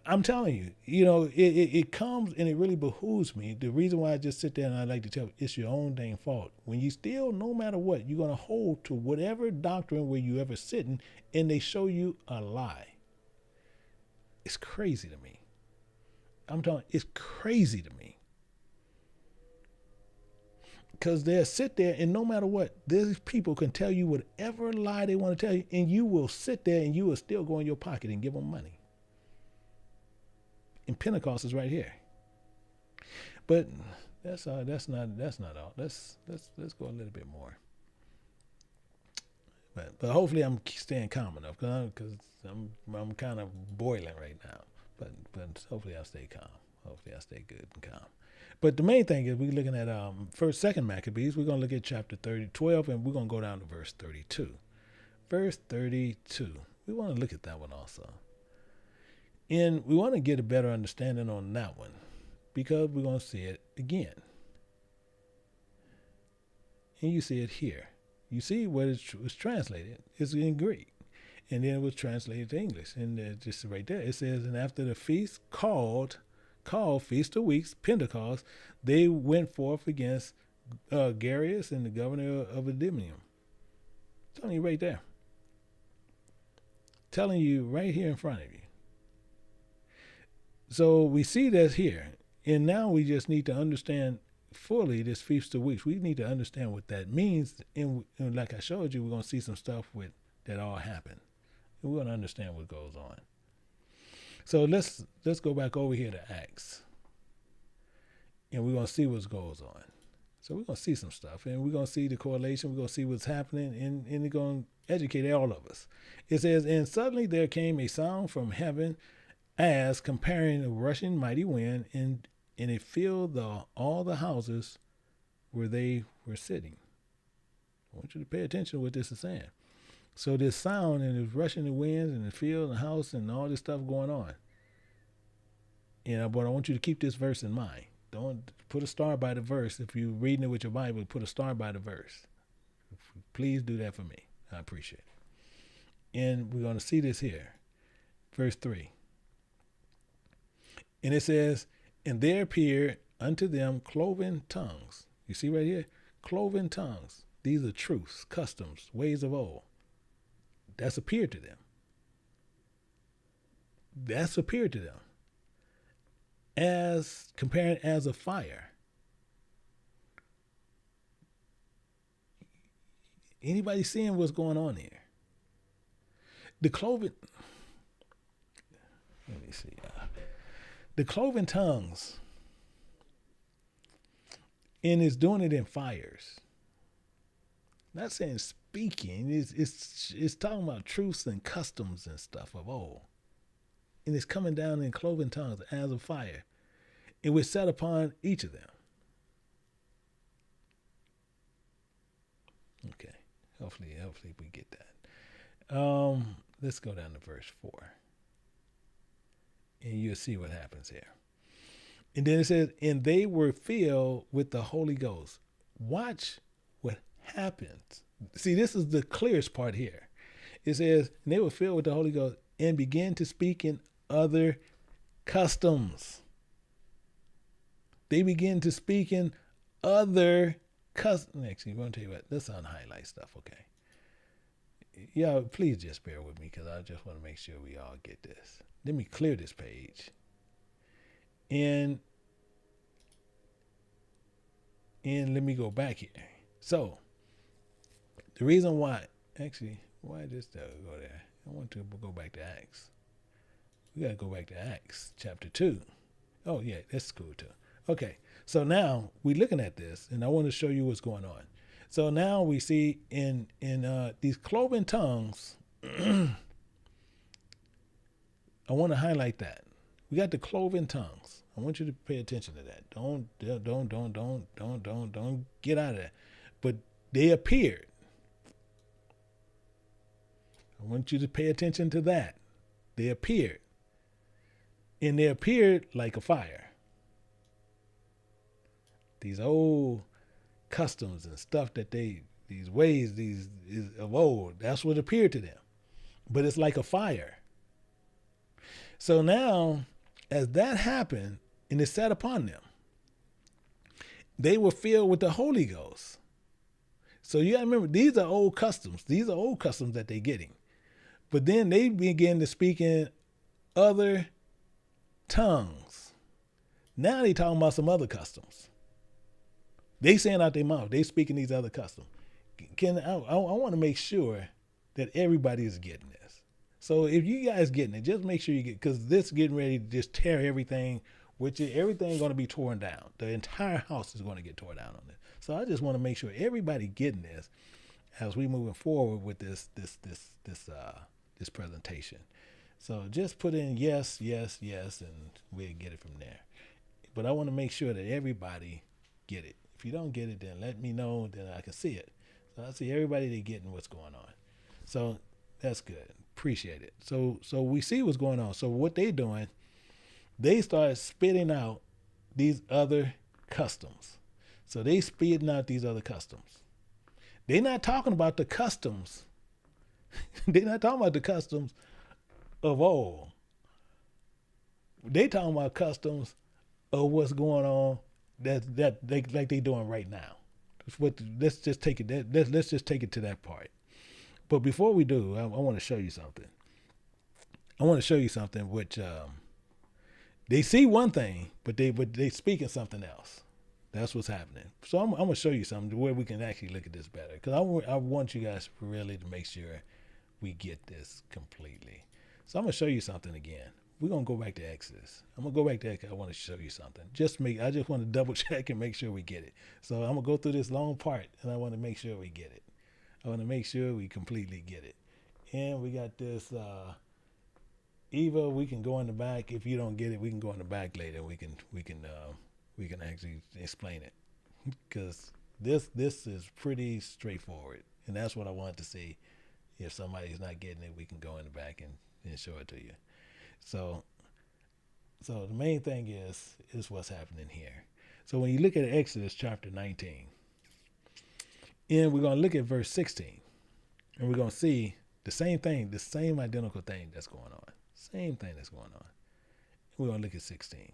I'm telling you, it comes and it really behooves me. The reason why I just sit there and I like to tell you, it's your own dang fault. When you still, no matter what, you're going to hold to whatever doctrine where you ever sitting and they show you a lie. It's crazy to me. I'm telling you, it's crazy to me. Because they'll sit there and no matter what, these people can tell you whatever lie they want to tell you, and you will sit there and you will still go in your pocket and give them money. And Pentecost is right here. But that's not all. Let's go a little bit more. But hopefully I'm staying calm enough because I'm kind of boiling right now. But hopefully I'll stay calm. Hopefully I'll stay good and calm. But the main thing is we're looking at Second Maccabees. We're going to look at chapter 12, and we're going to go down to verse 32. Verse 32. We want to look at that one also. And we want to get a better understanding on that one because we're going to see it again. And you see it here. You see what it was translated. It's in Greek. And then it was translated to English. And just right there, it says, and after the feast called Feast of Weeks, Pentecost, they went forth against Garius and the governor of Idumea. Telling you right there. Telling you right here in front of you. So we see that here. And now we just need to understand fully this Feast of Weeks. We need to understand what that means. And like I showed you, we're going to see some stuff that all happened. And we're going to understand what goes on. So let's go back over here to Acts. And we're going to see what goes on. So we're going to see some stuff. And we're going to see the correlation. We're going to see what's happening. And it's going to educate all of us. It says, and suddenly there came a sound from heaven as comparing a rushing mighty wind, and it filled all the houses where they were sitting. I want you to pay attention to what this is saying. So this sound and it's rushing the winds and the field and the house and all this stuff going on. But I want you to keep this verse in mind. Don't put a star by the verse. If you're reading it with your Bible, put a star by the verse. Please do that for me. I appreciate it. And we're going to see this here. Verse 3. And it says, and there appeared unto them cloven tongues. You see right here? Cloven tongues. These are truths, customs, ways of old. That's appeared to them. That's appeared to them. As comparing as a fire. Anybody seeing what's going on here? The cloven, let me see. The cloven tongues, and it's doing it in fires. Not saying speaking, it's talking about truths and customs and stuff of old. And it's coming down in cloven tongues as a fire. It was set upon each of them. Okay. Hopefully we get that. Let's go down to verse 4. And you'll see what happens here. And then it says, and they were filled with the Holy Ghost. Watch what happens. See, this is the clearest part here. It says, and they were filled with the Holy Ghost and began to speak in other customs. They begin to speak in other customs. Actually, I'm going to tell you what, let's unhighlight stuff, okay? Yeah, please just bear with me because I just want to make sure we all get this. Let me clear this page. And let me go back here. So, the reason why, why this go there? I want to go back to Acts. We got to go back to Acts chapter 2. Oh, yeah, that's cool too. Okay, so now we're looking at this, and I want to show you what's going on. So now we see in these cloven tongues, I want to highlight that. We got the cloven tongues. I want you to pay attention to that. Don't get out of that. But they appeared. I want you to pay attention to that. They appeared. And they appeared like a fire. These old customs and stuff that these ways, these is of old, that's what appeared to them. But it's like a fire. So now, as that happened, and it sat upon them, they were filled with the Holy Ghost. So you gotta remember, these are old customs. These are old customs that they're getting. But then they begin to speak in other tongues. Now they talking about some other customs. They saying out their mouth, they speaking these other customs. I want to make sure that everybody is getting this. So if you guys getting it, just make sure you get, because this getting ready to just tear everything, which is everything going to be torn down. The entire house is going to get torn down on this. So I just want to make sure everybody getting this as we moving forward with this presentation. So just put in yes, yes, yes, and we'll get it from there. But I want to make sure that everybody get it. If you don't get it, then let me know, then I can see it. So I see everybody they getting what's going on. So that's good. Appreciate it. So we see what's going on. So what they doing, they start spitting out these other customs. So they spitting out these other customs. They're not talking about the customs. They're not talking about the customs of old. They talking about customs of what's going on that they like they doing right now. Let's just take it. Let's just take it to that part. But before we do, I want to show you something. I want to show you something which they see one thing, but they speaking something else. That's what's happening. So I'm gonna show you something where we can actually look at this better, because I want you guys really to make sure we get this completely. So I'm gonna show you something again. We're gonna go back to Exodus. I'm gonna go back to Exodus. I want to show you something. I just want to double check and make sure we get it. So I'm gonna go through this long part, and I want to make sure we get it. I want to make sure we completely get it. And we got this. Eva, we can go in the back. If you don't get it, we can go in the back later. We can actually explain it, because this is pretty straightforward, and that's what I wanted to see. If somebody's not getting it, we can go in the back and show it to you. So the main thing is what's happening here. So when you look at Exodus chapter 19, and we're going to look at verse 16, and we're going to see the same thing, the same identical thing that's going on. Same thing that's going on. We're going to look at 16.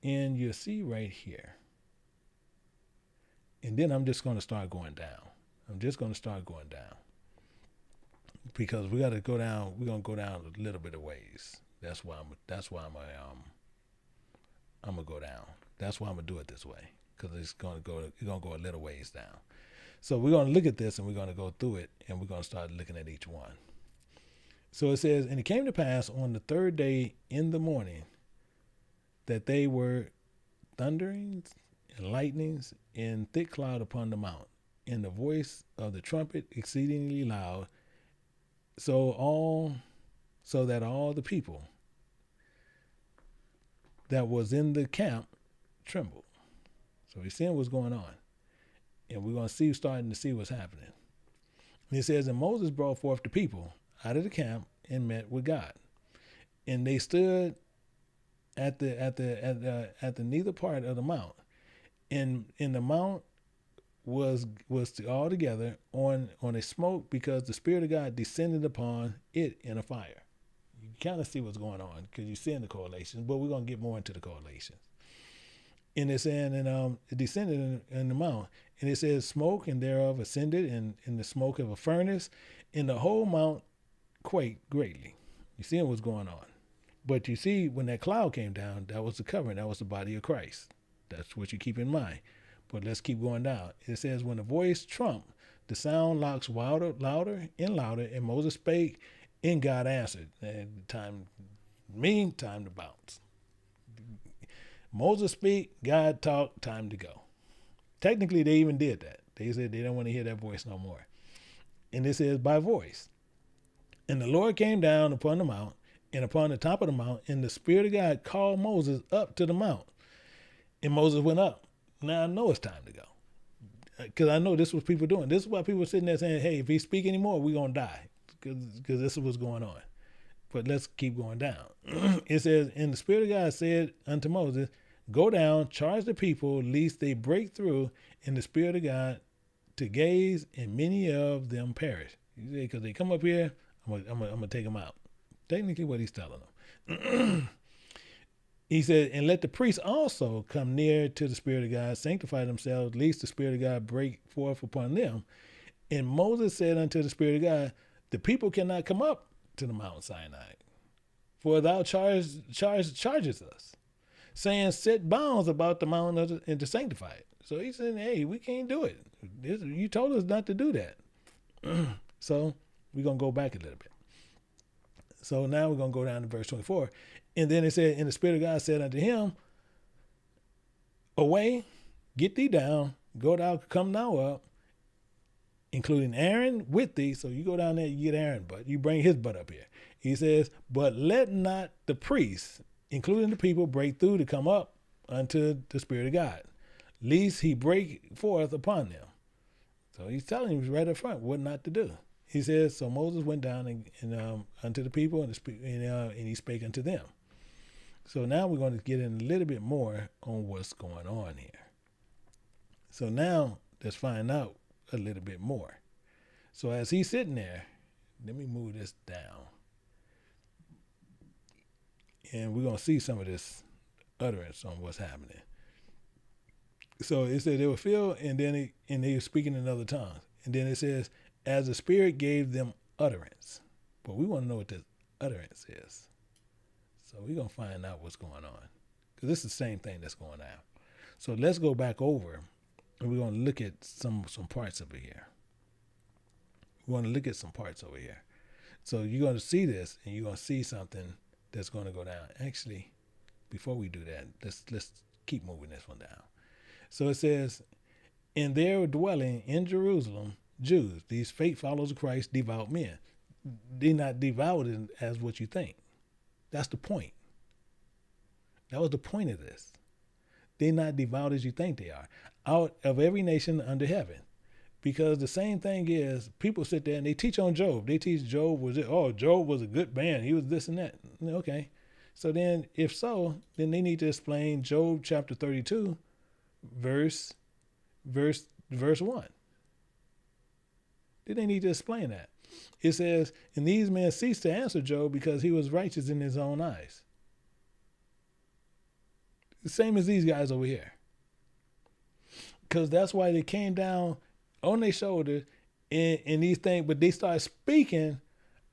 And you'll see right here. And then I'm just going to start going down. Because we got to go down. We're going to go down a little bit of ways. That's why I'm gonna go down. That's why I'm gonna do it this way, because it's gonna go a little ways down. So we're gonna look at this, and we're gonna go through it, and we're gonna start looking at each one. So it says, and it came to pass on the third day in the morning that they were thunderings and lightnings and thick cloud upon the mount, and the voice of the trumpet exceedingly loud, so that all the people that was in the camp trembled. So he's seeing what's going on. And we're going to starting to see what's happening. And it says, and Moses brought forth the people out of the camp and met with God. And they stood at the neither part of the mount. And the mount was all together on a smoke, because the Spirit of God descended upon it in a fire. You kind of see what's going on, because you're seeing the correlations, but we're going to get more into the correlations. And it's saying, and it descended in the mount, and it says, smoke and thereof ascended, and in the smoke of a furnace, and the whole mount quaked greatly. You seeing what's going on. But you see, when that cloud came down, that was the covering, that was the body of Christ. That's what you keep in mind. But let's keep going down. It says, when the voice trumped, the sound locks louder and louder, and Moses spake, and God answered. And time to bounce. Moses speak, God talk, time to go. Technically, they even did that. They said they don't want to hear that voice no more. And it says by voice. And the Lord came down upon the mount, and upon the top of the mount, and the Spirit of God called Moses up to the mount. And Moses went up. Now I know it's time to go. Because I know this is what people doing. This is why people are sitting there saying, hey, if he speak anymore, we're going to die. Because this is what's going on. But let's keep going down. It says, and the Spirit of God said unto Moses, go down, charge the people, lest they break through in the Spirit of God to gaze, and many of them perish. Because they come up here, I'm going to take them out. Technically what he's telling them. He said, and let the priests also come near to the Spirit of God, sanctify themselves, lest the Spirit of God break forth upon them. And Moses said unto the Spirit of God, the people cannot come up to the Mount Sinai, for thou chargest us, saying, set bounds about the mountain and to sanctify it. So he said, hey, we can't do it. You told us not to do that. So we're going to go back a little bit. So now we're going to go down to verse 24. And then it said, and the Spirit of God said unto him, away, get thee down, go thou, come thou up, including Aaron with thee. So you go down there, you get Aaron, but you bring his butt up here. He says, but let not the priests, including the people, break through to come up unto the Spirit of God, lest he break forth upon them. So he's telling him right up front what not to do. He says, so Moses went down and unto the people, and he spake unto them. So now we're going to get in a little bit more on what's going on here. So now let's find out a little bit more. So as he's sitting there, let me move this down. And we're going to see some of this utterance on what's happening. So it said they were filled, and then they were speaking in other tongues. And then it says, as the Spirit gave them utterance. But we want to know what this utterance is. So we're going to find out what's going on. Because this is the same thing that's going on. So let's go back over, and we're going to look at some parts over here. We're going to look at some parts over here. So you're going to see this, and you're going to see something that's going to go down. Actually, before we do that, let's keep moving this one down. So it says, and there were dwelling in Jerusalem Jews, these faith followers of Christ, devout men. They're not devout as what you think. That's the point. That was the point of this. They're not devout as you think they are. Out of every nation under heaven. Because the same thing is, people sit there and they teach on Job. They teach Job was a good man. He was this and that. Okay. So then, if so, then they need to explain Job chapter 32, verse 1. Then they need to explain that. It says, and these men ceased to answer Job because he was righteous in his own eyes. The same as these guys over here. Because that's why they came down on their shoulders in these things, but they started speaking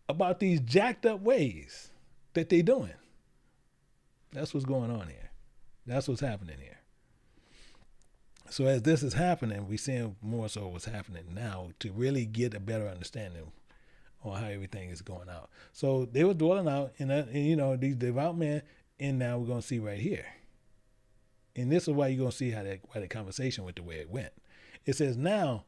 about these jacked up ways that they're doing. That's what's going on here. That's what's happening here. So as this is happening, we're seeing more so what's happening now to really get a better understanding on how everything is going out. So they were dwelling out in that, and these devout men, and now we're going to see right here. And this is why you're going to see how the conversation went the way it went. It says, now,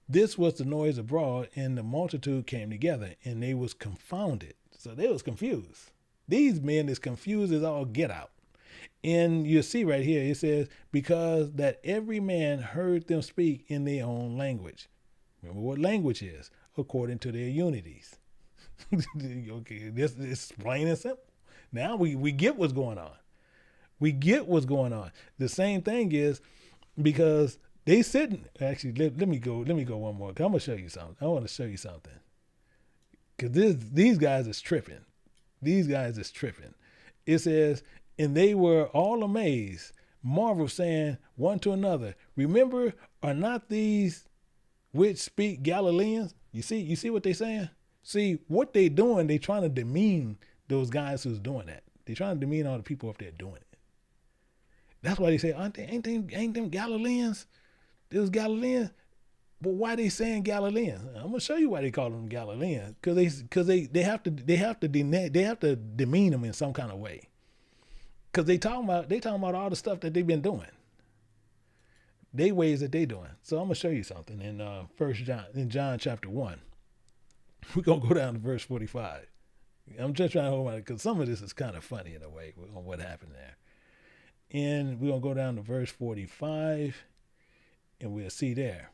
this was the noise abroad, and the multitude came together, and they was confounded. So they was confused. These men is confused as all get out. And you see right here, it says, because that every man heard them speak in their own language. Remember what language is? According to their unities. Okay, this is plain and simple. Now we get what's going on. We get what's going on. The same thing is because they sitting. Actually, let me go one more. I'm gonna show you something. I want to show you something. Because these guys is tripping. These guys is tripping. It says, and they were all amazed, marvel, saying one to another, remember, are not these which speak Galileans? You see what they saying? See, what they doing, they trying to demean those guys who's doing that. They trying to demean all the people up there doing it. That's why they say, ain't them Galileans? Those Galileans? But why they saying Galileans? I'm gonna show you why they call them Galileans. Because they have to demean them in some kind of way. Because they talking about all the stuff that they've been doing. they ways that they doing. So I'm gonna show you something in John chapter 1. We're gonna go down to verse 45. I'm just trying to hold on because some of this is kind of funny in a way on what happened there. And we're gonna go down to verse 45, and we'll see there.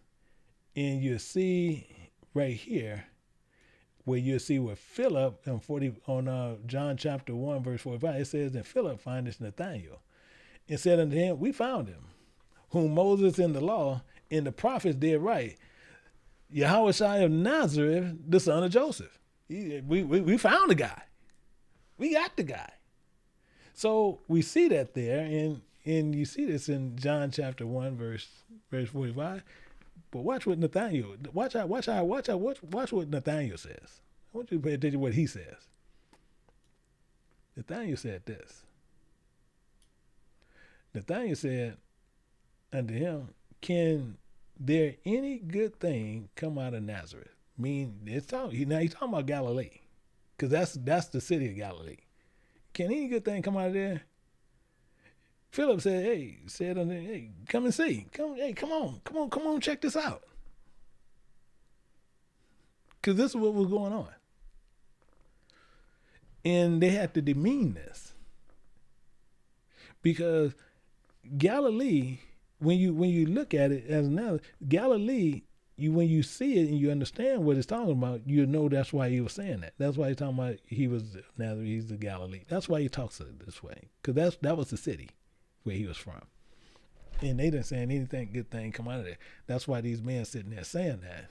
And you'll see right here where you'll see where Philip on John chapter 1 verse 45, it says, and Philip findeth Nathanael and said unto him, we found him, whom Moses in the law and the prophets did write, Yahushua of Nazareth, the son of Joseph. We found the guy. We got the guy. So we see that there, and you see this in John chapter 1 verse 45. But watch what Nathanael. Watch what Nathanael says. I want you to pay attention to what he says. Nathanael said this. Nathanael said unto him, can there any good thing come out of Nazareth? He's talking about Galilee, because that's the city of Galilee. Can any good thing come out of there? Philip said unto him, hey, come and see. Come on, check this out. Because this is what was going on. And they had to demean this. Because Galilee, when you look at it as another, Galilee, when you see it and you understand what it's talking about, you know that's why he was saying that. That's why he's talking about he's the Galilee. That's why he talks this way. Because that was the city where he was from. And they didn't say anything good thing come out of there. That's why these men sitting there saying that.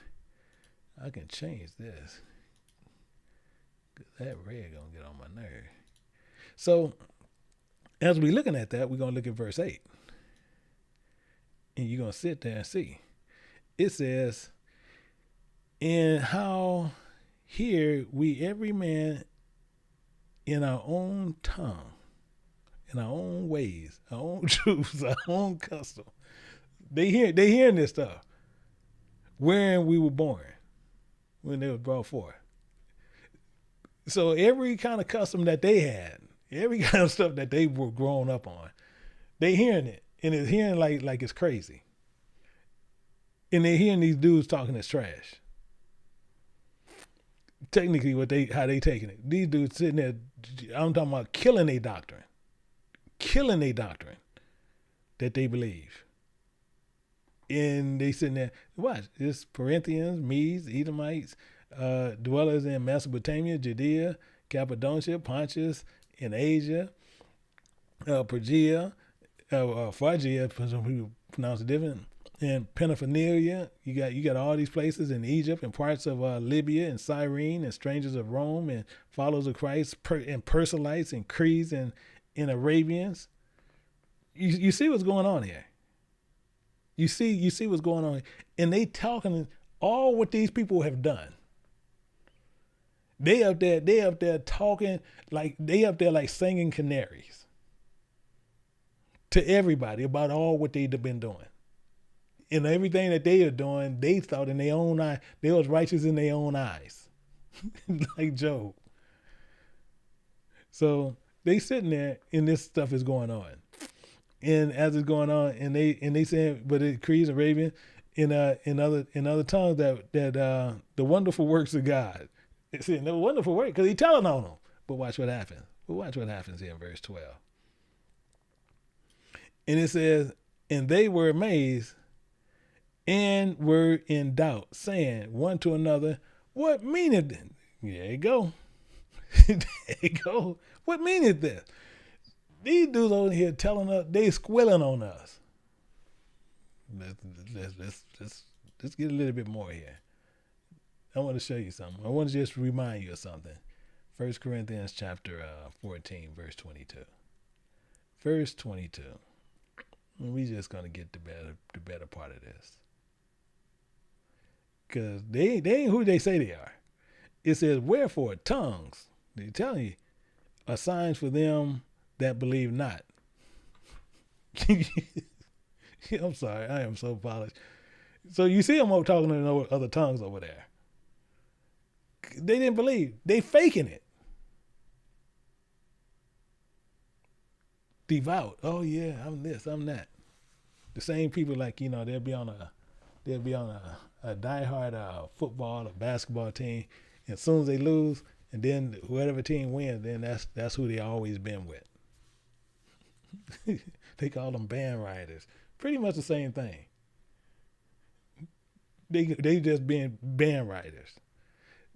I can change this. Cause that red gonna get on my nerve. So as we're looking at that, we're gonna look at verse 8. And you're gonna sit there and see. It says, and how here we every man in our own tongue, in our own ways, our own truths, our own custom. They hearing this stuff. Wherein we were born, when they were brought forth. So every kind of custom that they had, every kind of stuff that they were growing up on, they hearing it, and it's hearing like it's crazy. And they're hearing these dudes talking this trash. Technically, how they taking it. These dudes sitting there, I'm talking about killing a doctrine that they believe. And they sitting there, watch, it's Corinthians, Medes, Edomites, dwellers in Mesopotamia, Judea, Cappadocia, Pontus, in Asia, Phrygia, Phrygia, some people pronounce it different, and Pamphylia. You got all these places in Egypt and parts of Libya and Cyrene, and strangers of Rome and followers of Christ, and Perselites and Crees and Arabians. You see what's going on here. You see what's going on, and they talking all what these people have done. They up there talking like they up there like singing canaries to everybody about all what they've been doing. And everything that they are doing, they thought in their own eye, they was righteous in their own eyes. Like Job. So they sitting there and this stuff is going on. And as it's going on, and they saying, but it creeds Arabian in other tongues that the wonderful works of God. It's in the wonderful work because he's telling on them. But watch what happens. Watch what happens here in verse 12. And it says, and they were amazed and were in doubt, saying one to another, what meaneth this? There you go. There you go. What meaneth this? These dudes over here telling us, they squilling on us. Let's get a little bit more here. I want to show you something. I want to just remind you of something. 1 Corinthians chapter 14, verse 22. Verse 22. And we just going to get the better part of this. Because they ain't who they say they are. It says, wherefore tongues, they're telling you, are signs for them that believe not. I'm sorry, I am so polished. So you see them talking in other tongues over there. They didn't believe. They faking it. Devout. Oh yeah, I'm this, I'm that. The same people, like, they'll be on a diehard football or basketball team, and as soon as they lose, and then whatever team wins, then that's who they always been with. They call them band riders. Pretty much the same thing. They just being band riders.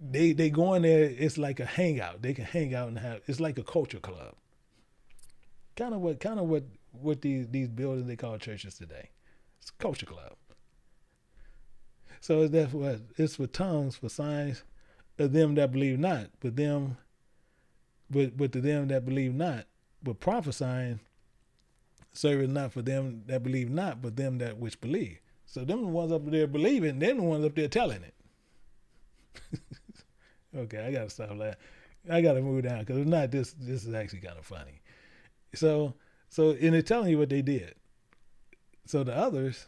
They go in there. It's like a hangout. They can hang out and have. It's like a culture club. Kind of what these buildings they call churches today. It's a culture club. So that's what it's for tongues, for signs of them that believe not, but to them that believe not, but prophesying serveth not for them that believe not, but them that which believe. So them the ones up there believing, them the ones up there telling it. Okay, I gotta stop laughing. I gotta move down, because if not, this is actually kind of funny. So and they're telling you what they did. So the others,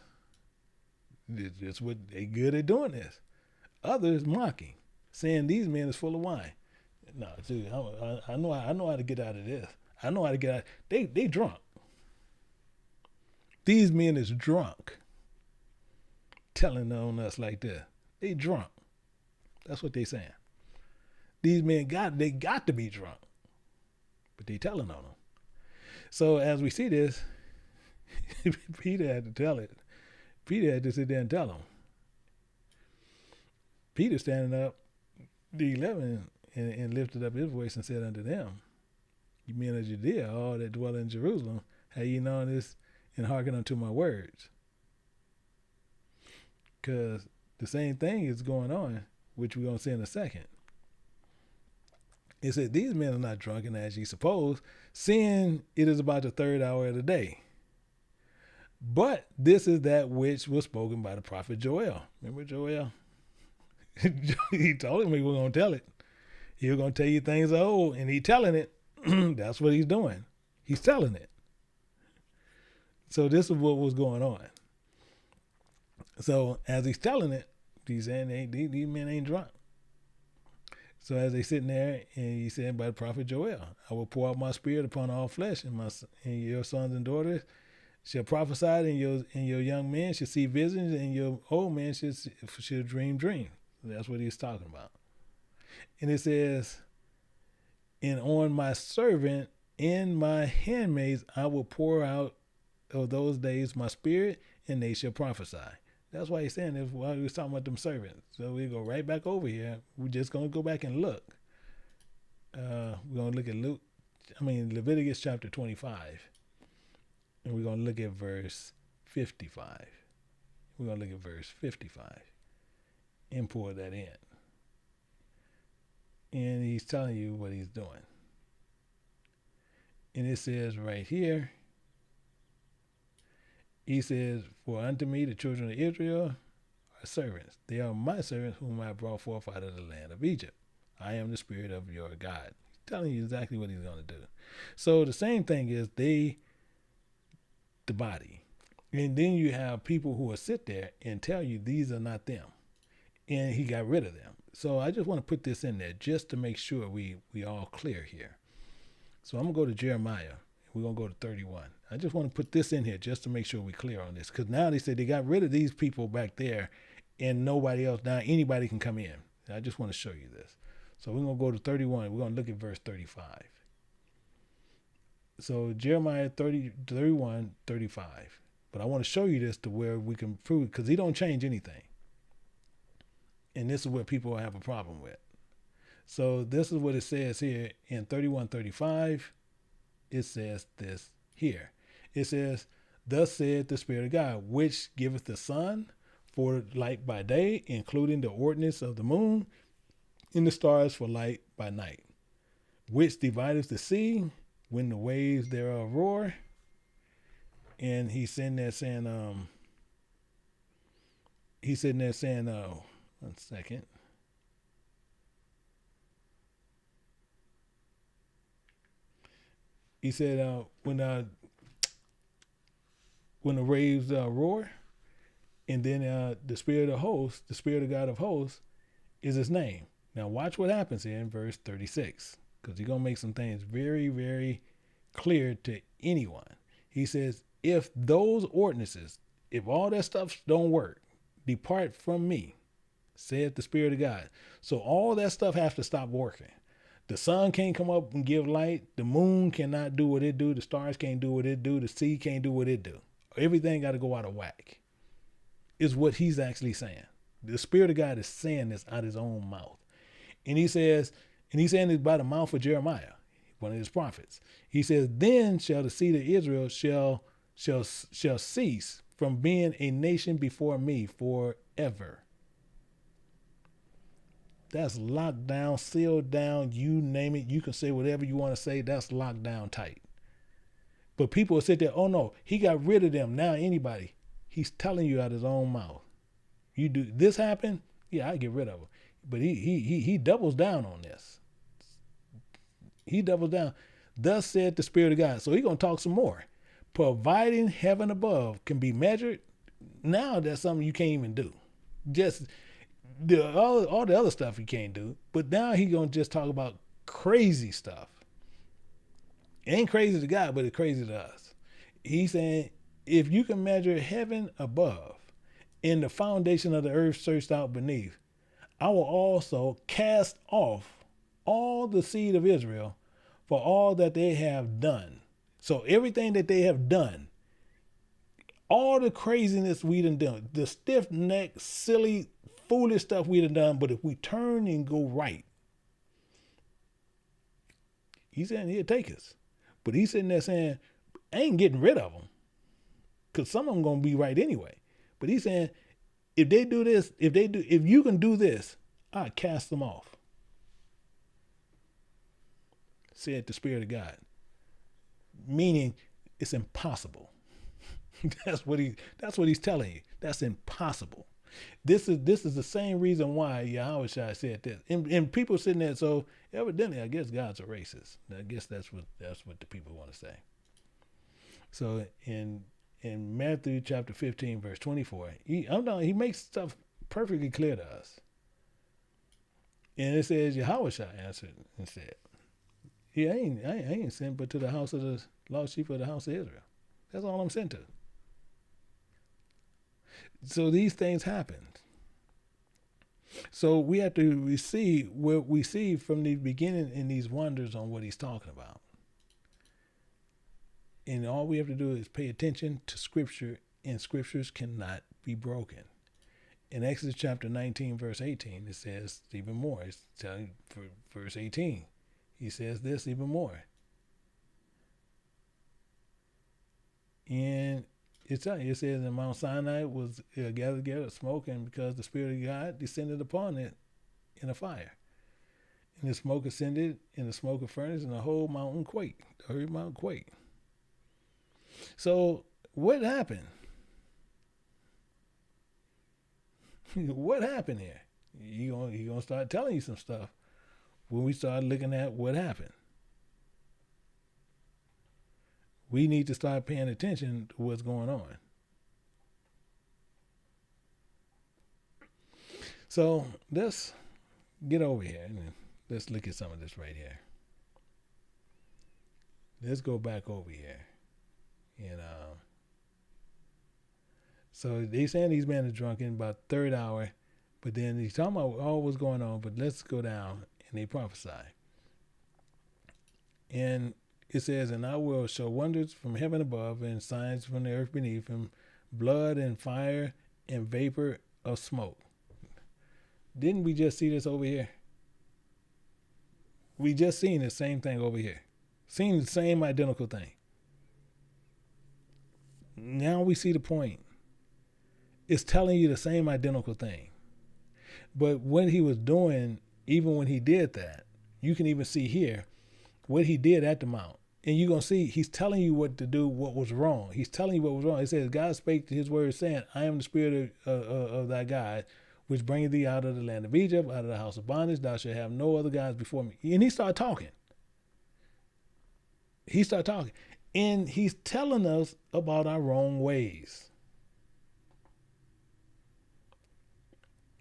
it's what they good at doing this. Others mocking, saying these men is full of wine. No, dude, I know how to get out of this. I know how to get out. They drunk. These men is drunk. Telling on us like this. They drunk. That's what they saying. These men got to be drunk. But they telling on them. So as we see this, Peter had to tell it. Peter had to sit there and tell them. Peter standing up, the 11, and lifted up his voice and said unto them, you men of Judea, all that dwell in Jerusalem, have ye known this and hearken unto my words? Because the same thing is going on, which we're going to see in a second. It said, these men are not drunken as ye suppose, seeing it is about the third hour of the day. But this is that which was spoken by the prophet Joel. Remember Joel? He told him he was going to tell it. He was going to tell you things of old, and he telling it. That's what he's doing. He's telling it. So this is what was going on. So as he's telling it, he's saying these men ain't drunk. So as they sitting there, and he said by the prophet Joel, I will pour out my spirit upon all flesh, and your sons and daughters shall prophesy, and your young men shall see visions, and your old men shall dream dreams. That's what he's talking about. And it says, and on my servant and my handmaids I will pour out of those days my spirit, and they shall prophesy. That's why he's saying this while he was talking about them servants. So we go right back over here. We're just going to go back and look. We're going to look at Leviticus chapter 25. And we're going to look at verse 55. We're going to look at verse 55 and pour that in. And he's telling you what he's doing. And it says right here, he says, for unto me the children of Israel are servants. They are my servants whom I brought forth out of the land of Egypt. I am the spirit of your God. He's telling you exactly what he's going to do. So the same thing is the body. And then you have people who will sit there and tell you these are not them. And he got rid of them. So I just want to put this in there just to make sure we all clear here. So I'm going to go to Jeremiah. We're going to go to 31. I just want to put this in here just to make sure we're clear on this. Because now they said they got rid of these people back there and nobody else. Now anybody can come in. I just want to show you this. So we're going to go to 31. We're going to look at verse 35. So Jeremiah 31, 35. But I want to show you this to where we can prove it, because he don't change anything. And this is what people have a problem with. So this is what it says here in 31:35. It says this here. It says, thus said the Spirit of God, which giveth the sun for light by day, including the ordinance of the moon, and the stars for light by night, which divideth the sea when the waves thereof roar. And he's sitting there saying, one second. He said, when the waves roar, and then the Spirit of hosts, the Spirit of God of hosts, is his name. Now watch what happens here in verse 36, because he's going to make some things very, very clear to anyone. He says, if those ordinances, if all that stuff don't work, depart from me, saith the Spirit of God. So all that stuff has to stop working. The sun can't come up and give light. The moon cannot do what it do. The stars can't do what it do. The sea can't do what it do. Everything got to go out of whack, is what he's actually saying. The Spirit of God is saying this out of his own mouth. And he says, and he's saying this by the mouth of Jeremiah, one of his prophets. He says, then shall the seed of Israel shall cease from being a nation before me forever. That's locked down, sealed down, you name it. You can say whatever you want to say. That's locked down tight. But people will sit there, oh no, he got rid of them. Now anybody, he's telling you out of his own mouth. You do this happen, yeah, I get rid of him. But he doubles down on this. He doubles down. Thus said the Spirit of God. So he's going to talk some more. Providing heaven above can be measured. Now that's something you can't even do. Just all the other stuff you can't do. But now he's going to just talk about crazy stuff. It ain't crazy to God, but it's crazy to us. He's saying, if you can measure heaven above and the foundation of the earth searched out beneath, I will also cast off all the seed of Israel for all that they have done. So everything that they have done, all the craziness we done, the stiff-necked, silly, foolish stuff we done, but if we turn and go right, he's saying he'll take us. But he's sitting there saying, I ain't getting rid of them, because some of them going to be right anyway. But he's saying, if they do this, if you can do this, I cast them off, said the Spirit of God. Meaning it's impossible. That's what he's telling you. That's impossible. This is the same reason why Yahweh Shai said this. And people sitting there, so evidently I guess God's a racist. I guess that's what the people want to say. So in Matthew chapter 15, verse 24, he makes stuff perfectly clear to us. And it says, Yahweh Shai answered and said, I ain't sent but to the house of the lost sheep of the house of Israel. That's all I'm sent to. So these things happen. So we have to receive what we see from the beginning in these wonders on what he's talking about. And all we have to do is pay attention to Scripture, and Scriptures cannot be broken. In Exodus chapter 19, verse 18, it says even more. It's telling for verse 18. He says this even more. And it says in Mount Sinai was gathered together smoking because the Spirit of God descended upon it in a fire. And the smoke ascended in the smoke of furnace, and the whole mountain quaked. The whole mountain quaked. So what happened? What happened here? He gonna start telling you some stuff when we start looking at what happened. We need to start paying attention to what's going on. So let's get over here and let's look at some of this right here. Let's go back over here. So they saying these men are drunk in about third hour, but then he's talking about all what's going on, but let's go down and they prophesy. And it says, and I will show wonders from heaven above and signs from the earth beneath, and blood and fire and vapor of smoke. Didn't we just see this over here? We just seen the same thing over here. Seen the same identical thing. Now we see the point. It's telling you the same identical thing. But what he was doing, even when he did that, you can even see here what he did at the mount. And you're going to see he's telling you what to do, what was wrong. He's telling you what was wrong. It says, God spake to his word, saying, I am the Spirit of thy God, which bringeth thee out of the land of Egypt, out of the house of bondage. Thou shalt have no other gods before me. And he started talking. And he's telling us about our wrong ways.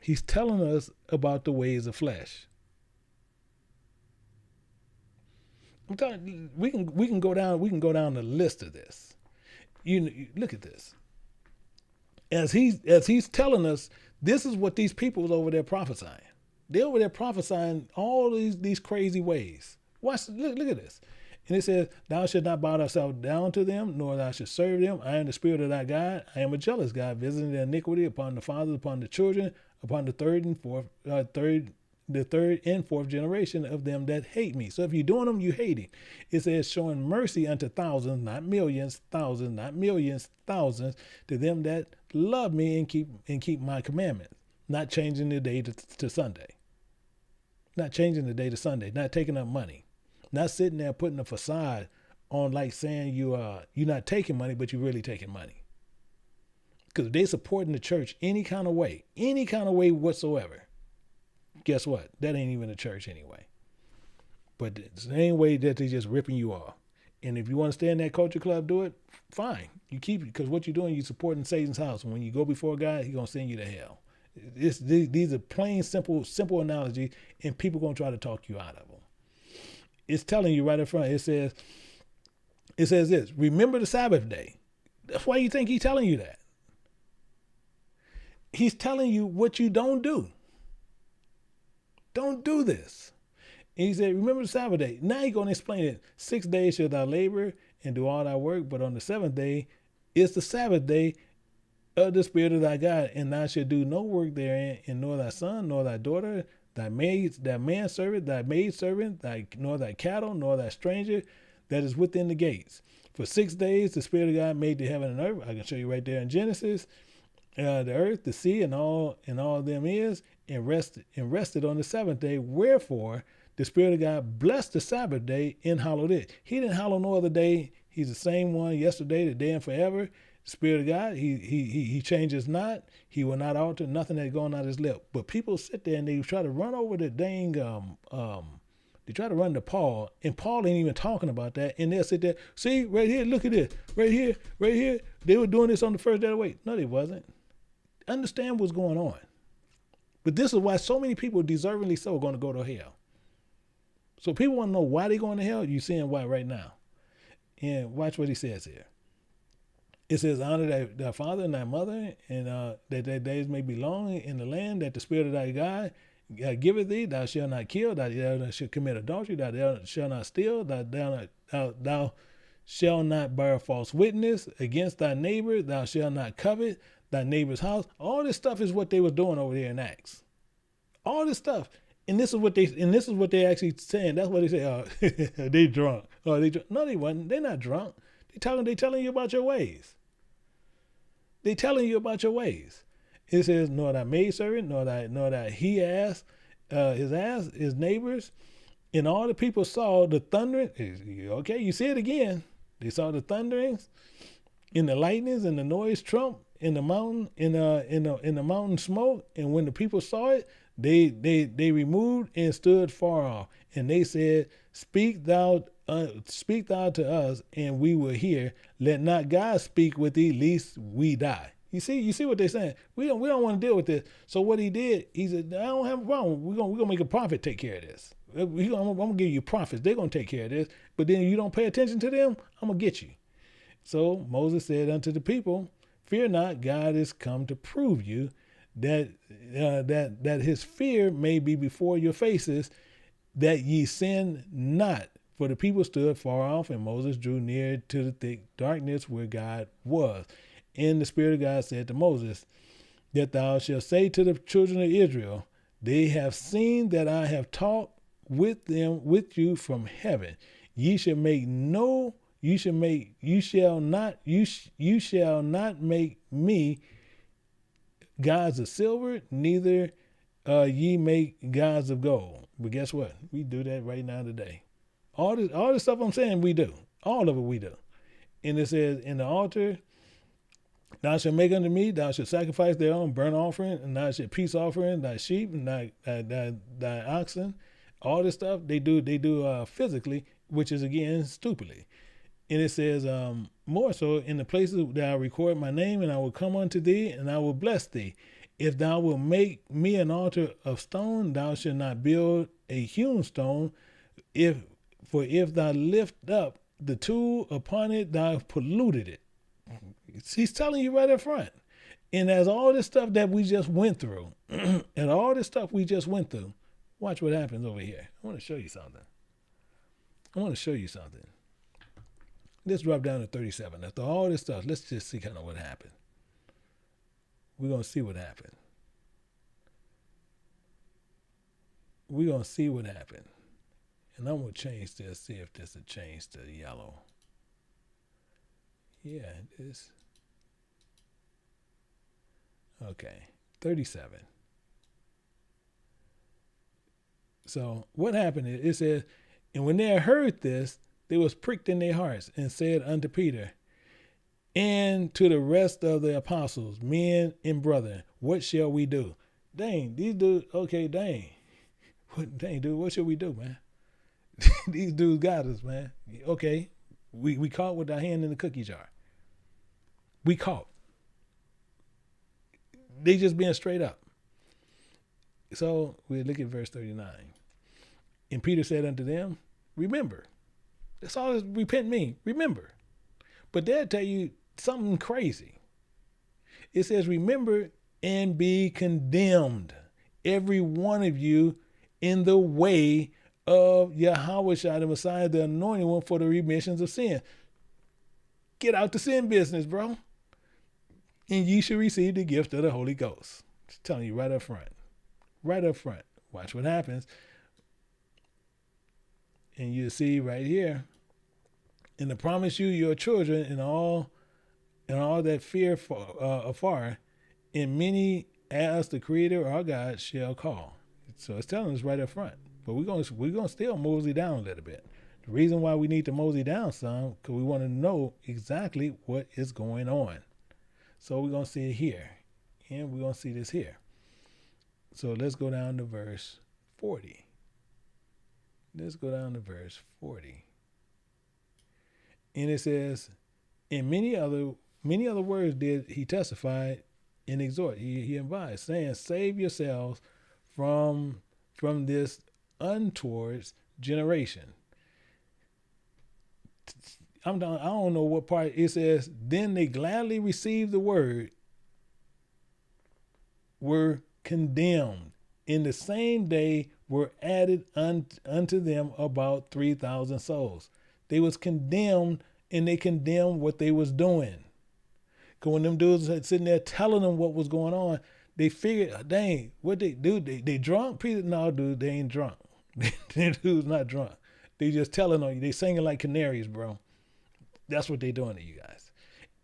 He's telling us about the ways of flesh. I'm telling you, we can go down the list of this. look at this. As he's telling us, this is what these people was over there prophesying. They're over there prophesying all these crazy ways. Look at this. And it says, thou shalt not bow thyself down to them, nor thou shalt serve them. I am the Spirit of thy God. I am a jealous God, visiting the iniquity upon the fathers, upon the children, upon the third and fourth generation of them that hate me. So if you're doing them, you hating. It says, showing mercy unto thousands, not millions, thousands, not millions, thousands, to them that love me and keep my commandments. Not changing the day to Sunday. Not changing the day to Sunday. Not taking up money. Not sitting there putting a facade on, like saying you're not taking money, but you're really taking money. Because if they're supporting the church any kind of way whatsoever, guess what? That ain't even a church anyway. But the same way that they're just ripping you off. And if you want to stay in that culture club, do it, fine. You keep it, because what you're doing, you're supporting Satan's house. And when you go before God, he's going to send you to hell. These are plain, simple analogies, and people going to try to talk you out of them. It's telling you right up front. It says this, remember the Sabbath day. That's why you think he's telling you that. He's telling you what you don't do. Don't do this. And he said, remember the Sabbath day. Now he's going to explain it. 6 days shalt thou labor and do all thy work, but on the seventh day is the Sabbath day of the Spirit of thy God, and thou shalt do no work therein, and nor thy son, nor thy daughter, thy manservant, thy maidservant, nor thy cattle, nor thy stranger that is within the gates. For 6 days the Spirit of God made the heaven and earth. I can show you right there in Genesis. The earth, the sea, and all them is, and rested on the seventh day. Wherefore the Spirit of God blessed the Sabbath day and hallowed it. He didn't hallow no other day. He's the same one yesterday, today, and forever. The Spirit of God, he changes not. He will not alter nothing that's going out his lip. But people sit there and they try to run over the dang, they try to run to Paul, and Paul ain't even talking about that. And they'll sit there, see, right here, look at this, right here. They were doing this on the first day of the week. No, they wasn't. Understand what's going on. But this is why so many people, deservingly so, are going to go to hell. So people want to know why they're going to hell. You're seeing why right now. And watch what he says here. It says, honor thy father and thy mother, and that thy days may be long in the land that the Spirit of thy God giveth thee. Thou shalt not kill, thou shalt commit adultery, thou shalt not steal, thou shalt not bear false witness against thy neighbor, thou shalt not covet thy neighbor's house. All this stuff is what they were doing over there in Acts. All this stuff. And this is what they actually saying. That's what they say. Oh, they drunk. Oh, they drunk. No, they wasn't. They're not drunk. They telling you about your ways. They telling you about your ways. It says, nor thy maidservant, nor thy his neighbors. And all the people saw the thundering. Okay, you see it again. They saw the thunderings, and the lightnings, and the noise trump in the mountain, in the mountain smoke. And when the people saw it, they removed and stood far off. And they said, Speak thou to us, and we will hear. Let not God speak with thee, lest we die. You see what they're saying? We don't want to deal with this. So what he did, he said, I don't have a problem. We're gonna make a prophet take care of this. I'm gonna give you prophets. They're gonna take care of this. But then you don't pay attention to them, I'm gonna get you. So Moses said unto the people, Fear not, God is come to prove you that his fear may be before your faces, that ye sin not. For the people stood far off, and Moses drew near to the thick darkness where God was. And the Spirit of God said to Moses, that thou shalt say to the children of Israel, They have seen that I have talked with you from heaven. You shall not make me gods of silver, neither ye make gods of gold. But guess what? We do that right now today. All this stuff I'm saying, we do. All of it we do. And it says, in the altar, thou shalt make unto me, thou shalt sacrifice their own burnt offering, and thou shalt peace offering, thy sheep, and thy oxen. All this stuff they do physically, which is again stupidly. And it says, more so, in the places that I record my name, and I will come unto thee, and I will bless thee. If thou wilt make me an altar of stone, thou shalt not build a hewn stone. For if thou lift up the tool upon it, thou polluted it. He's telling you right up front. And as all this stuff that we just went through, and all this stuff we just went through, watch what happens over here. I want to show you something. Let's drop down to 37. After all this stuff, let's just see kind of what happened. We're going to see what happened. And I'm going to change this, see if this will change to yellow. Yeah, it is. Okay, 37. So what happened is, it says, and when they had heard this, they was pricked in their hearts and said unto Peter and to the rest of the apostles, men and brethren, what shall we do? Dang, these dudes, okay, dang. Dang, dude, what should we do, man? These dudes got us, man. Okay, we caught with our hand in the cookie jar. We caught. They just being straight up. So we look at verse 39. And Peter said unto them, remember. That's all this repent mean. Remember. But they'll tell you something crazy. It says, remember and be condemned, every one of you, in the way of Yahweh the Messiah, the anointed one, for the remissions of sin. Get out the sin business, bro. And ye shall receive the gift of the Holy Ghost. Just telling you right up front. Right up front. Watch what happens. And you see right here, and to promise you your children and all that fear afar, and many as the Creator our God shall call. So it's telling us right up front. But we're gonna still mosey down a little bit. The reason why we need to mosey down some, because we want to know exactly what is going on. So we're gonna see it here, and we're gonna see this here. So let's go down to verse 40. Let's go down to verse 40. And it says, in many other words did he testify and exhort. He advised, saying, save yourselves from this untoward generation. I don't know what part it says. Then they gladly received the word, were condemned. In the same day were added unto them about 3,000 souls. They was condemned, and they condemned what they was doing. Because when them dudes had sitting there telling them what was going on, they figured, dang, what they do? They drunk? Peter, no, dude, they ain't drunk. They dude's not drunk. They just telling on you. They singing like canaries, bro. That's what they doing to you guys.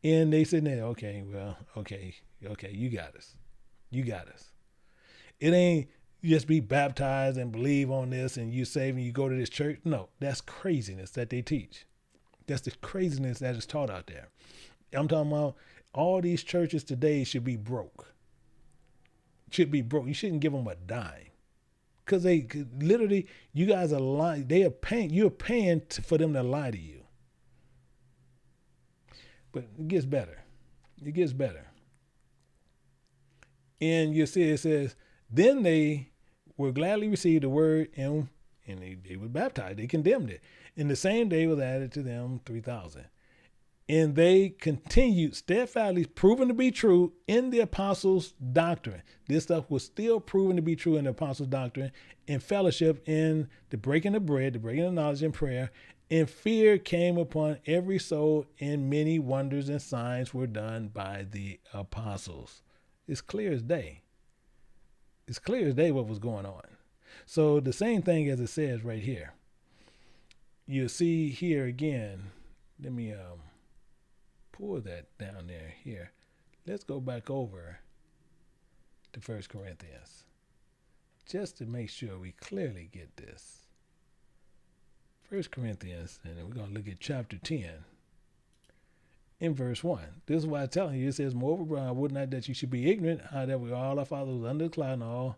And they sitting there, okay, you got us. You got us. It ain't just be baptized and believe on this and you saved and you go to this church. No, that's craziness that they teach. That's the craziness that is taught out there. I'm talking about all these churches today should be broke. Should be broke. You shouldn't give them a dime. Because they literally, you guys are lying. You're paying for them to lie to you. But it gets better. It gets better. And you see it says, then they will gladly receive the word and they were baptized. They condemned it. In the same day was added to them 3,000. And they continued steadfastly, proven to be true in the apostles' doctrine. This stuff was still proven to be true in the apostles' doctrine, in fellowship, in the breaking of bread, the breaking of knowledge, and prayer. And fear came upon every soul, and many wonders and signs were done by the apostles. It's clear as day. It's clear as day what was going on. So the same thing as it says right here. You see here again. Let me pull that down there here. Let's go back over to 1 Corinthians just to make sure we clearly get this. 1 Corinthians, and we're going to look at chapter 10 in verse 1. This is why I'm telling you, it says, moreover, brother, I would not that you should be ignorant, how that we all our fathers under the cloud and all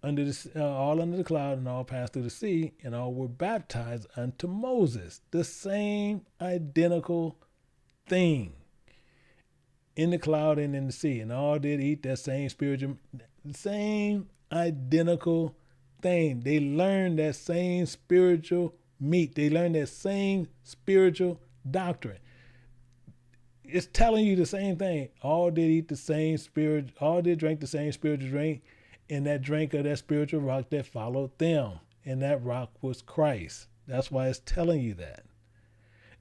under the cloud and all passed through the sea, and all were baptized unto Moses. The same identical thing in the cloud and in the sea, and all did eat that same same identical thing. They learned that same spiritual meat. They learned that same spiritual doctrine. It's telling you the same thing. All did eat the same spirit, all did drink the same spiritual drink, and that drink of that spiritual rock that followed them. And that rock was Christ. That's why it's telling you that.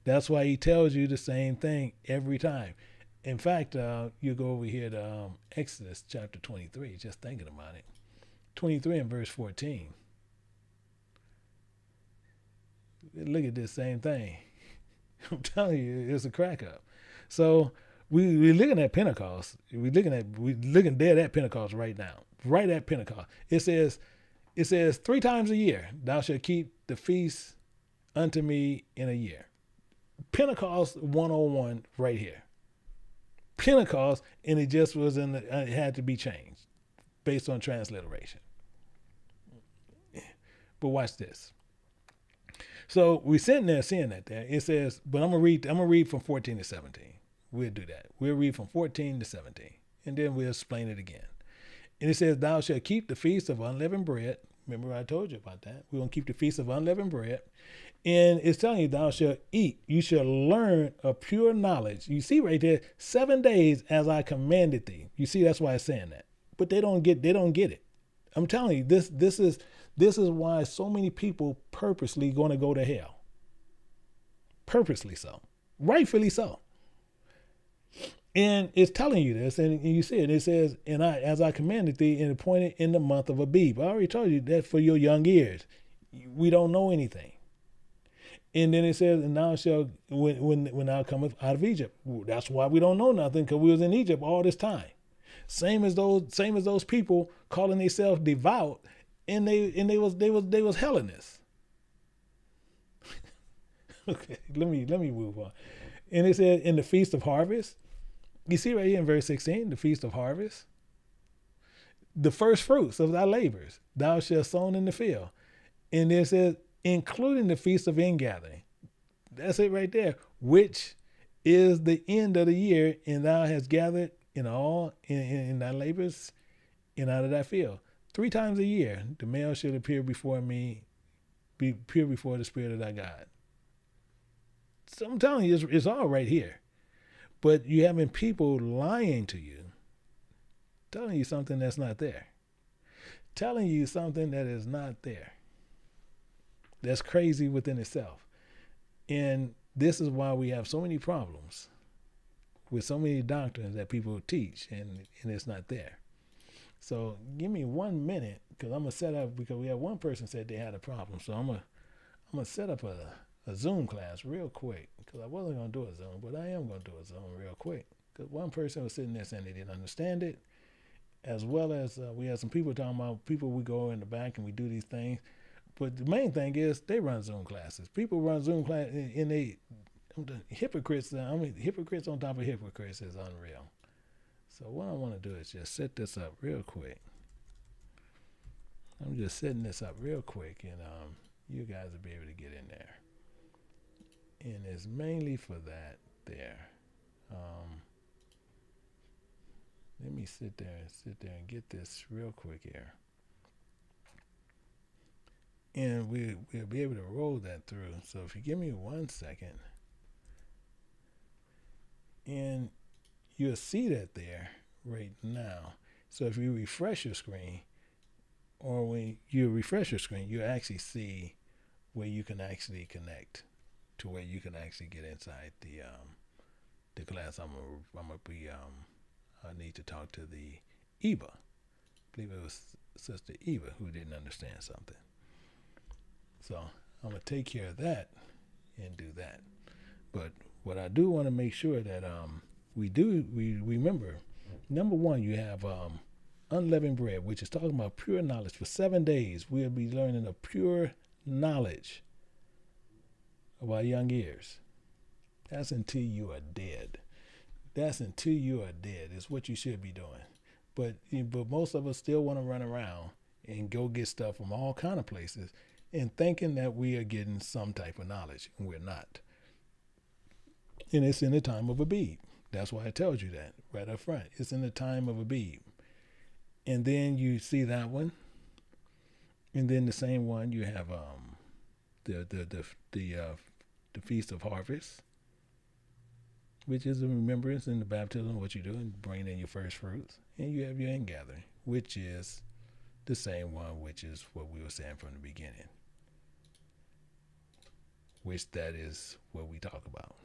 That's why he tells you the same thing every time. In fact, you go over here to Exodus chapter 23, just thinking about it. 23 and verse 14. Look at this same thing. I'm telling you, it's a crack up. So we're looking at Pentecost. We're looking dead at Pentecost right now. Right at Pentecost. It says 3 times a year, thou shalt keep the feast unto me in a year. Pentecost 101 right here. Pentecost, and it just was it had to be changed based on transliteration. But watch this. So we're sitting there seeing that there. It says, but I'm gonna read from 14 to 17. We'll do that. We'll read from 14 to 17. And then we'll explain it again. And it says, thou shalt keep the feast of unleavened bread. Remember I told you about that. We're gonna keep the feast of unleavened bread. And it's telling you, thou shalt eat. You shall learn of pure knowledge. You see right there, 7 days as I commanded thee. You see, that's why it's saying that. But they don't get it. I'm telling you, this is why so many people purposely going to go to hell. Purposely so. Rightfully so. And it's telling you this, and you see it. It says, and as I commanded thee, and appointed in the month of Abib. I already told you that for your young ears. We don't know anything. And then it says, and now shall, when thou cometh out of Egypt. That's why we don't know nothing, because we was in Egypt all this time. Same as those people calling themselves devout, and they was Hellenists. Okay, let me move on. And it said in the feast of harvest. You see right here in verse 16, the feast of harvest. The first fruits of thy labors thou shalt sown in the field. And it says, including the feast of ingathering. That's it right there. Which is the end of the year, and thou hast gathered in all in thy labors and out of thy field. 3 times a year the male shall appear before me, be pure before the Spirit of thy God. So I'm telling you, it's all right here. But you having people lying to you, telling you something that's not there. Telling you something that is not there. That's crazy within itself. And this is why we have so many problems with so many doctrines that people teach, and it's not there. So give me 1 minute, because I'm going to set up, because we have one person said they had a problem. So I'm gonna set up a Zoom class real quick, because I wasn't going to do a Zoom, but I am going to do a Zoom real quick. Because one person was sitting there saying they didn't understand it, as well as we had some people talking about people we go in the back and we do these things. But the main thing is they run Zoom classes. People run Zoom classes, and they hypocrites. Hypocrites on top of hypocrites is unreal. So what I want to do is just set this up real quick. I'm just setting this up real quick, and you guys will be able to get in there. And it's mainly for that there. Let me sit there and get this real quick here. And we'll be able to roll that through. So if you give me 1 second, and you'll see that there right now. So if you refresh your screen, or when you refresh your screen, you actually see where you can actually connect to where you can actually get inside the class. I'm gonna be I need to talk to the Eva. I believe it was Sister Eva who didn't understand something. So I'm gonna take care of that and do that. But what I do want to make sure that we remember, number one, you have unleavened bread, which is talking about pure knowledge. For 7 days, we'll be learning of pure knowledge of our young ears. That's until you are dead. That's until you are dead. It's what you should be doing. But most of us still want to run around and go get stuff from all kind of places and thinking that we are getting some type of knowledge, and we're not. And it's in the time of Abib. That's why it tells you that right up front. It's in the time of Abib. And then you see that one. And then the same one, you have the Feast of Harvest. which is a remembrance in the baptism, what you do, and bring in your first fruits. And you have your ingathering, which is the same one, which is what we were saying from the beginning, which that is what we talk about.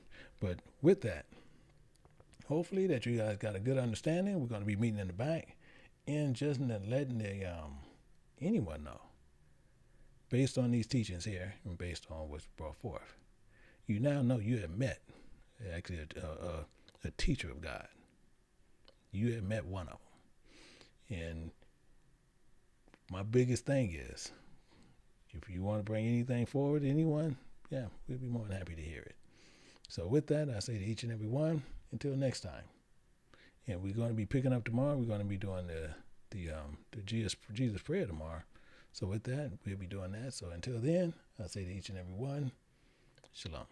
But with that, hopefully that you guys got a good understanding. We're going to be meeting in the back and just letting anyone know, based on these teachings here and based on what's brought forth, you now know you have met actually a teacher of God. You have met one of them. And my biggest thing is, if you want to bring anything forward, anyone, yeah, we'll be more than happy to hear it. So with that, I say to each and every one, until next time. And we're going to be picking up tomorrow. We're going to be doing the Jesus prayer tomorrow. So with that, we'll be doing that. So until then, I say to each and every one, shalom.